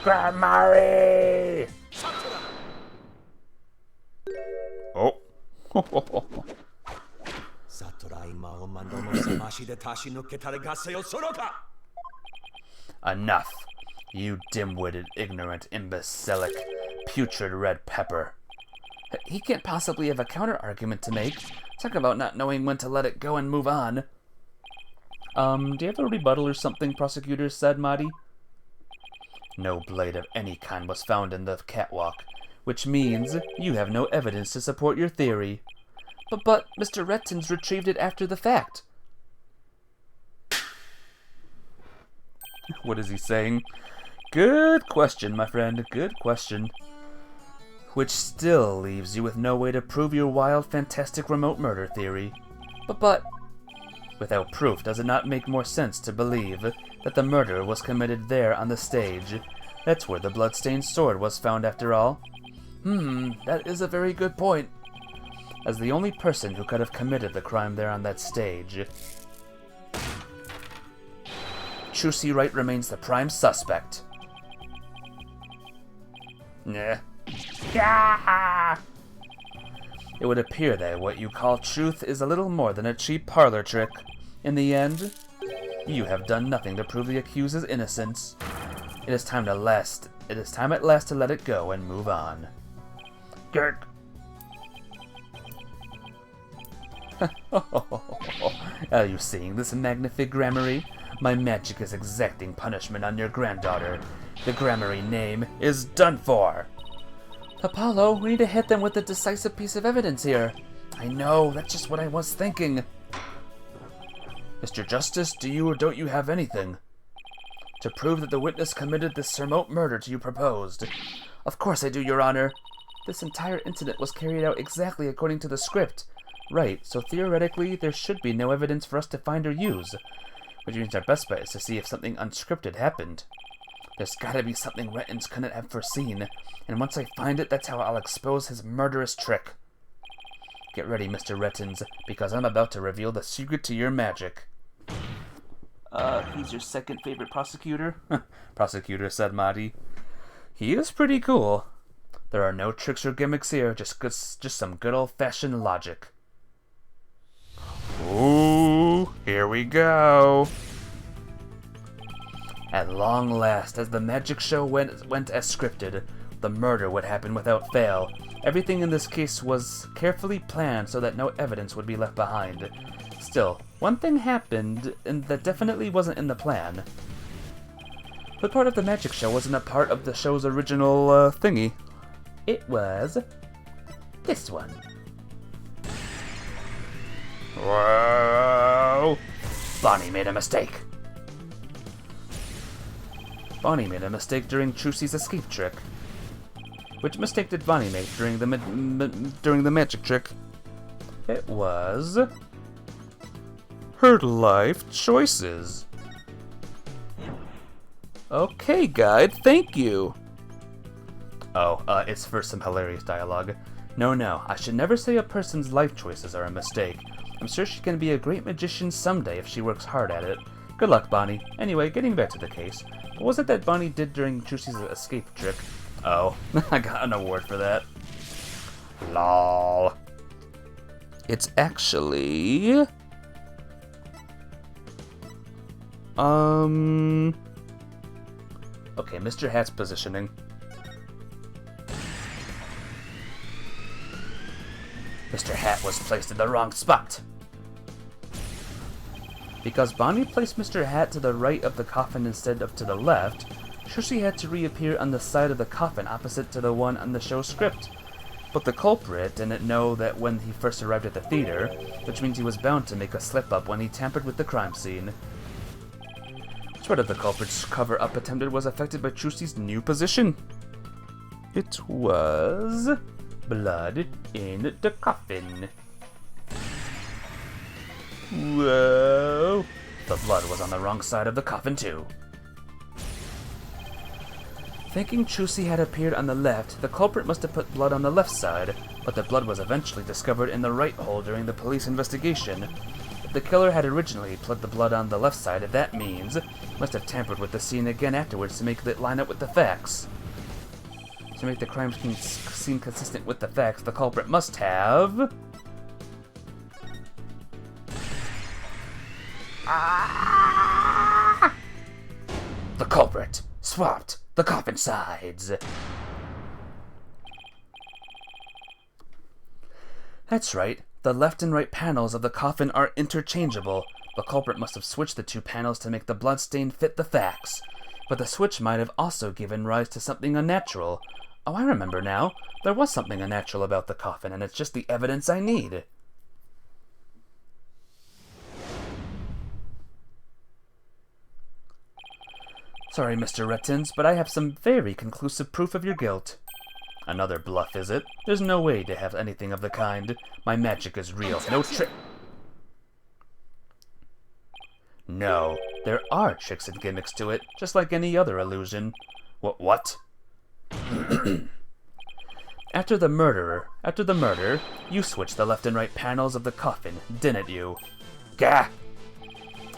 Mari! Oh. Enough. You dim-witted, ignorant, imbecilic, putrid red pepper. He can't possibly have a counter-argument to make. Talk about not knowing when to let it go and move on. Do you have a rebuttal or something, prosecutor said, Marty? No blade of any kind was found in the catwalk, which means you have no evidence to support your theory. But Mr. Rettins retrieved it after the fact. What is he saying? Good question, my friend, good question. Which still leaves you with no way to prove your wild, fantastic remote murder theory. But without proof, does it not make more sense to believe that the murder was committed there on the stage? That's where the bloodstained sword was found after all. That is a very good point. As the only person who could have committed the crime there on that stage, Trucy Wright remains the prime suspect. It would appear that what you call truth is a little more than a cheap parlor trick. In the end, you have done nothing to prove the accused's innocence. It is time at last to let it go and move on. Gurk. Are you seeing this magnific gramarye? My magic is exacting punishment on your granddaughter. The gramarye name is done for. Apollo, we need to hit them with a decisive piece of evidence here. I know, that's just what I was thinking. Mr. Justice, do you or don't you have anything to prove that the witness committed this remote murder you proposed? Of course I do, Your Honor. This entire incident was carried out exactly according to the script. Right, so theoretically, there should be no evidence for us to find or use, which means our best bet is to see if something unscripted happened. There's gotta be something Rettins couldn't have foreseen, and once I find it, that's how I'll expose his murderous trick. Get ready, Mr. Rettins, because I'm about to reveal the secret to your magic. He's your second favorite prosecutor? Prosecutor said Marty. He is pretty cool. There are no tricks or gimmicks here, just some good old-fashioned logic. Ooh, here we go. At long last, as the magic show went as scripted, the murder would happen without fail. Everything in this case was carefully planned so that no evidence would be left behind. Still, one thing happened, and that definitely wasn't in the plan. But part of the magic show wasn't a part of the show's original thingy. It was this one. Whoa! Bonnie made a mistake. Bonnie made a mistake during Trucy's escape trick. Which mistake did Bonnie make during the magic trick? It was her life choices. Okay, guide, thank you. Oh, it's for some hilarious dialogue. No, I should never say a person's life choices are a mistake. I'm sure she can be a great magician someday if she works hard at it. Good luck, Bonnie. Anyway, getting back to the case. What was it that Bonnie did during Trucy's escape trick? Oh, I got an award for that. Lol. It's actually... Okay, Mr. Hat's positioning. Mr. Hat was placed in the wrong spot. Because Bonnie placed Mr. Hat to the right of the coffin instead of to the left, Trucy had to reappear on the side of the coffin opposite to the one on the show script. But the culprit didn't know that when he first arrived at the theater, which means he was bound to make a slip-up when he tampered with the crime scene. Which part of the culprit's cover-up attempted was affected by Trucy's new position? It was... blood in the coffin. Whoa! The blood was on the wrong side of the coffin, too. Thinking Trucy had appeared on the left, the culprit must have put blood on the left side, but the blood was eventually discovered in the right hole during the police investigation. If the killer had originally put the blood on the left side, that means he must have tampered with the scene again afterwards to make it line up with the facts. To make the crime scene consistent with the facts, the culprit must have... The culprit swapped the coffin sides. That's right. The left and right panels of the coffin are interchangeable. The culprit must have switched the two panels to make the bloodstain fit the facts. But the switch might have also given rise to something unnatural. Oh, I remember now. There was something unnatural about the coffin, and it's just the evidence I need. Sorry, Mr. Rettins, but I have some very conclusive proof of your guilt. Another bluff, is it? There's no way to have anything of the kind. My magic is real. No trick. No, there are tricks and gimmicks to it, just like any other illusion. What? After the murder, you switched the left and right panels of the coffin, didn't you? Gah!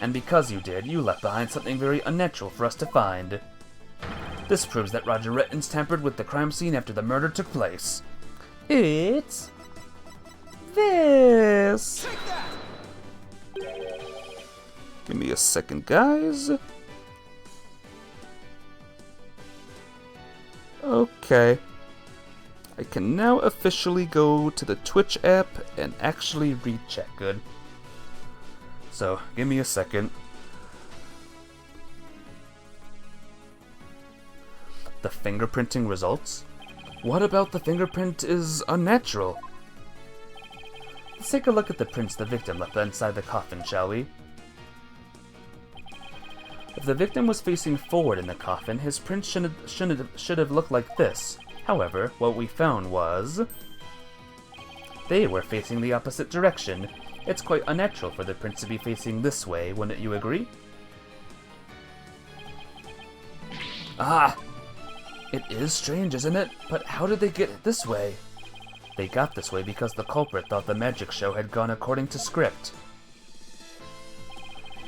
And because you did, you left behind something very unnatural for us to find. This proves that Roger Rettins tampered with the crime scene after the murder took place. It's... this! Take that! Give me a second, guys. Okay. I can now officially go to the Twitch app and actually read chat good. So, give me a second. The fingerprinting results? What about the fingerprint is unnatural? Let's take a look at the prints the victim left inside the coffin, shall we? If the victim was facing forward in the coffin, his prints should have looked like this. However, what we found was... they were facing the opposite direction. It's quite unnatural for the prints to be facing this way, wouldn't you agree? Ah! It is strange, isn't it? But how did they get it this way? They got this way because the culprit thought the magic show had gone according to script.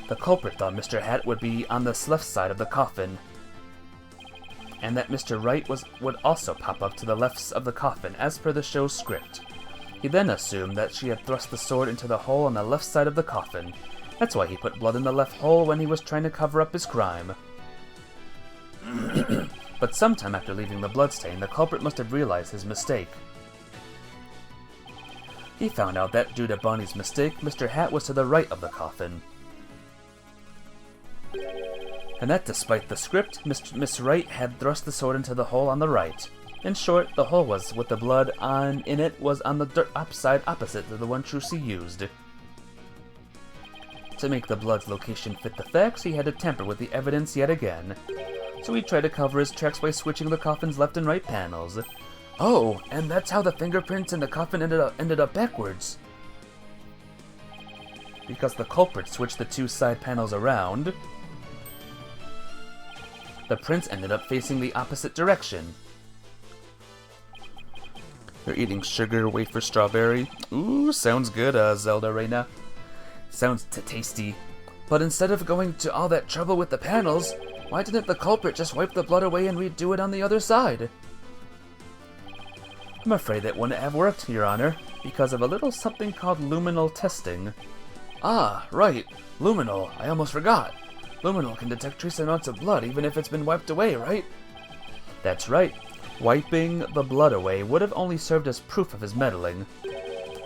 The culprit thought Mr. Hat would be on this left side of the coffin, and that Mr. Wright would also pop up to the left of the coffin, as per the show's script. He then assumed that she had thrust the sword into the hole on the left side of the coffin. That's why he put blood in the left hole when he was trying to cover up his crime. But sometime after leaving the bloodstain, the culprit must have realized his mistake. He found out that, due to Bonnie's mistake, Mr. Hat was to the right of the coffin. And that despite the script, Miss Wright had thrust the sword into the hole on the right. In short, the hole was with the blood in it was on the side opposite to the one Trucy used. To make the blood's location fit the facts, he had to tamper with the evidence yet again. so he tried to cover his tracks by switching the coffin's left and right panels. Oh, and that's how the fingerprints in the coffin ended up backwards. Because the culprit switched the two side panels around, the prints ended up facing the opposite direction. You're eating sugar, wafer, strawberry. Ooh, sounds good, Zelda Reina. Sounds tasty. But instead of going to all that trouble with the panels, why didn't the culprit just wipe the blood away and redo it on the other side? I'm afraid that wouldn't have worked, Your Honor, because of a little something called luminal testing. Ah, right, luminal, I almost forgot. Luminal can detect trace amounts of blood even if it's been wiped away, right? That's right. Wiping the blood away would have only served as proof of his meddling.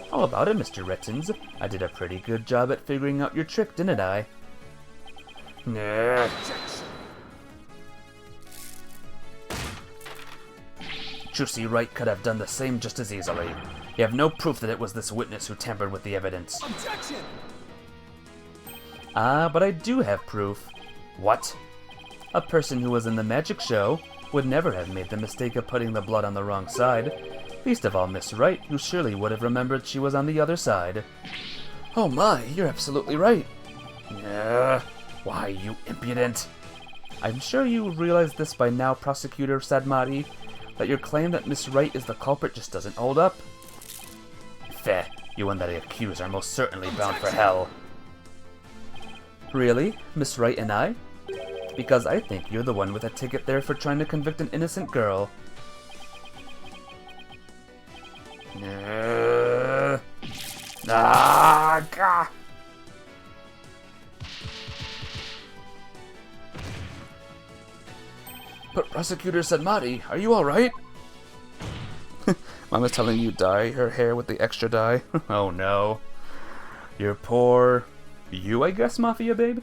How about it, Mr. Rettins? I did a pretty good job at figuring out your trick, didn't I? Nah. Juicy Wright could have done the same just as easily. You have no proof that it was this witness who tampered with the evidence. Objection! Ah, but I do have proof. What? A person who was in the magic show would never have made the mistake of putting the blood on the wrong side. Least of all Miss Wright, who surely would have remembered she was on the other side. Oh my, you're absolutely right. Why, you impudent. I'm sure you realize this by now, Prosecutor Sadmati, that your claim that Miss Wright is the culprit just doesn't hold up. Feh, you and that accused are most certainly bound for hell. Really? Miss Wright and I? Because I think you're the one with a ticket there for trying to convict an innocent girl. Gah. But Prosecutor Sadmati, are you alright? Mama's telling you dye her hair with the extra dye. Oh no. You're poor. You, I guess, Mafia Babe?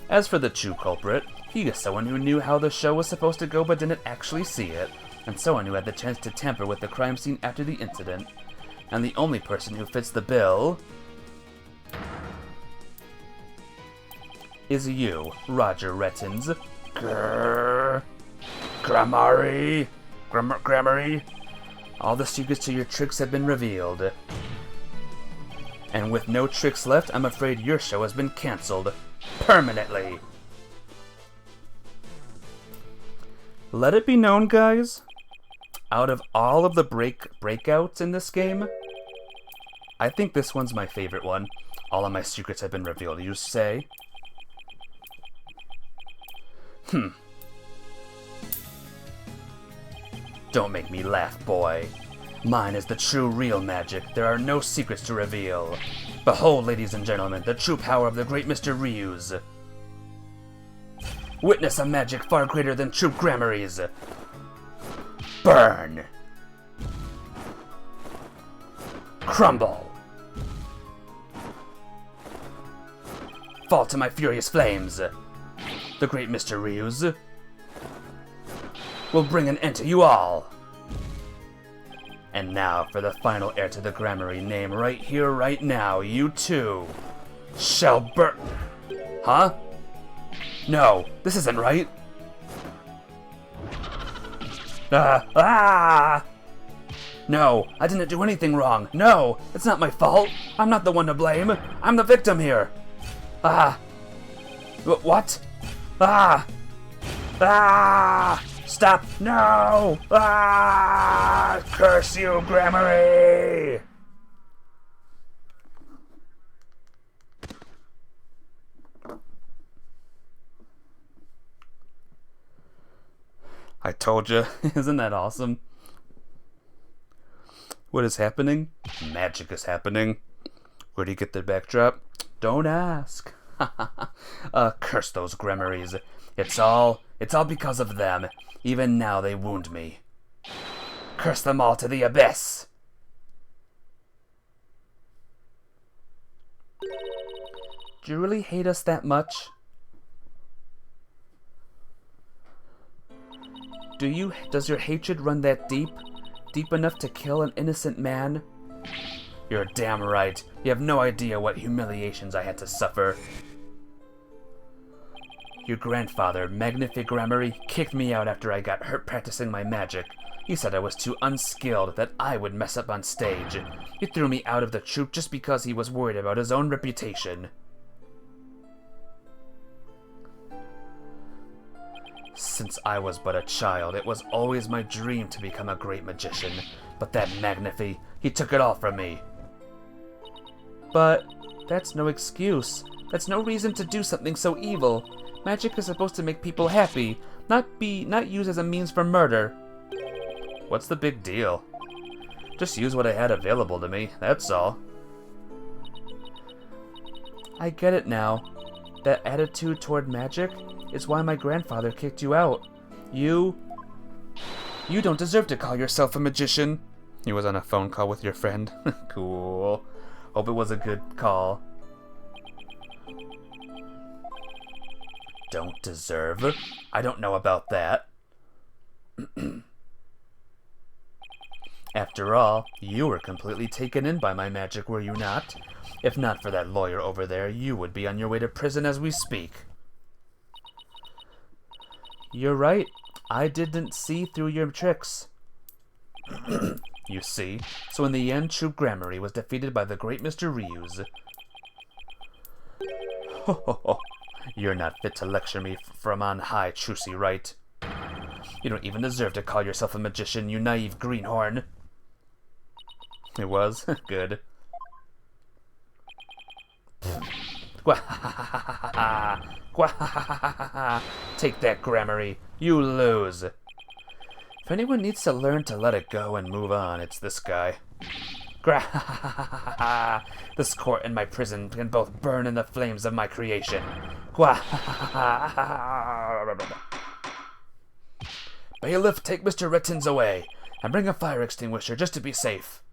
As for the true culprit, he is someone who knew how the show was supposed to go but didn't actually see it, and someone who had the chance to tamper with the crime scene after the incident. And the only person who fits the bill is you, Roger Rettins. Grammary. All the secrets to your tricks have been revealed. And with no tricks left, I'm afraid your show has been cancelled. Permanently. Let it be known, guys, out of all of the breakouts in this game, I think this one's my favorite one. All of my secrets have been revealed, you say? Don't make me laugh, boy. Mine is the true real magic. There are no secrets to reveal. Behold, ladies and gentlemen, the true power of the great Mr. Ryu's. Witness a magic far greater than true Grammaries. Burn. Crumble. Fall to my furious flames. The great Mr. Ryu's will bring an end to you all. And now for the final heir to the Grammary name right here, right now, you too shall burn. Huh? No, this isn't right. No, I didn't do anything wrong. No, it's not my fault. I'm not the one to blame. I'm the victim here. What? Stop! No! Curse you, Grammary! I told you. Isn't that awesome? What is happening? Magic is happening. Where do you get the backdrop? Don't ask. Curse those Grammaries. It's all because of them. Even now they wound me. Curse them all to the abyss. Do you really hate us that much? Does your hatred run that deep? Deep enough to kill an innocent man? You're damn right. You have no idea what humiliations I had to suffer. Your grandfather, Magnifigrammary, kicked me out after I got hurt practicing my magic. He said I was too unskilled, that I would mess up on stage. He threw me out of the troupe just because he was worried about his own reputation. Since I was but a child, it was always my dream to become a great magician. But that Magnifi, he took it all from me. But that's no excuse. That's no reason to do something so evil. Magic is supposed to make people happy, not used as a means for murder. What's the big deal? Just use what I had available to me, that's all. I get it now. That attitude toward magic is why my grandfather kicked you out. You don't deserve to call yourself a magician. He was on a phone call with your friend. Cool. Hope it was a good call. Don't deserve? I don't know about that. After all, you were completely taken in by my magic, were you not? If not for that lawyer over there, you would be on your way to prison as we speak. You're right. I didn't see through your tricks. You see? So in the end, Troupe Grammary was defeated by the great Mr. Ryuz. Ho ho ho. You're not fit to lecture me from on high, Trucy Wright. You don't even deserve to call yourself a magician, you naive greenhorn. It was? Good. Take that, Grammary. You lose. If anyone needs to learn to let it go and move on, it's this guy. This court and my prison can both burn in the flames of my creation. Bailiff, take Mr. Rittens away, and bring a fire extinguisher just to be safe.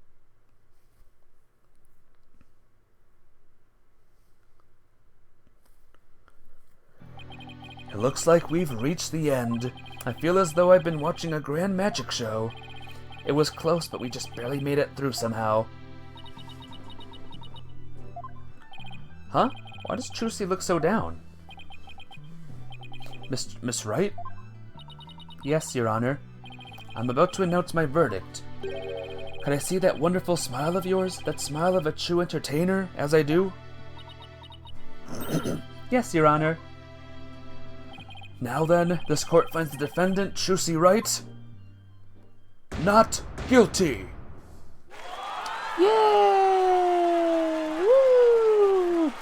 It looks like we've reached the end. I feel as though I've been watching a grand magic show. It was close, but we just barely made it through somehow. Huh? Why does Trucy look so down? Miss Wright? Yes, Your Honor. I'm about to announce my verdict. Can I see that wonderful smile of yours? That smile of a true entertainer, as I do? Yes, Your Honor. Now then, this court finds the defendant, Trucy Wright, not guilty. Yay! Woo!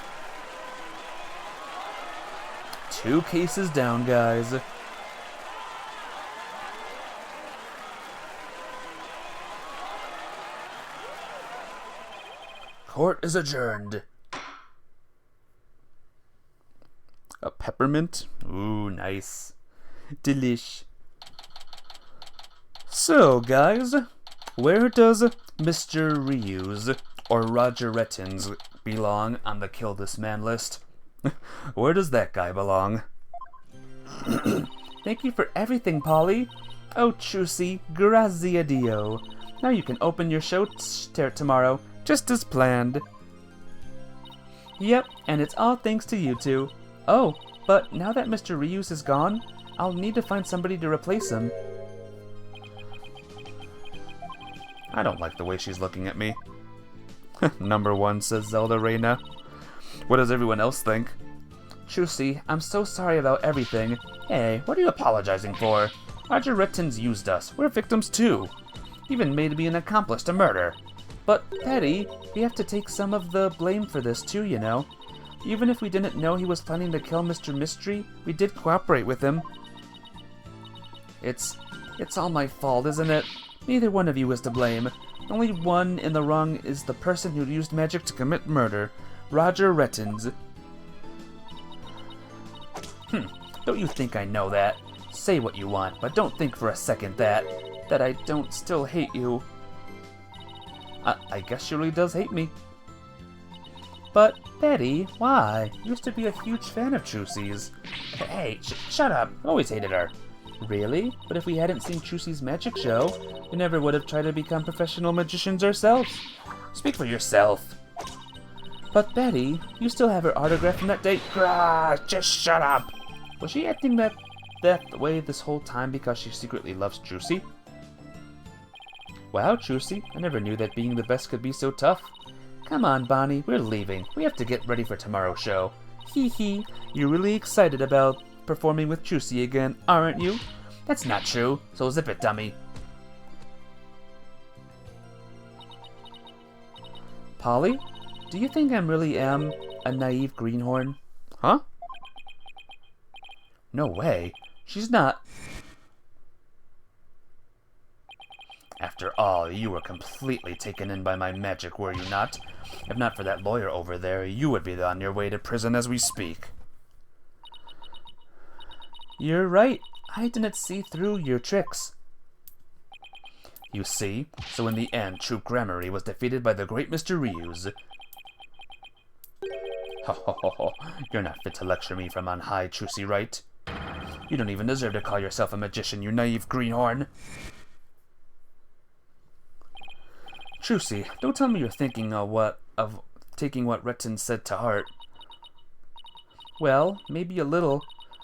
2 cases down, guys. Court is adjourned. A peppermint? Ooh, nice. Delish. So, guys, where does Mr. Ryuz or Roger Rettins belong on the Kill This Man list? Where does that guy belong? Thank you for everything, Polly. Oh, Trucy, grazie a Dio. Now you can open your show tomorrow, just as planned. Yep, and it's all thanks to you two. Oh, but now that Mr. Ryuz is gone, I'll need to find somebody to replace him. I don't like the way she's looking at me. Number 1, says Zelda Reyna. What does everyone else think? Trucy, I'm so sorry about everything. Hey, what are you apologizing for? Roger Rittens used us. We're victims too. Even made me an accomplice to murder. But, Petty, we have to take some of the blame for this too, you know. Even if we didn't know he was planning to kill Mr. Mystery, we did cooperate with him. It's all my fault, isn't it? Neither one of you is to blame. Only one in the wrong is the person who used magic to commit murder, Roger Rettins. Don't you think I know that? Say what you want, but don't think for a second that I don't still hate you. I guess she really does hate me. But, Betty, why? Used to be a huge fan of Trucy's. Hey, shut up. Always hated her. Really? But if we hadn't seen Trucy's magic show, we never would have tried to become professional magicians ourselves. Speak for yourself. But Betty, you still have her autograph from that date? Just shut up. Was she acting that way this whole time because she secretly loves Juicy? Wow, Juicy, I never knew that being the best could be so tough. Come on, Bonnie, we're leaving. We have to get ready for tomorrow's show. Hee hee, you're really excited about performing with Juicy again, aren't you? That's not true, so zip it, dummy. Polly, do you think I really am a naive greenhorn? Huh? No way. She's not. After all, you were completely taken in by my magic, were you not? If not for that lawyer over there, you would be on your way to prison as we speak. You're right. I didn't see through your tricks. You see, so in the end, Troop Gramarye was defeated by the great Mr. Ryuz. Ho ho ho ho, you're not fit to lecture me from on high, Trucy Wright. You don't even deserve to call yourself a magician, you naive greenhorn. Trucy, don't tell me you're thinking of taking what Retin said to heart. Well, maybe a little.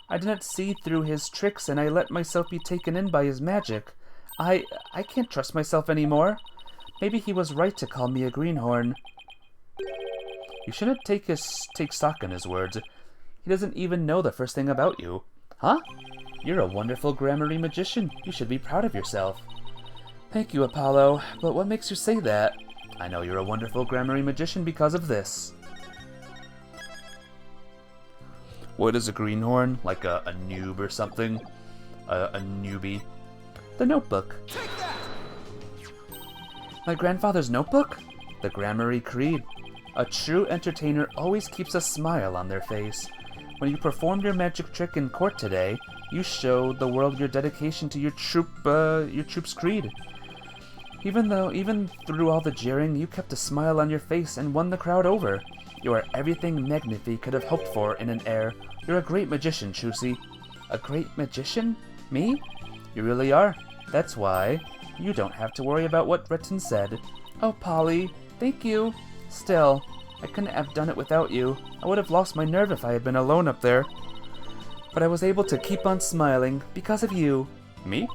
I didn't see through his tricks and I let myself be taken in by his magic. I can't trust myself anymore. Maybe he was right to call me a greenhorn. You shouldn't take stock in his words. He doesn't even know the first thing about you. Huh? You're a wonderful Gramarye magician. You should be proud of yourself. Thank you, Apollo, but what makes you say that? I know you're a wonderful Gramarye magician because of this. What is a greenhorn? Like a noob or something? A newbie? The notebook. My grandfather's notebook? The Gramarye Creed. A true entertainer always keeps a smile on their face. When you performed your magic trick in court today, you showed the world your dedication to your troop's creed. Even through all the jeering, you kept a smile on your face and won the crowd over. You are everything Magnifi could have hoped for in an heir. You're a great magician, Trucy. A great magician? Me? You really are. That's why you don't have to worry about what Retin said. Oh, Polly, thank you. Still, I couldn't have done it without you. I would have lost my nerve if I had been alone up there. But I was able to keep on smiling because of you. Me?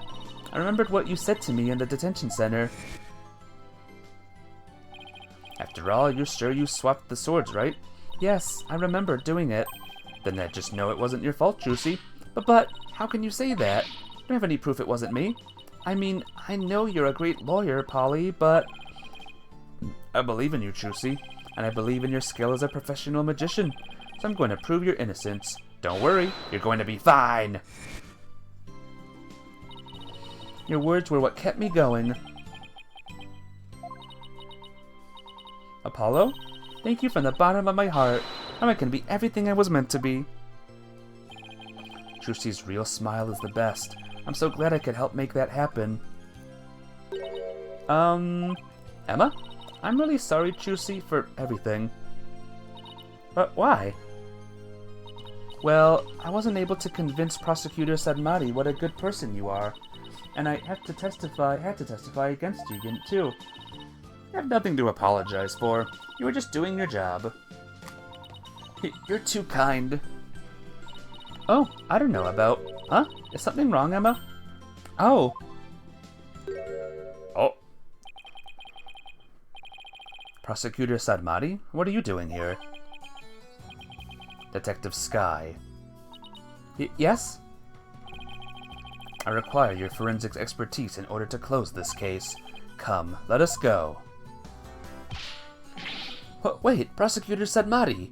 I remembered what you said to me in the detention center. After all, you're sure you swapped the swords, right? Yes, I remember doing it. Then I just know it wasn't your fault, Juicy. But, how can you say that? You don't have any proof it wasn't me. I mean, I know you're a great lawyer, Polly, but... I believe in you, Juicy, and I believe in your skill as a professional magician. So I'm going to prove your innocence. Don't worry, you're going to be fine. Your words were what kept me going. Apollo, thank you from the bottom of my heart. Now I can be everything I was meant to be. Juicy's real smile is the best. I'm so glad I could help make that happen. Emma? I'm really sorry, Juicy, for everything. But why? Well, I wasn't able to convince Prosecutor Sadmati what a good person you are. And I had to testify against you, too. You have nothing to apologize for. You were just doing your job. You're too kind. Oh, I don't know about... Huh? Is something wrong, Emma? Oh. Oh. Prosecutor Sadmati, what are you doing here? Detective Sky. Yes? I require your forensics expertise in order to close this case. Come, let us go. Wait, Prosecutor Sadmati!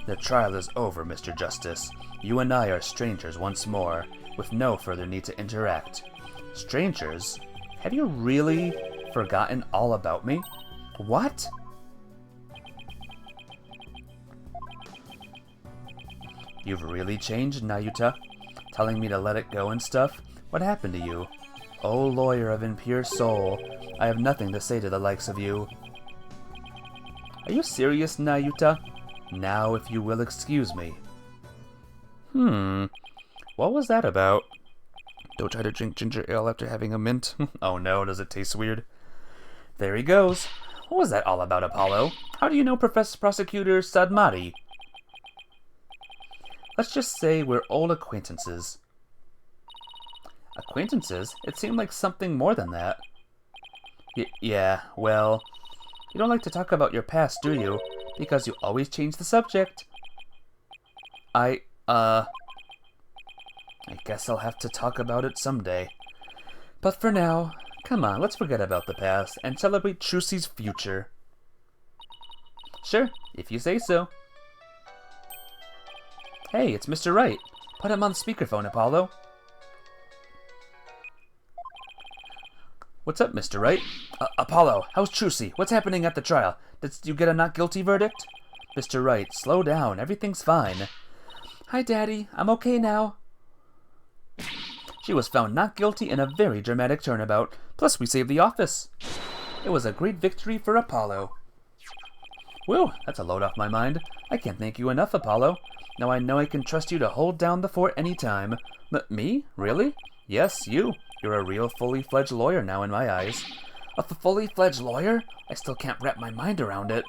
The trial is over, Mr. Justice. You and I are strangers once more, with no further need to interact. Strangers? Have you really forgotten all about me? What? You've really changed, Nayuta? Telling me to let it go and stuff? What happened to you? Oh, lawyer of impure soul, I have nothing to say to the likes of you. Are you serious, Nayuta? Now, if you will excuse me. What was that about? Don't try to drink ginger ale after having a mint. Oh no, does it taste weird? There he goes. What was that all about, Apollo? How do you know Prosecutor Sadmati? Let's just say we're old acquaintances. Acquaintances? It seemed like something more than that. Yeah, well, you don't like to talk about your past, do you? Because you always change the subject. I guess I'll have to talk about it someday. But for now, come on, let's forget about the past and celebrate Trucy's future. Sure, if you say so. Hey, it's Mr. Wright. Put him on speakerphone, Apollo. What's up, Mr. Wright? Apollo, how's Trucy? What's happening at the trial? Did you get a not guilty verdict? Mr. Wright, slow down. Everything's fine. Hi, Daddy. I'm okay now. She was found not guilty in a very dramatic turnabout. Plus, we saved the office. It was a great victory for Apollo. Whew, that's a load off my mind. I can't thank you enough, Apollo. Now I know I can trust you to hold down the fort anytime. Me? Really? Yes, you. You're a real fully fledged lawyer now in my eyes. A fully fledged lawyer? I still can't wrap my mind around it.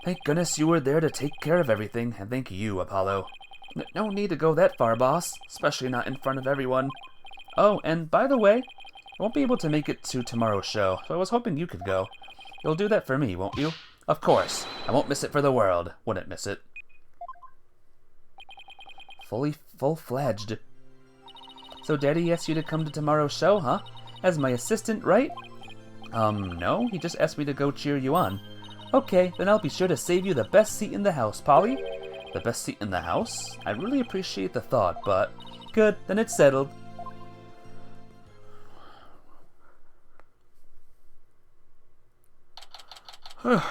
Thank goodness you were there to take care of everything, and thank you, Apollo. No need to go that far, boss, especially not in front of everyone. Oh, and by the way, I won't be able to make it to tomorrow's show, so I was hoping you could go. You'll do that for me, won't you? Of course. I won't miss it for the world. Wouldn't miss it. Full-fledged. So Daddy asked you to come to tomorrow's show, huh? As my assistant, right? No. He just asked me to go cheer you on. Okay, then I'll be sure to save you the best seat in the house, Polly. The best seat in the house? I really appreciate the thought, but... Good, then it's settled.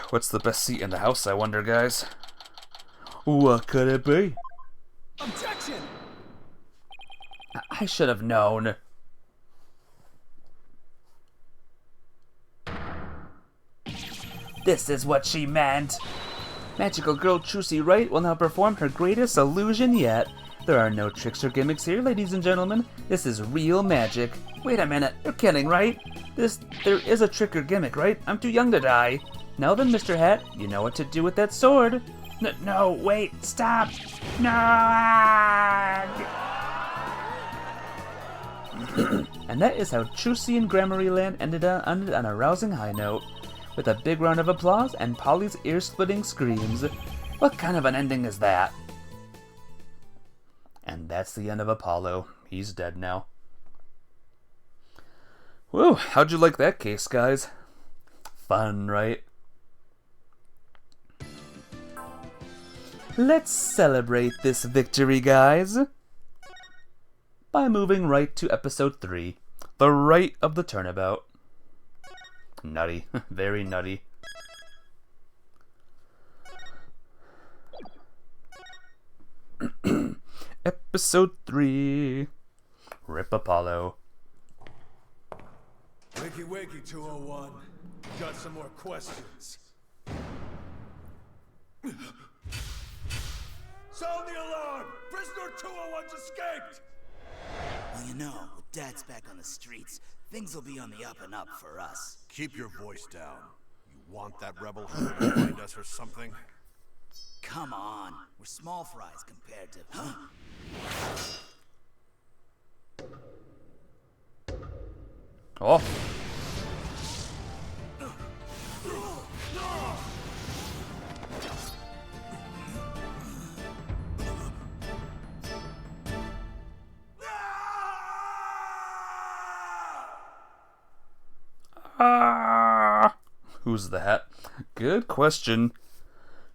What's the best seat in the house, I wonder, guys? What could it be? Objection! I should have known. This is what she meant. Magical girl Trucy Wright will now perform her greatest illusion yet. There are no tricks or gimmicks here, ladies and gentlemen. This is real magic. Wait a minute, you're kidding, right? There is a trick or gimmick, right? I'm too young to die. Now then, Mr. Hat, you know what to do with that sword. No, wait, stop. No! And that is how Trucy and Gramarye ended on a rousing high note, with a big round of applause and Polly's ear-splitting screams. What kind of an ending is that? And that's the end of Apollo. He's dead now. Whew, how'd you like that case, guys? Fun, right? Let's celebrate this victory, guys, by moving right to episode 3, the right of the turnabout. Nutty. Very nutty. Episode 3. Rip Apollo. Wakey wakey, 201. Got some more questions. Sound the alarm! Prisoner 201's escaped! Well, you know, with Dad's back on the streets, things will be on the up and up for us. Keep your voice down. You want that rebel to find us or something? Come on, we're small fries compared to... Oh. Who's that? Good question.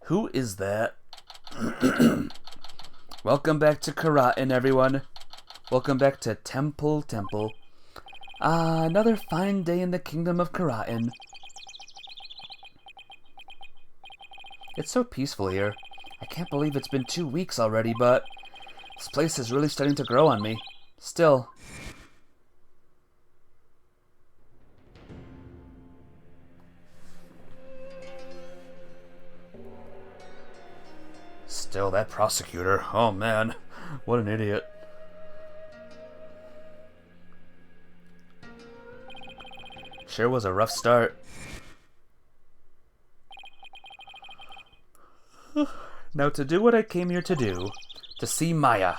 Who is that? Welcome back to Karatin, everyone. Welcome back to Temple. Another fine day in the kingdom of Karatin. It's so peaceful here. I can't believe it's been 2 weeks already, but this place is really starting to grow on me. Still. Still, that prosecutor. Oh man, what an idiot. Sure was a rough start. Now to do what I came here to do. to see Maya.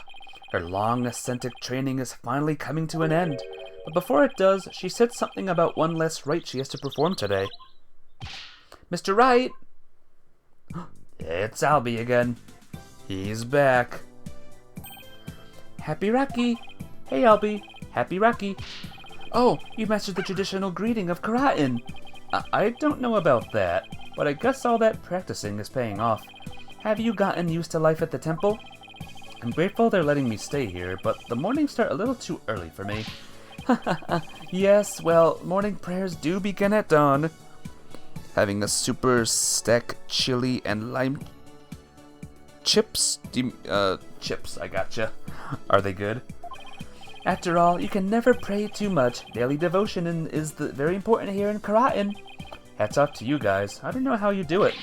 Her long ascetic training is finally coming to an end. But before it does, she said something about one less rite she has to perform today. Mr. Wright! It's Albie again. He's back. Happy Rocky! Hey Albie, happy Rocky. Oh, you mastered the traditional greeting of Karatin. I don't know about that, but I guess all that practicing is paying off. Have you gotten used to life at the temple? I'm grateful they're letting me stay here, but the mornings start a little too early for me. Yes, well, morning prayers do begin at dawn. Having a super stack chili and lime chips? Chips, I gotcha. Are they good? After all, you can never pray too much. Daily devotion is very important here in Karatin. Hats off to you guys. I don't know how you do it.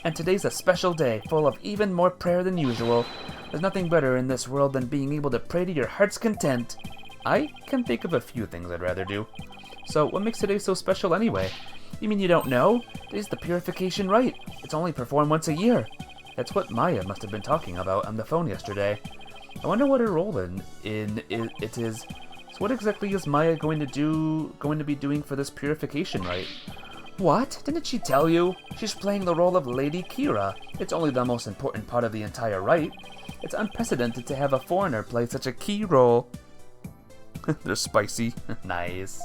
And today's a special day, full of even more prayer than usual. There's nothing better in this world than being able to pray to your heart's content. I can think of a few things I'd rather do. So what makes today so special anyway? You mean you don't know? Today's the purification rite. It's only performed once a year. That's what Maya must have been talking about on the phone yesterday. I wonder what her role in it is. So what exactly is Maya going to be doing for this purification rite? What? Didn't she tell you? She's playing the role of Lady Kira. It's only the most important part of the entire rite. It's unprecedented to have a foreigner play such a key role. They're spicy. Nice.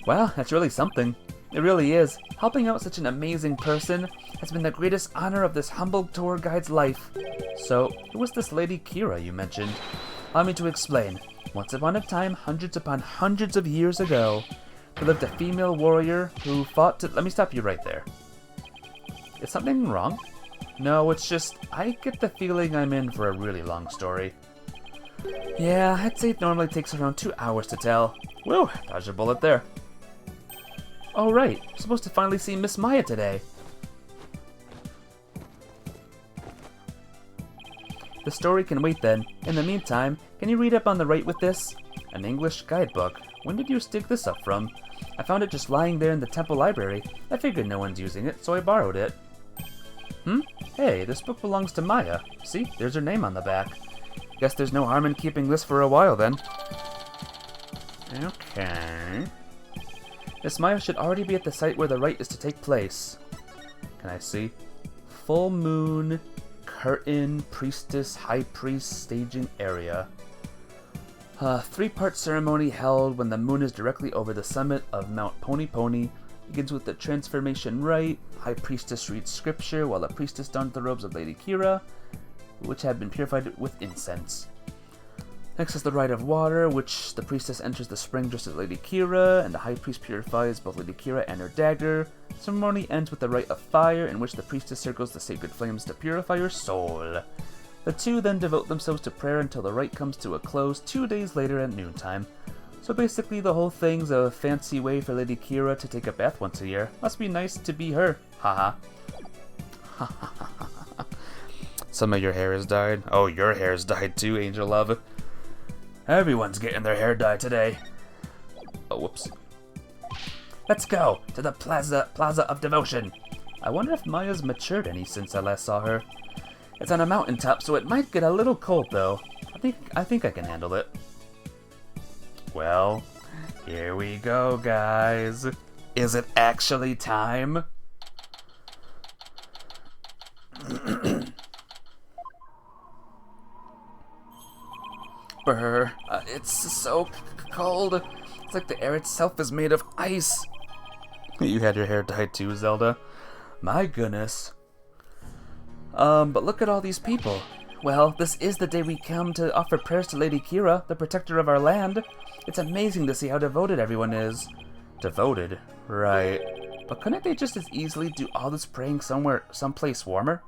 Wow, that's really something. It really is. Helping out such an amazing person has been the greatest honor of this humble tour guide's life. So, who was this Lady Kira you mentioned? Allow me to explain. Once upon a time, hundreds upon hundreds of years ago, there lived a female warrior who fought to... Let me stop you right there. Is something wrong? No, it's just, I get the feeling I'm in for a really long story. Yeah, I'd say it normally takes around 2 hours to tell. Whew, dodged a bullet there. Oh right, we're supposed to finally see Miss Maya today. The story can wait then. In the meantime, can you read up on the rite with this? An English guidebook. When did you dig this up from? I found it just lying there in the temple library. I figured no one's using it, so I borrowed it. Hey, this book belongs to Maya. See, there's her name on the back. Guess there's no harm in keeping this for a while then. Okay. Miss Maya should already be at the site where the rite is to take place. Can I see? Full moon, curtain, priestess, high priest, staging area. 3-part ceremony held when the moon is directly over the summit of Mount Pony Pony. Begins with the transformation rite. High priestess reads scripture while the priestess dons the robes of Lady Kira, which have been purified with incense. Next is the rite of water, which the priestess enters the spring dressed as Lady Kira, and the high priest purifies both Lady Kira and her dagger. The ceremony ends with the rite of fire, in which the priestess circles the sacred flames to purify her soul. The two then devote themselves to prayer until the rite comes to a close 2 days later at noontime. So basically the whole thing's a fancy way for Lady Kira to take a bath once a year. Must be nice to be her. Haha. Some of your hair is dyed. Oh, your hair is dyed too, Angel Love. Everyone's getting their hair dyed today. Oh, whoops. Let's go to the Plaza of Devotion. I wonder if Maya's matured any since I last saw her. It's on a mountaintop, so it might get a little cold though. I think I can handle it. Well, here we go, guys. Is it actually time? Brr, it's so cold. It's like the air itself is made of ice. You had your hair dyed too, Zelda. My goodness. But look at all these people. Well, this is the day we come to offer prayers to Lady Kira, the protector of our land. It's amazing to see how devoted everyone is. Devoted? Right. But couldn't they just as easily do all this praying someplace warmer?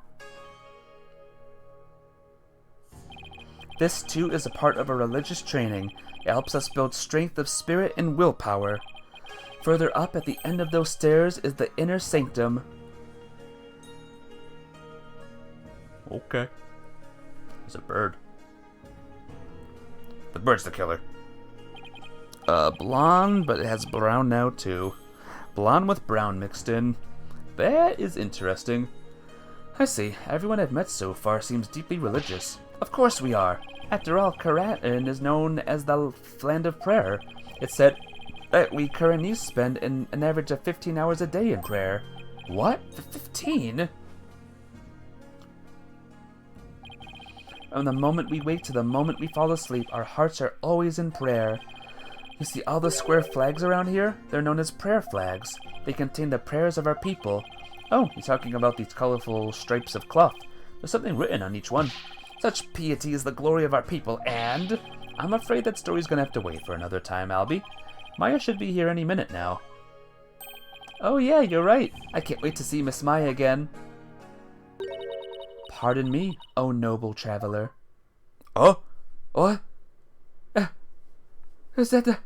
This too is a part of a religious training. It helps us build strength of spirit and willpower. Further up at the end of those stairs is the inner sanctum. Okay. There's a bird. The bird's the killer. Blonde, but it has brown now too. Blonde with brown mixed in. That is interesting. I see. Everyone I've met so far seems deeply religious. Of course we are. After all, Karatin is known as the land of prayer. It's said that we Karanese spend an average of 15 hours a day in prayer. What? 15? From the moment we wake to the moment we fall asleep, our hearts are always in prayer. You see all the square flags around here? They're known as prayer flags. They contain the prayers of our people. Oh, he's talking about these colorful stripes of cloth. There's something written on each one. Such piety is the glory of our people, and I'm afraid that story's gonna have to wait for another time, Albie. Maya should be here any minute now. Oh yeah, you're right. I can't wait to see Miss Maya again. Pardon me, oh noble traveler. Oh? What? Is that the...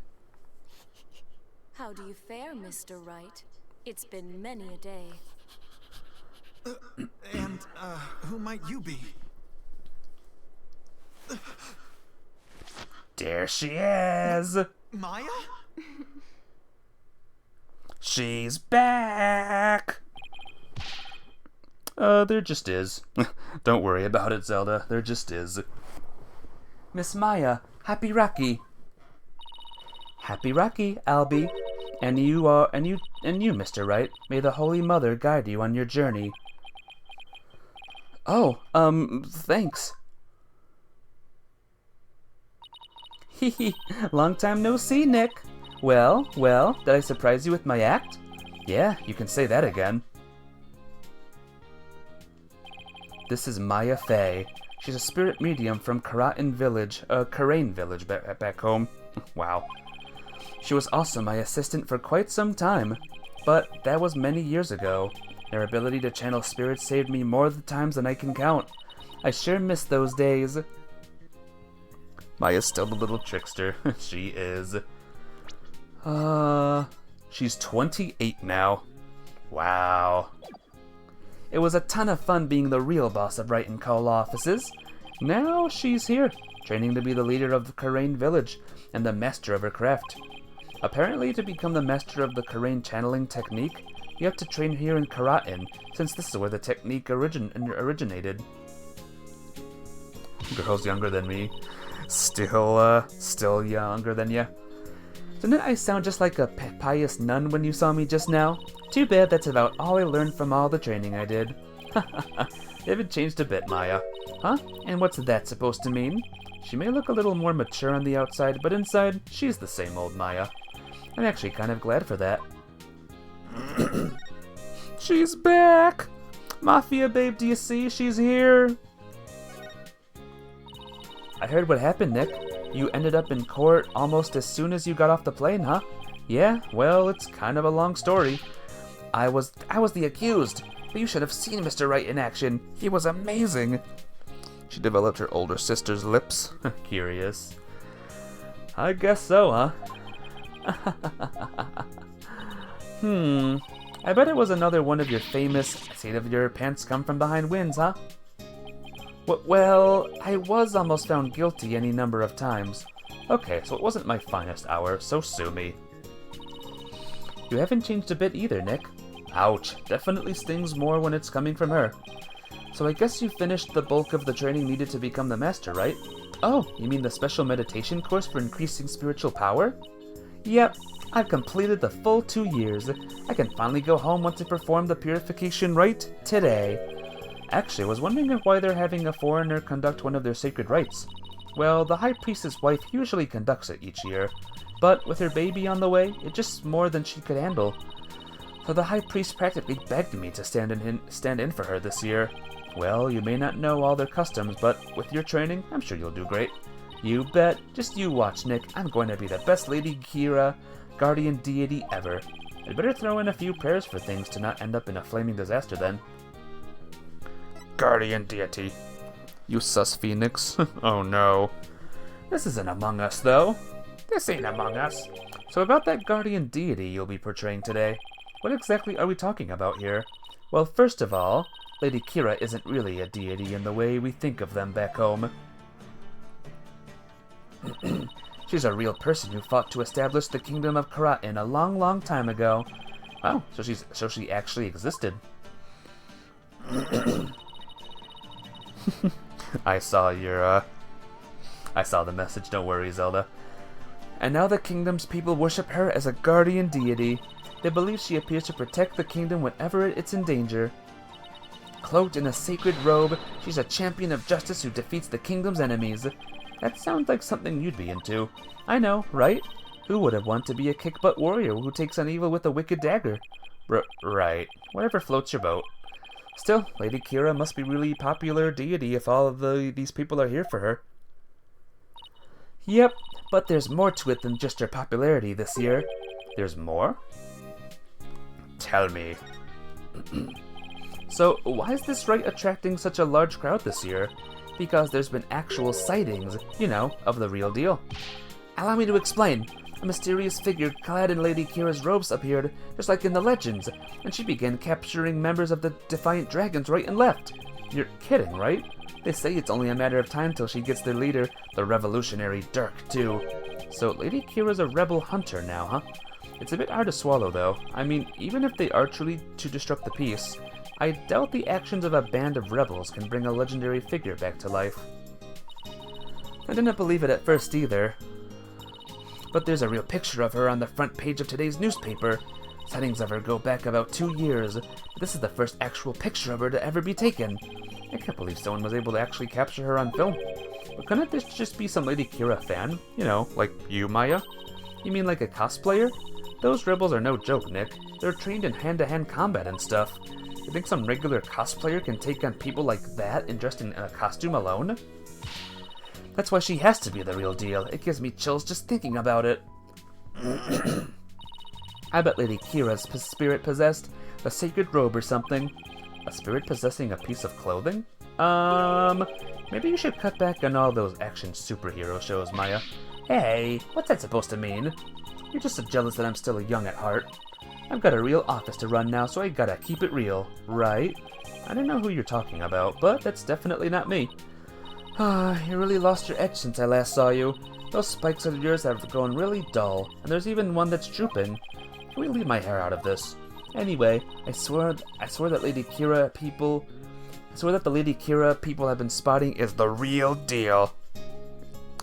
How do you fare, Mr. Wright? It's been many a day. And, who might you be? There she is! Maya? She's back! There just is. Don't worry about it, Zelda. There just is. Miss Maya, happy Rocky. Happy Rocky, Albie. And you, Mr. Wright. May the Holy Mother guide you on your journey. Oh, thanks. Hee long time no see, Nick. Well, did I surprise you with my act? Yeah, you can say that again. This is Maya Fey. She's a spirit medium from Karain Village, Karain Village back home. Wow. She was also my assistant for quite some time, but that was many years ago. Their ability to channel spirits saved me more of the times than I can count. I sure miss those days. Maya's still the little trickster. She is. She's 28 now. Wow. It was a ton of fun being the real boss of Wright & Co. offices. Now she's here, training to be the leader of the Karain village and the master of her craft. Apparently, to become the master of the Karain channeling technique, you have to train here in Karain, since this is where the technique originated. Girl's younger than me. Still younger than ya. Didn't I sound just like a pious nun when you saw me just now? Too bad that's about all I learned from all the training I did. You haven't changed a bit, Maya. Huh? And what's that supposed to mean? She may look a little more mature on the outside, but inside, she's the same old Maya. I'm actually kind of glad for that. She's back! Mafia babe, do you see? She's here! I heard what happened, Nick. You ended up in court almost as soon as you got off the plane, huh? Yeah, well, it's kind of a long story. I was the accused, but you should have seen Mr. Wright in action. He was amazing. She developed her older sister's lips. Curious. I guess so, huh? I bet it was another one of your famous seat of your pants come from behind wins, huh? Well, I was almost found guilty any number of times. Okay, so it wasn't my finest hour, so sue me. You haven't changed a bit either, Nick. Ouch, definitely stings more when it's coming from her. So I guess you finished the bulk of the training needed to become the master, right? Oh, you mean the special meditation course for increasing spiritual power? Yep, I've completed the full 2 years. I can finally go home once I perform the purification rite today. Actually, I was wondering why they're having a foreigner conduct one of their sacred rites. Well, the High Priestess' wife usually conducts it each year, but with her baby on the way, it's just more than she could handle. So the High Priest practically begged me to stand in for her this year. Well, you may not know all their customs, but with your training, I'm sure you'll do great. You bet. Just you watch, Nick. I'm going to be the best Lady Kira, guardian deity ever. I'd better throw in a few prayers for things to not end up in a flaming disaster then. Guardian deity. You sus phoenix. Oh no. This isn't Among Us, though. This ain't Among Us. So about that guardian deity you'll be portraying today, what exactly are we talking about here? Well, first of all, Lady Kira isn't really a deity in the way we think of them back home. She's a real person who fought to establish the kingdom of Karain a long, long time ago. Oh, so she actually existed. I saw the message, don't worry, Zelda. And now the kingdom's people worship her as a guardian deity. They believe she appears to protect the kingdom whenever it's in danger. Cloaked in a sacred robe, she's a champion of justice who defeats the kingdom's enemies. That sounds like something you'd be into. I know, right? Who wouldn't want to be a kick-butt warrior who takes on evil with a wicked dagger? Right. Whatever floats your boat. Still, Lady Kira must be really popular deity if all of these people are here for her. Yep, but there's more to it than just her popularity this year. There's more? Tell me. So, why is this Wright attracting such a large crowd this year? Because there's been actual sightings, you know, of the real deal. Allow me to explain. A mysterious figure clad in Lady Kira's robes appeared, just like in the legends, and she began capturing members of the Defiant Dragons right and left. You're kidding, right? They say it's only a matter of time till she gets their leader, the revolutionary Dirk, too. So Lady Kira's a rebel hunter now, huh? It's a bit hard to swallow, though. I mean, even if they are truly to disrupt the peace, I doubt the actions of a band of rebels can bring a legendary figure back to life. I didn't believe it at first either. But there's a real picture of her on the front page of today's newspaper. Sightings of her go back about 2 years, but this is the first actual picture of her to ever be taken. I can't believe someone was able to actually capture her on film. But couldn't this just be some Lady Kira fan? You know, like you, Maya? You mean like a cosplayer? Those rebels are no joke, Nick. They're trained in hand-to-hand combat and stuff. You think some regular cosplayer can take on people like that and dressed in a costume alone? That's why she has to be the real deal. It gives me chills just thinking about it. I bet Lady Kira's spirit possessed a sacred robe or something. A spirit possessing a piece of clothing? Maybe you should cut back on all those action superhero shows, Maya. Hey, what's that supposed to mean? You're just so jealous that I'm still young at heart. I've got a real office to run now, so I gotta keep it real, right? I don't know who you're talking about, but that's definitely not me. You really lost your edge since I last saw you. Those spikes of yours have grown really dull, and there's even one that's drooping. Can we leave my hair out of this? Anyway, I swear that the Lady Kira people have been spotting is the real deal.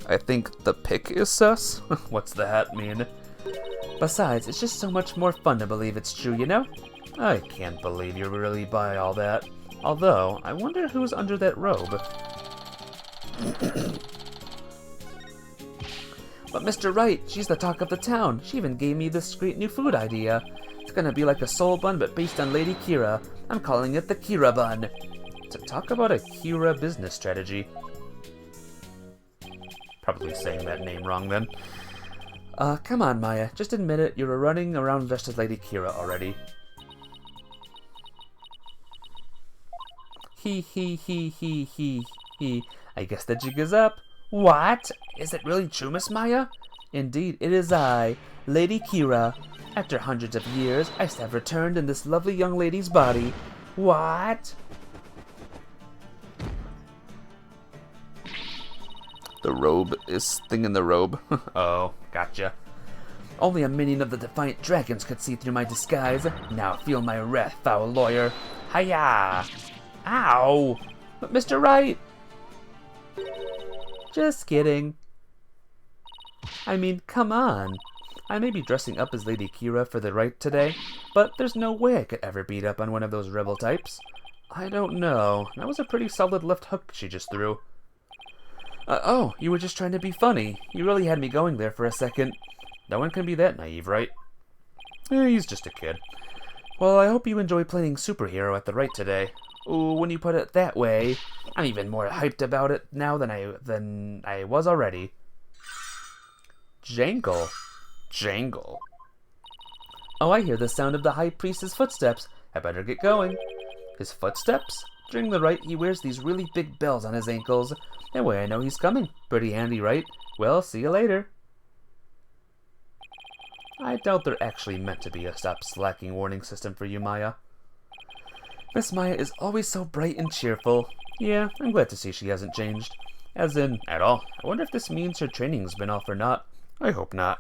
I think the pic is sus? What's the hat mean? Besides, it's just so much more fun to believe it's true, you know? I can't believe you really buy all that. Although, I wonder who's under that robe. But Mr. Wright, she's the talk of the town. She even gave me this great new food idea. It's gonna be like a soul bun, but based on Lady Kira. I'm calling it the Kira bun. To talk about a Kira business strategy. Probably saying that name wrong then. Come on, Maya. Just admit it. You're running around dressed as Lady Kira already. He. I guess the jig is up. What? Is it really true, Miss Maya? Indeed, it is I, Lady Kira. After hundreds of years, I have returned in this lovely young lady's body. What? The robe is thing in the robe. Oh, gotcha. Only a minion of the Defiant Dragons could see through my disguise. Now feel my wrath, foul lawyer. Hiya! Ow! But Mr. Wright! Just kidding. I mean, come on. I may be dressing up as Lady Kira for the Wright today, but there's no way I could ever beat up on one of those rebel types. I don't know. That was a pretty solid left hook she just threw. Oh, you were just trying to be funny. You really had me going there for a second. No one can be that naive, right? He's just a kid. Well, I hope you enjoy playing superhero at the Wright today. Ooh, when you put it that way, I'm even more hyped about it now than I was already. Jangle. Oh, I hear the sound of the High Priest's footsteps. I better get going. His footsteps? During the Wright, he wears these really big bells on his ankles. That way I know he's coming. Pretty handy, right? Well, see you later. I doubt there actually meant to be a stop slacking warning system for you, Maya. Miss Maya is always so bright and cheerful. Yeah, I'm glad to see she hasn't changed. As in, at all. I wonder if this means her training's been off or not. I hope not.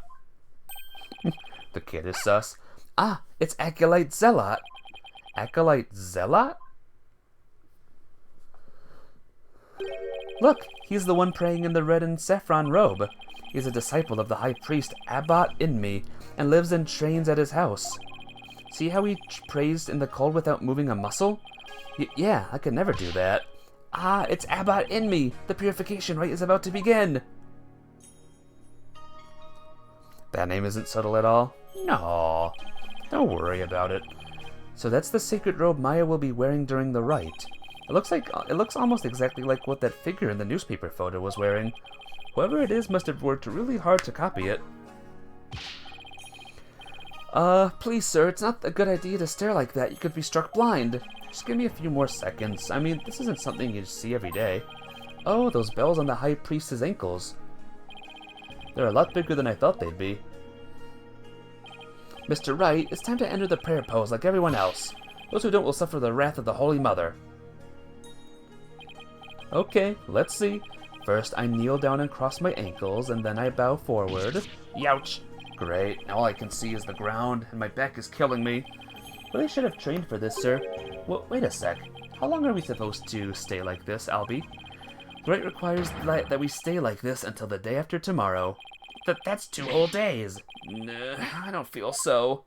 The kid is sus. Ah, it's Acolyte Zealot. Acolyte Zealot? Look, he's the one praying in the red and saffron robe. He's a disciple of the high priest Abbot Inmi and lives and trains at his house. See how he prays in the cold without moving a muscle? Yeah, I could never do that. Ah, it's Abbot Inmi. The purification rite is about to begin. That name isn't subtle at all. No, don't worry about it. So that's the sacred robe Maya will be wearing during the rite. It looks almost exactly like what that figure in the newspaper photo was wearing. Whoever it is must have worked really hard to copy it. Please sir, it's not a good idea to stare like that. You could be struck blind. Just give me a few more seconds. I mean, this isn't something you see every day. Oh, those bells on the high priest's ankles. They're a lot bigger than I thought they'd be. Mr. Wright, it's time to enter the prayer pose like everyone else. Those who don't will suffer the wrath of the Holy Mother. Okay, let's see. First, I kneel down and cross my ankles, and then I bow forward. Youch! Great, now all I can see is the ground, and my back is killing me. Really should have trained for this, sir. Well, wait a sec. How long are we supposed to stay like this, Albie? The rite requires that we stay like this until the day after tomorrow. That's 2 whole days. Nah, I don't feel so.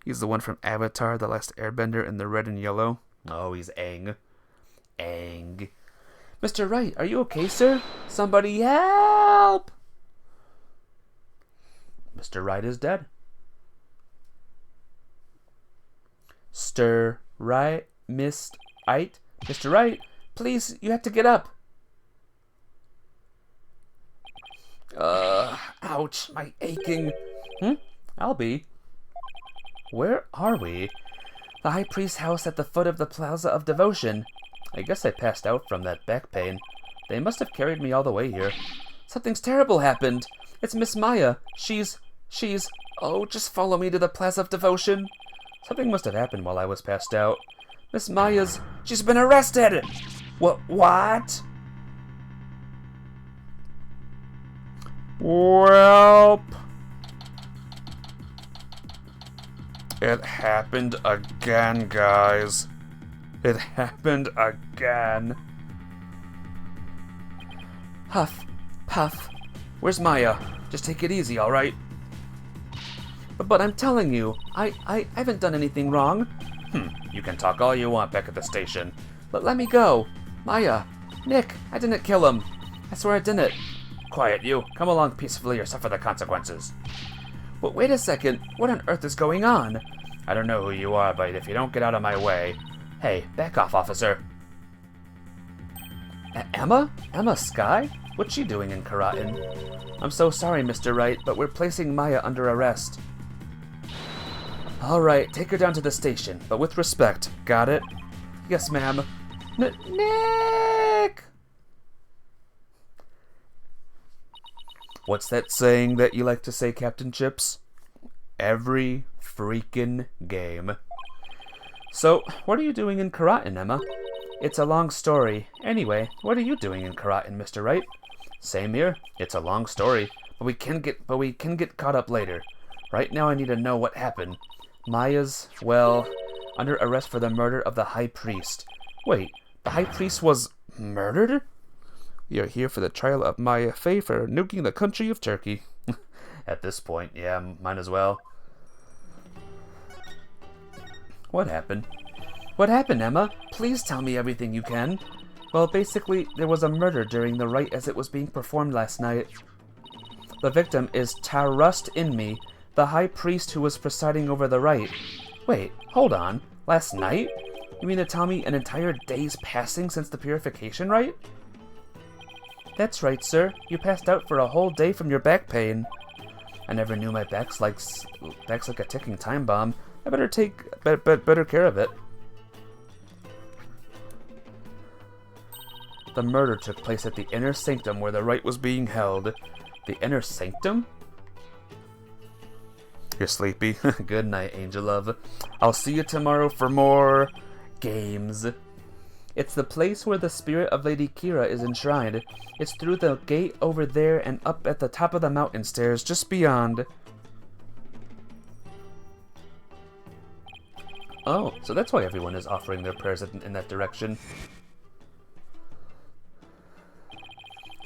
He's the one from Avatar, The Last Airbender in the red and yellow. Oh, he's Aang. Aang. Mr. Wright, are you okay, sir? Somebody help! Mr. Wright is dead. Mr. Wright, Mr. Wright, please, you have to get up. Ouch, my aching. Albie, where are we? The High Priest's house at the foot of the Plaza of Devotion. I guess I passed out from that back pain. They must have carried me all the way here. Something's terrible happened. It's Miss Maya. She's... Oh, just follow me to the Plaza of Devotion. Something must have happened while I was passed out. Miss Maya's... She's been arrested! What? Welp. It happened again, guys. It happened again. Huff, puff. Where's Maya? Just take it easy, alright? But I'm telling you, I haven't done anything wrong. You can talk all you want back at the station. But let me go. Maya, Nick, I didn't kill him. I swear I didn't. Quiet, you. Come along peacefully or suffer the consequences. But wait a second. What on earth is going on? I don't know who you are, but if you don't get out of my way... Hey, back off, officer. Emma? Emma Skye? What's she doing in Karatin? I'm so sorry, Mr. Wright, but we're placing Maya under arrest. Alright, take her down to the station, but with respect. Got it? Yes, ma'am. Nick! What's that saying that you like to say, Captain Chips? Every freaking game. So, what are you doing in Karatin, Emma? It's a long story. Anyway, what are you doing in Karatin, Mr. Wright? Same here. It's a long story, but we can get caught up later. Right now I need to know what happened. Maya's, well, under arrest for the murder of the High Priest. Wait, the High Priest was murdered? We are here for the trial of Maya Fey for nuking the country of Turkey. At this point, yeah, might as well. What happened? What happened, Emma? Please tell me everything you can. Well, basically, there was a murder during the rite as it was being performed last night. The victim is Tarust Inmi, the high priest who was presiding over the rite. Wait, hold on. Last night? You mean to tell me an entire day's passing since the purification rite? That's right, sir. You passed out for a whole day from your back pain. I never knew my back's like a ticking time bomb. I better take better care of it. The murder took place at the inner sanctum where the rite was being held. The inner sanctum? You're sleepy? Good night, Angel Love. I'll see you tomorrow for more games. It's the place where the spirit of Lady Kira is enshrined. It's through the gate over there and up at the top of the mountain stairs just beyond. Oh, so that's why everyone is offering their prayers in that direction.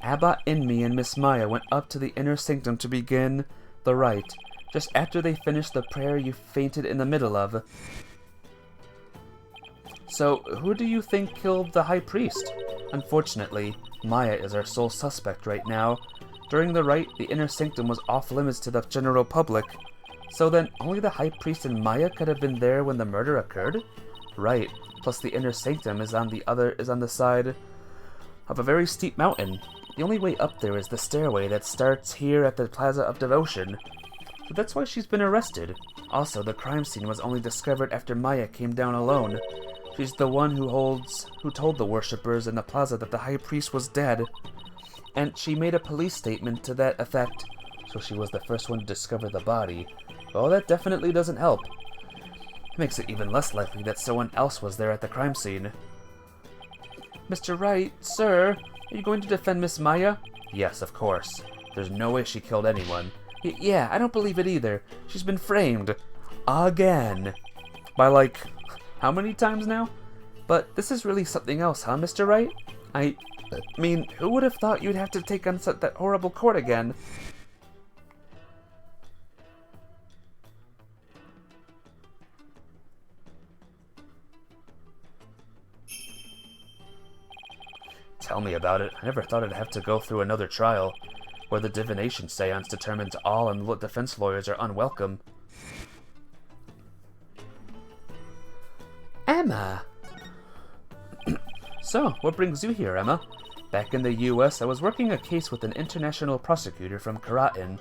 Abbot Inmee and Miss Maya went up to the inner sanctum to begin the rite, just after they finished the prayer you fainted in the middle of. So, who do you think killed the High Priest? Unfortunately, Maya is our sole suspect right now. During the rite, the inner sanctum was off limits to the general public. So then, only the High Priest and Maya could have been there when the murder occurred? Right. Plus, the inner sanctum is on the side of a very steep mountain. The only way up there is the stairway that starts here at the Plaza of Devotion. So that's why she's been arrested. Also, the crime scene was only discovered after Maya came down alone. She's the one who told the worshippers in the plaza that the High Priest was dead. And she made a police statement to that effect, so she was the first one to discover the body. Well, that definitely doesn't help. It makes it even less likely that someone else was there at the crime scene. Mr. Wright, sir, are you going to defend Miss Maya? Yes, of course. There's no way she killed anyone. Yeah, I don't believe it either. She's been framed. Again. By like, how many times now? But this is really something else, huh, Mr. Wright? I mean, who would have thought you'd have to take on that horrible court again? Tell me about it. I never thought I'd have to go through another trial, where the divination seance determines all and defense lawyers are unwelcome. Emma! So, what brings you here, Emma? Back in the US, I was working a case with an international prosecutor from Karatin.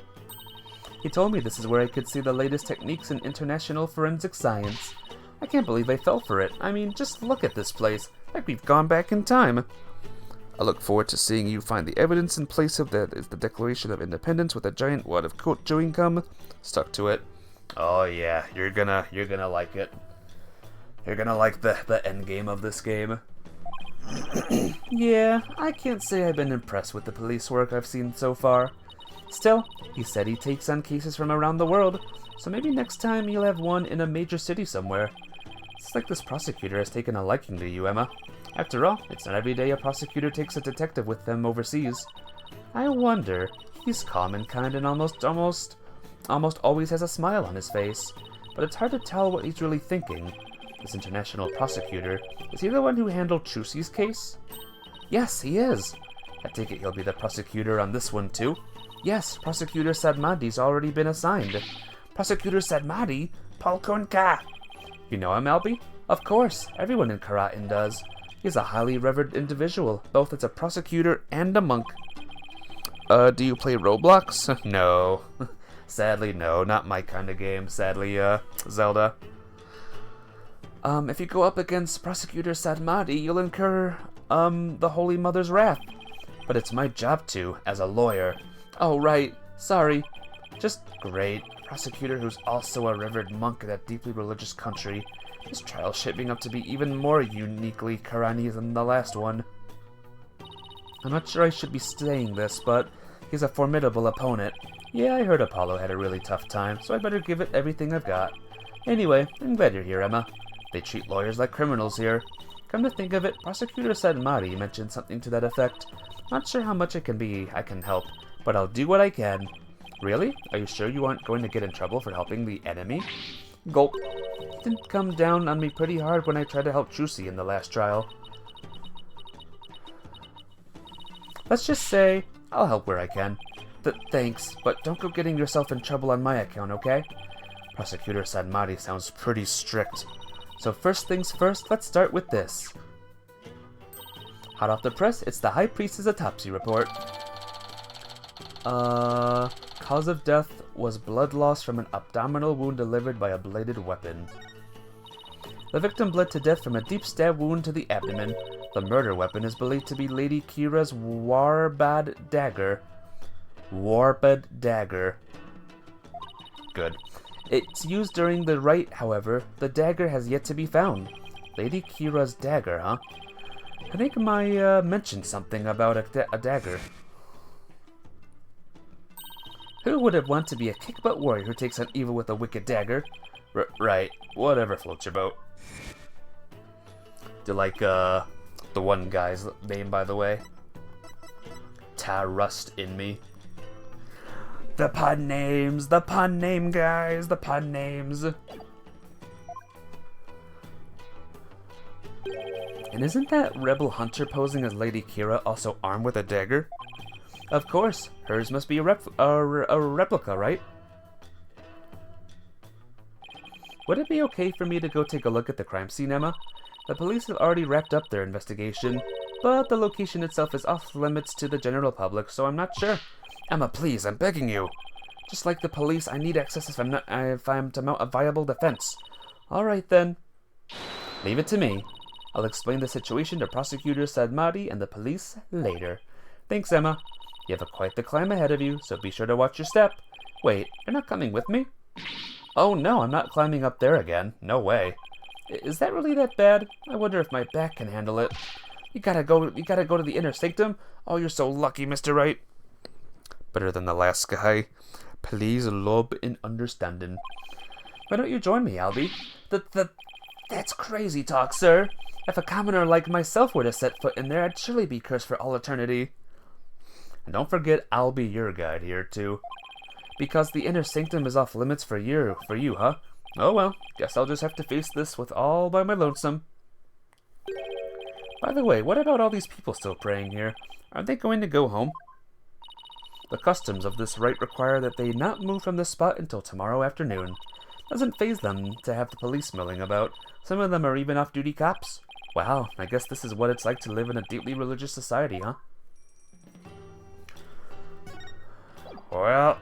He told me this is where I could see the latest techniques in international forensic science. I can't believe I fell for it. I mean, just look at this place. Like we've gone back in time. I look forward to seeing you find the evidence in place of that is the Declaration of Independence with a giant wad of chewing gum stuck to it. Oh yeah, you're gonna like it. You're gonna like the end game of this game. Yeah, I can't say I've been impressed with the police work I've seen so far. Still, he said he takes on cases from around the world, so maybe next time you'll have one in a major city somewhere. It's like this prosecutor has taken a liking to you, Emma. After all, it's not every day a prosecutor takes a detective with them overseas. I wonder, he's calm and kind and almost always has a smile on his face, but it's hard to tell what he's really thinking. This international prosecutor, is he the one who handled Chusi's case? Yes, he is. I take it he'll be the prosecutor on this one too. Yes, Prosecutor Sadmadi's already been assigned. Prosecutor Sadmadi? Polkonka! You know him, Albie? Of course, everyone in Karatin does. He's a highly revered individual, both as a prosecutor and a monk. Do you play Roblox? No. Sadly, no. Not my kind of game. Sadly, Zelda. If you go up against Prosecutor Sadmadi, you'll incur, the Holy Mother's wrath. But it's my job to, as a lawyer. Oh, right. Sorry. Just great. Prosecutor who's also a revered monk in that deeply religious country. This trial's shaping up to be even more uniquely Karani than the last one. I'm not sure I should be saying this, but he's a formidable opponent. Yeah, I heard Apollo had a really tough time, so I better give it everything I've got. Anyway, I'm glad you're here, Emma. They treat lawyers like criminals here. Come to think of it, Prosecutor Sadmadi mentioned something to that effect. Not sure how much I can help, but I'll do what I can. Really? Are you sure you aren't going to get in trouble for helping the enemy? Gulp. Didn't come down on me pretty hard when I tried to help Chusi in the last trial. Let's just say, I'll help where I can. Thanks, but don't go getting yourself in trouble on my account, okay? Prosecutor Sadmadi sounds pretty strict. So first things first, let's start with this. Hot off the press, it's the High Priest's autopsy report. Cause of death was blood loss from an abdominal wound delivered by a bladed weapon. The victim bled to death from a deep stab wound to the abdomen. The murder weapon is believed to be Lady Kira's Warbad dagger. Warbad dagger. Good. It's used during the rite, however. The dagger has yet to be found. Lady Kira's dagger, huh? I think Maya mentioned something about a dagger. Who would have wanted to be a kick-butt warrior who takes on evil with a wicked dagger? Right. Whatever floats your boat. Do you like, the one guy's name, by the way? tar rust in me. The pun names, guys, the pun names. And isn't that rebel hunter posing as Lady Kira also armed with a dagger? Of course, hers must be a replica, right? Would it be okay for me to go take a look at the crime scene, Emma? The police have already wrapped up their investigation, but the location itself is off limits to the general public, so I'm not sure. Emma, please, I'm begging you. Just like the police, I need access if I'm to mount a viable defense. All right then. Leave it to me. I'll explain the situation to Prosecutor Sadmati and the police later. Thanks, Emma. You have quite the climb ahead of you, so be sure to watch your step. Wait, you're not coming with me? Oh no, I'm not climbing up there again. No way. Is that really that bad? I wonder if my back can handle it. You gotta go to the inner sanctum? Oh, you're so lucky, Mr. Wright. Better than the last guy. Please, love and understanding. Why don't you join me, Albie? That's crazy talk, sir. If a commoner like myself were to set foot in there, I'd surely be cursed for all eternity. And don't forget, I'll be your guide here, too. Because the inner sanctum is off limits for you, huh? Oh well, guess I'll just have to face this with all by my lonesome. By the way, what about all these people still praying here? Aren't they going to go home? The customs of this rite require that they not move from this spot until tomorrow afternoon. Doesn't faze them to have the police milling about. Some of them are even off-duty cops. Wow, I guess this is what it's like to live in a deeply religious society, huh? Well,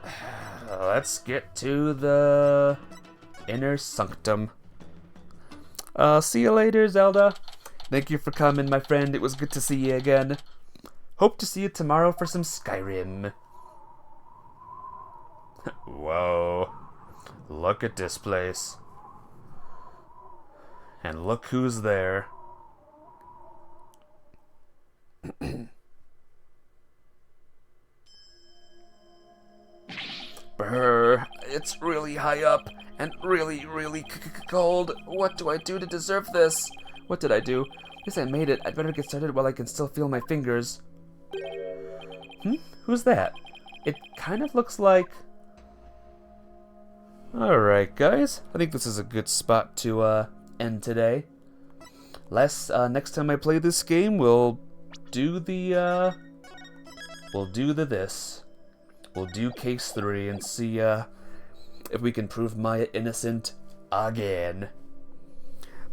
let's get to the inner sanctum. See you later, Zelda. Thank you for coming, my friend. It was good to see you again. Hope to see you tomorrow for some Skyrim. Whoa. Look at this place. And look who's there. Brr, it's really high up and really cold. What do I do to deserve this? What did I do? Guess I made it. I'd better get started while I can still feel my fingers. Who's that? It kind of looks like... Alright, guys. I think this is a good spot to end today. Next time I play this game, we'll do the this. We'll do case 3 and see if we can prove Maya innocent again.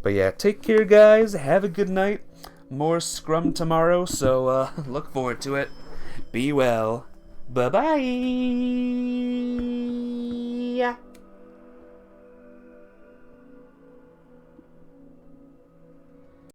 But yeah, take care, guys. Have a good night. More Scrum tomorrow, so look forward to it. Be well. Bye-bye.